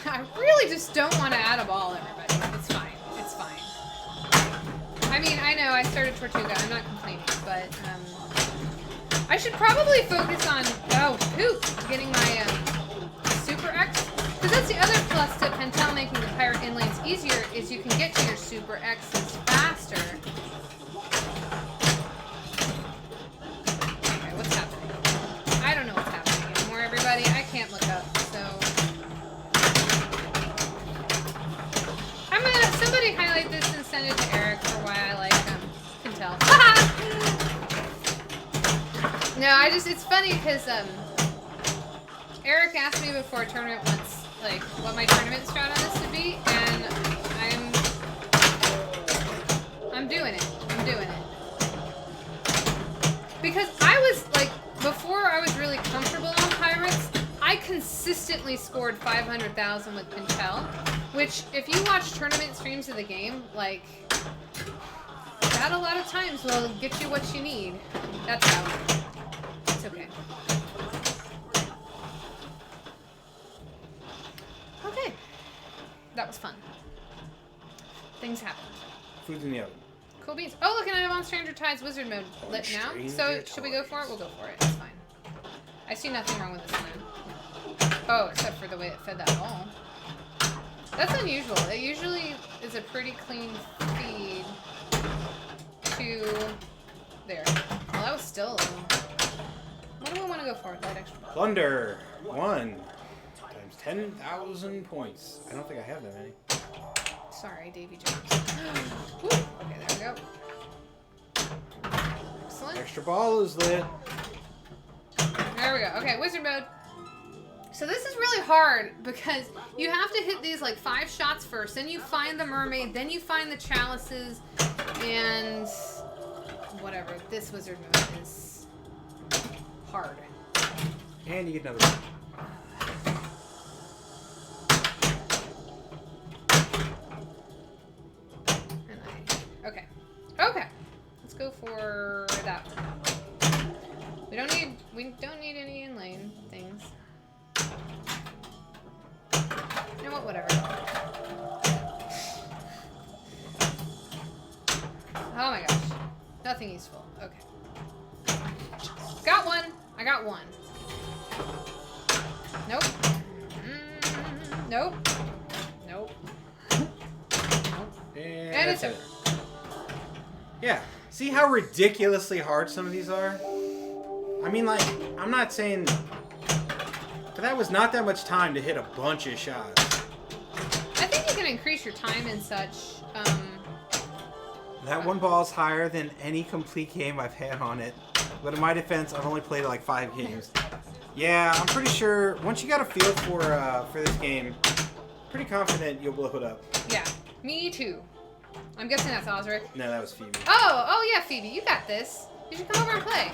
I really just don't want to add a ball, everybody. It's fine. It's fine. I mean, I know I started Tortuga. I'm not complaining, but I should probably focus on getting my Super X, because that's the other plus to Pentel making the pirate inlanes easier is you can get to your Super X's faster. Okay, what's happening? I don't know what's happening anymore, everybody. I can't look up, so I'm gonna somebody highlight this and send it to Eric for why I like Pintel. No, it's funny because Eric asked me before a tournament once, like, what my tournament strat on this would be, and I'm doing it. I'm doing it. Because I was, like, before I was really comfortable on Pirates, I consistently scored 500,000 with Pintel, which, if you watch tournament streams of the game, like, that a lot of times will get you what you need. That's how. It's okay. Okay. That was fun. Things happened. Food's in the oven. Cool beans. Oh, look, and I have on Stranger Tides Wizard mode lit now. So, should we go for it? We'll go for it. It's fine. I see nothing wrong with this one. Oh, except for the way it fed that ball. That's unusual. It usually is a pretty clean feed to there. Well, that was still. What do we want to go for? That extra ball. Plunder. 1 times 10,000 points. I don't think I have that many. Sorry, Davy Jones. Woo. Okay, there we go. Excellent. Extra ball is lit. There we go. Okay, wizard mode. So this is really hard because you have to hit these like 5 shots first, then you find the mermaid, then you find the chalices, and whatever. This wizard mode is hard. And you get another one. Okay. Okay. Let's go for that one. We don't need any inlane things. nothing useful. Okay. Got one. I got one. Nope. Nope. Nope. And it's over. Yeah. See how ridiculously hard some of these are? I mean, like, I'm not saying... But that was not that much time to hit a bunch of shots. I think you can increase your time and such. That one ball is higher than any complete game I've had on it. But in my defense, I've only played like 5 games. Yeah, I'm pretty sure once you got a feel for this game, pretty confident you'll blow it up. Yeah, me too. I'm guessing that's Osric. No, that was Phoebe. Oh yeah, Phoebe, you got this. You should come over and play.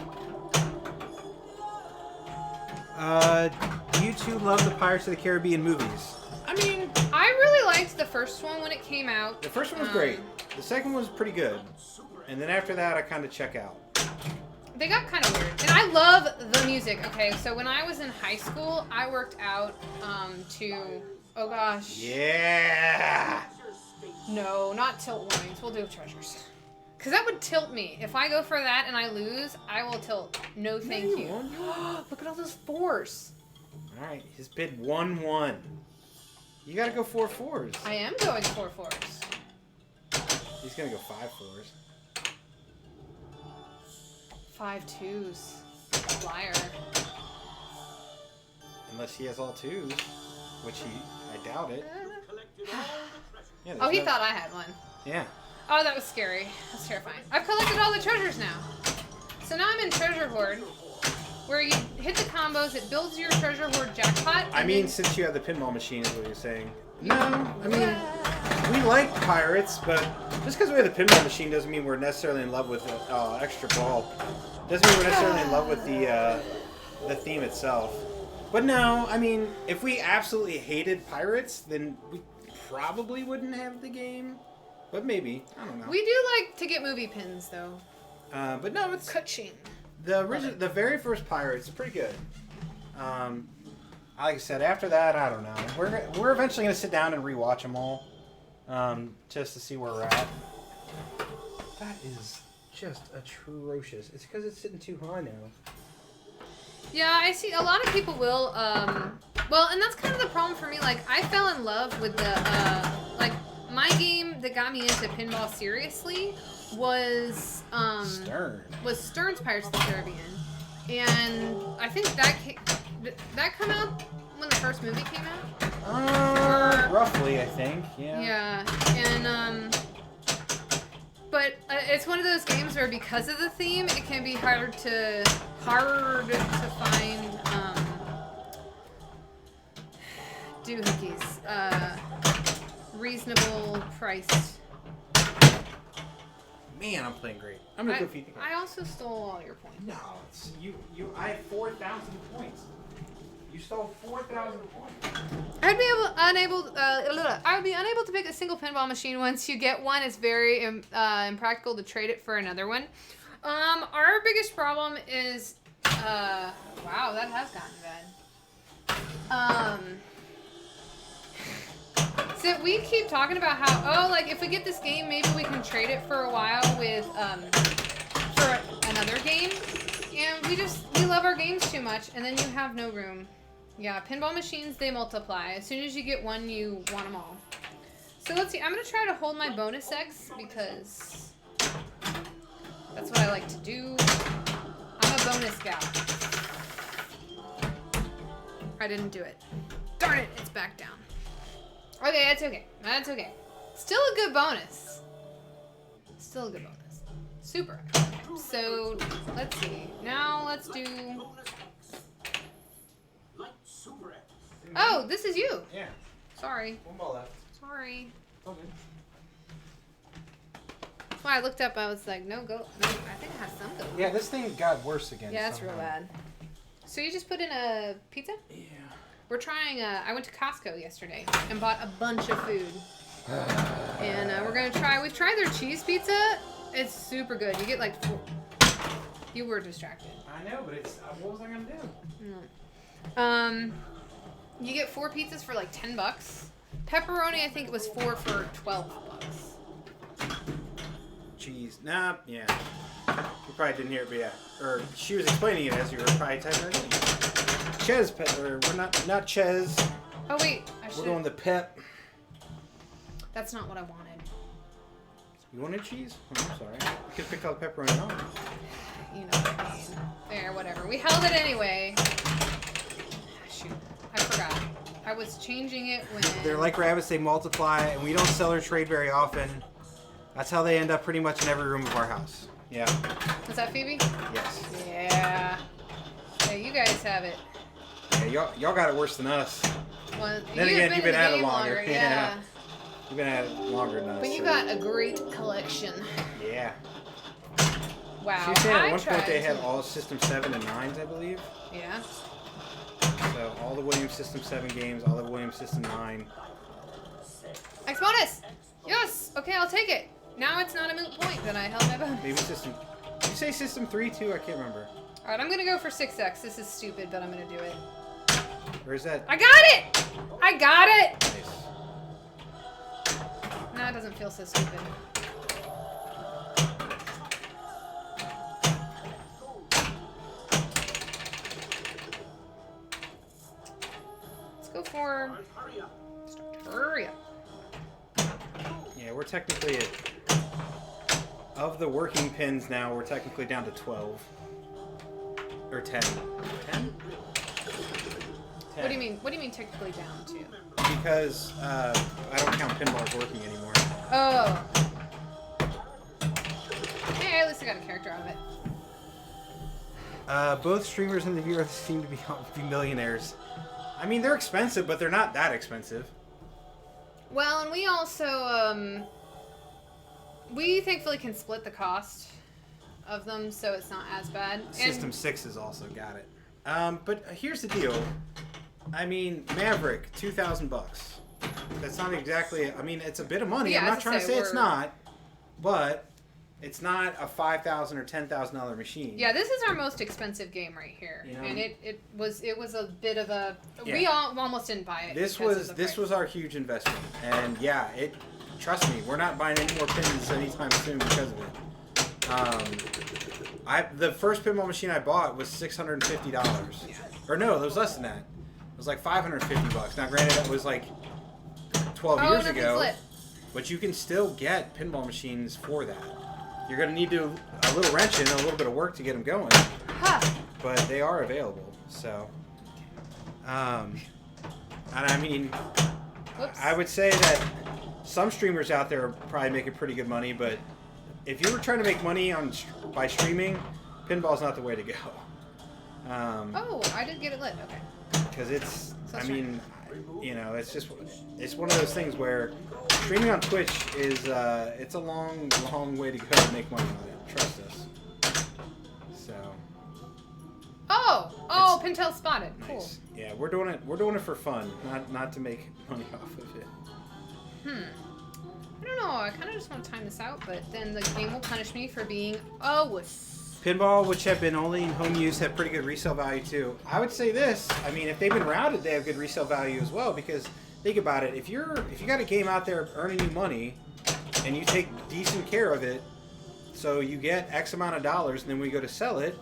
You two love the Pirates of the Caribbean movies. I mean, I really liked the first one when it came out. the first one was great. The second one was pretty good. And then after that, I kind of check out. They got kind of weird. And I love the music. Okay, so when I was in high school, I worked out to... Oh, gosh. Yeah! No, not tilt warnings. We'll do treasures. Because that would tilt me. If I go for that and I lose, I will tilt. No, thank you you. won't. Look at all those 4s. Alright, his bid 1-1. You gotta go 4 4s. I am going 4 4s. He's gonna go 5 4s. 5 2s. Liar. Unless he has all 2s, which I doubt it. Yeah, Oh, he no- thought I had one. Yeah. Oh, that was scary. That's terrifying. I've collected all the treasures now. So now I'm in Treasure Hoard, where you hit the combos, it builds your Treasure Hoard jackpot. I and mean, then- since you have the pinball machine, is what you're saying. No, I mean, we like pirates, but just because we have the pinball machine doesn't mean we're necessarily in love with the extra ball. Doesn't mean we're necessarily in love with the theme itself. But no, I mean, if we absolutely hated pirates, then we probably wouldn't have the game. But maybe, I don't know. We do like to get movie pins, though. But no, it's Ka-ching. the the very first Pirates is pretty good. Like I said, after that, I don't know. We're eventually gonna sit down and rewatch them all, just to see where we're at. That is just atrocious. It's because it's sitting too high now. Yeah, I see. A lot of people will. Well, and that's kind of the problem for me. Like, I fell in love with the like my game that got me into pinball seriously was Stern's Pirates of the Caribbean, and I think that come out when the first movie came out. Roughly, I think. Yeah. Yeah, and but it's one of those games where because of the theme, it can be hard to find doohickeys, reasonable priced. Man, I'm playing great. I'm gonna go feed the I also stole all your points. No, it's you. I have 4,000 points. You stole 4,000 points. I would be unable to pick a single pinball machine once you get one. It's very impractical to trade it for another one. Our biggest problem is, wow, that has gotten bad. So we keep talking about how, like, if we get this game, maybe we can trade it for a while with, for another game. And we love our games too much, and then you have no room. Yeah, pinball machines, they multiply. As soon as you get one, you want them all. So let's see. I'm going to try to hold my bonus X because that's what I like to do. I'm a bonus gal. I didn't do it. Darn it, it's back down. Okay, that's okay. That's okay. Still a good bonus. Still a good bonus. Super. Okay, so, let's see. Now let's do... Oh, this is you. Yeah. Sorry. One ball left. Sorry. Okay. That's why I looked up. I was like, no goat. No, I think it has some goat. Yeah, this thing got worse again. Yeah, it's real bad. So you just put in a pizza? Yeah. We're trying. I went to Costco yesterday and bought a bunch of food. And we're gonna try. We've tried their cheese pizza. It's super good. You get like 4. You were distracted. I know, but it's. What was I gonna do? You get 4 pizzas for like $10. Pepperoni, I think it was 4 for $12. cheese. Nah, yeah. You probably didn't hear it, but yeah. Or she was explaining it as you were probably typing it. Ches, or we're not Ches. Oh wait, I We're should. going the Pep. That's not what I wanted. You wanted cheese? Oh, I'm sorry. You could pick all the pepperoni on. You know what I mean. There, whatever. We held it anyway. Shoot, I forgot. I was changing it when. They're like rabbits, they multiply, and we don't sell or trade very often. That's how they end up pretty much in every room of our house. Yeah. Was that Phoebe? Yes. Yeah. Yeah, you guys have it. Yeah, y'all got it worse than us. Well, Then again, you've been in the at it game longer. Yeah. Yeah. You've been at it longer than us. But you so- got a great collection. Yeah. Wow. She was saying at I one point they tried had all System 7 and 9s, I believe. Yeah. So all the Williams System 7 games, all the Williams System 9. Exponus! Yes! Okay, I'll take it. Now it's not a moot point that I held my bonus. Maybe System... Did you say System 3 too? I can't remember. Alright, I'm gonna go for 6x. This is stupid, but I'm gonna do it. Or is that... I got it! I got it! Nice. Nah, it doesn't feel so stupid. Let's go for... Hurry up. Hurry up. Yeah, we're technically at... Of the working pins now, we're technically down to 12. Or 10. 10? What do you mean? What do you mean technically down to? Because I don't count pinballs working anymore. Oh. Hey, at least I got a character out of it. Both streamers in the viewers seem to be millionaires. I mean, they're expensive, but they're not that expensive. Well, and we also, we thankfully can split the cost of them, so it's not as bad. System 6 has also got it. But here's the deal. I mean, Maverick, $2,000 bucks. That's not exactly. I mean, it's a bit of money. Yeah, I'm I was not trying to gonna say, say it's not, but it's not a $5,000 or $10,000 machine. Yeah, this is our most expensive game right here, You know? and it was a bit of a. Yeah. We all almost didn't buy it. This because was of the this price. was our huge investment, and yeah, it. Trust me, we're not buying any more pins anytime soon because of it. The first pinball machine I bought was $650, or no, it was less than that. It was like $550. Now, granted, that was like 12 years nothing's ago, lit. but you can still get pinball machines for that. You're gonna need to a little wrench in, a little bit of work to get them going, Ha! but they are available. So, and I mean. Whoops. I would say that some streamers out there are probably making pretty good money, but if you were trying to make money by streaming, pinball's not the way to go. Oh, I did get it lit. Okay. Because it's, So I sure. mean, you know, it's one of those things where streaming on Twitch is, it's a long, long way to go to make money on it. Trust us. So. Oh, Pintel spotted. Cool. Nice. Yeah, we're doing it for fun, not to make money off of it. I don't know. I kind of just want to time this out, but then the game will punish me for being a wuss. Pinball, which have been only in home use, have pretty good resale value too. I would say this. I mean, if they've been routed, they have good resale value as well. Because think about it. If you got a game out there earning you money, and you take decent care of it, so you get X amount of dollars, and then when you go to sell it,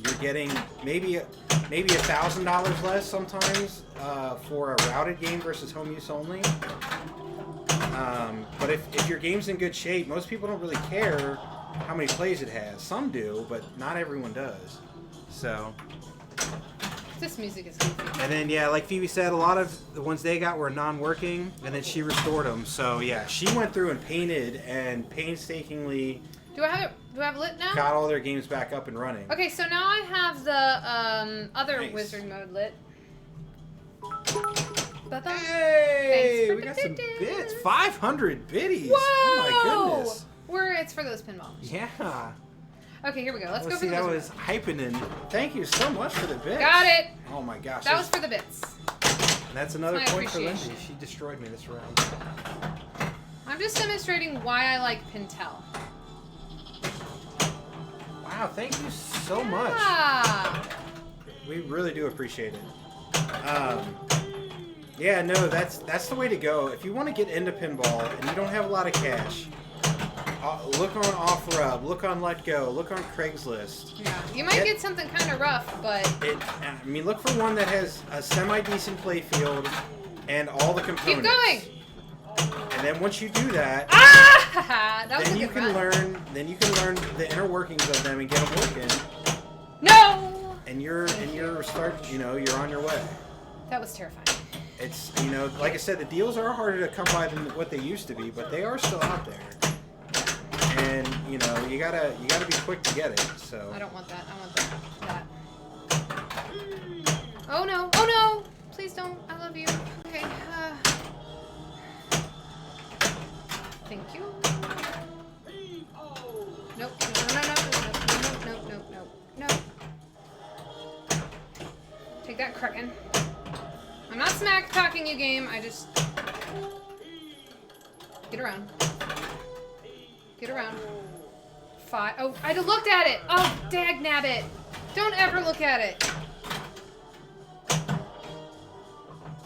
you're getting maybe $1,000 less sometimes for a routed game versus home use only. But if your game's in good shape, most people don't really care how many plays it has. Some do, but not everyone does. So, This music is goofy. and then yeah, like Phoebe said, a lot of the ones they got were non-working, and then she restored them. So yeah, she went through and painted and painstakingly Do I have it lit now? got all their games back up and running. Okay, so now I have the other Nice. wizard mode lit. Ba-ba. Hey, Thanks for we got the some biddies. bits. 500 biddies. Whoa! Oh my goodness. It's for those pinballs. Yeah. Okay, here we go. Let's go Let's for see, the that wizard was Hypenin. Thank you so much for the bits. Got it. Oh my gosh. That was for the bits. And that's another That's my point for Lindsay. appreciation. She destroyed me this round. I'm just demonstrating why I like Pintel. Wow, thank you so much. Ah. We really do appreciate it. Yeah, no, that's the way to go. If you want to get into pinball and you don't have a lot of cash, Look on OfferUp. Look on Let Go. Look on Craigslist. Yeah, you might get something kind of rough, but I mean, look for one that has a semi-decent playfield and all the components. keep going. And then once you do that, Ah, that was then a you good can run. learn. Then you can learn the inner workings of them and get them working. No. And you're start. You know, you're on your way. That was terrifying. It's, you know, like I said, the deals are harder to come by than what they used to be, but they are still out there. And you know, you gotta be quick to get it. So. I don't want that. I want that. Oh no! Oh no! Please don't. I love you. Okay. Thank you. Nope. No. Take that, Kraken. I'm not smack talking you, game. I just get around. Get around. 5. Oh, I looked at it. Oh, dag nabbit. Don't ever look at it.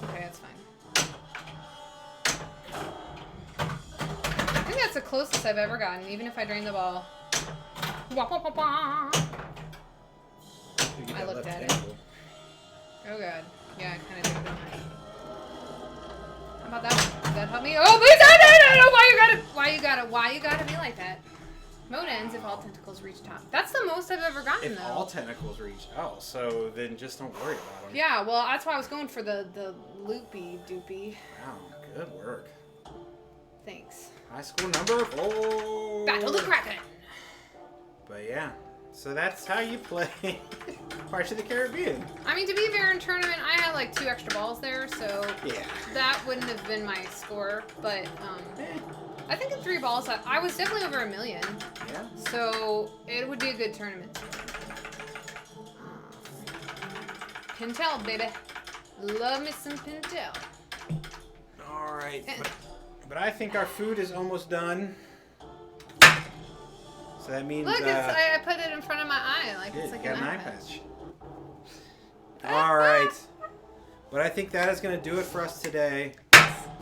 Okay, that's fine. I think that's the closest I've ever gotten, even if I drain the ball. Wah, wah, wah, wah. You get I that looked left at it. ankle. Oh god. Yeah, I kind of did, didn't I? How about that one? Did that help me? Oh, please! No! Why you gotta be like that? Mode ends if all tentacles reach top. That's the most I've ever gotten, If though. all tentacles reach, so then just don't worry about them. Yeah, well, that's why I was going for the loopy doopy. Wow, good work. Thanks. High score number 4. Battle the Kraken. But yeah, so that's how you play Pirates of the Caribbean. I mean, to be fair, in tournament, I had like 2 extra balls there, so Yeah. that wouldn't have been my score. But I think in 3 balls, I was definitely over 1 million. Yeah. So it would be a good tournament. Pintel, baby. Love me some Pintel. All right. But I think our food is almost done. So that means Look, I put it in front of my eye, like it's like got an an eye eye patch. All right. But I think that is going to do it for us today.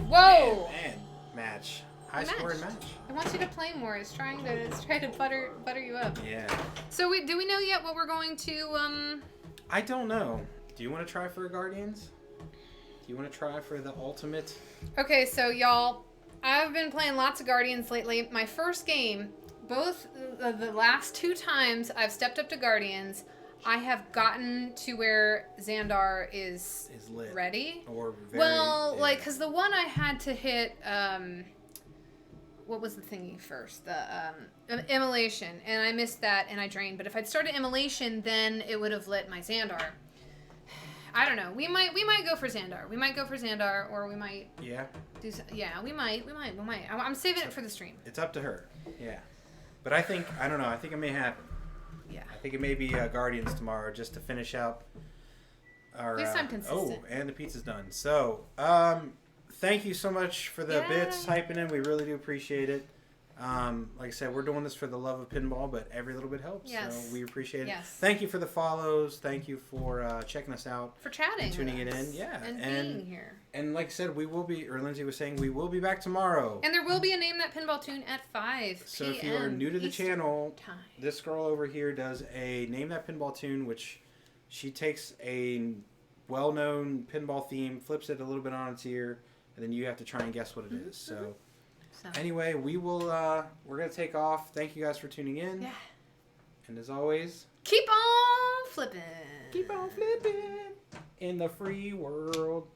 Whoa! And match. High score and match. I want you to play more. It's trying to butter you up. Yeah. So do we know yet what we're going to I don't know. Do you want to try for Guardians? Do you want to try for the ultimate? Okay, so y'all, I've been playing lots of Guardians lately. My first game, both the last 2 times I've stepped up to Guardians, I have gotten to where Xandar is lit. ready. Or very, Well, yeah. like, because the one I had to hit, what was the thingy first? The Immolation, and I missed that, and I drained. But if I'd started Immolation, then it would have lit my Xandar. I don't know. We might go for Xandar. We might go for Xandar, or we might Yeah. do. Yeah, we might. I'm saving it for the stream. It's up to her. Yeah. But I don't know. I think it may happen. Yeah. I think it may be Guardians tomorrow just to finish out our. At least I'm consistent. Oh, and the pizza's done. So, thank you so much for the bits typing in. We really do appreciate it. Like I said, we're doing this for the love of pinball, but every little bit helps. Yes. So we appreciate it. Yes. Thank you for the follows. Thank you for checking us out. For chatting. And tuning with it us in. Yeah. And being here. And like I said, we will be, or Lindsay was saying, we will be back tomorrow. And there will be a Name That Pinball tune at 5 So p.m. if you are new to the Eastern channel, time. this girl over here does a Name That Pinball tune, which she takes a well-known pinball theme, flips it a little bit on its ear, and then you have to try and guess what it is. So anyway, we will, we're going to take off. Thank you guys for tuning in. Yeah. And as always, Keep on flipping. keep on flipping in the free world.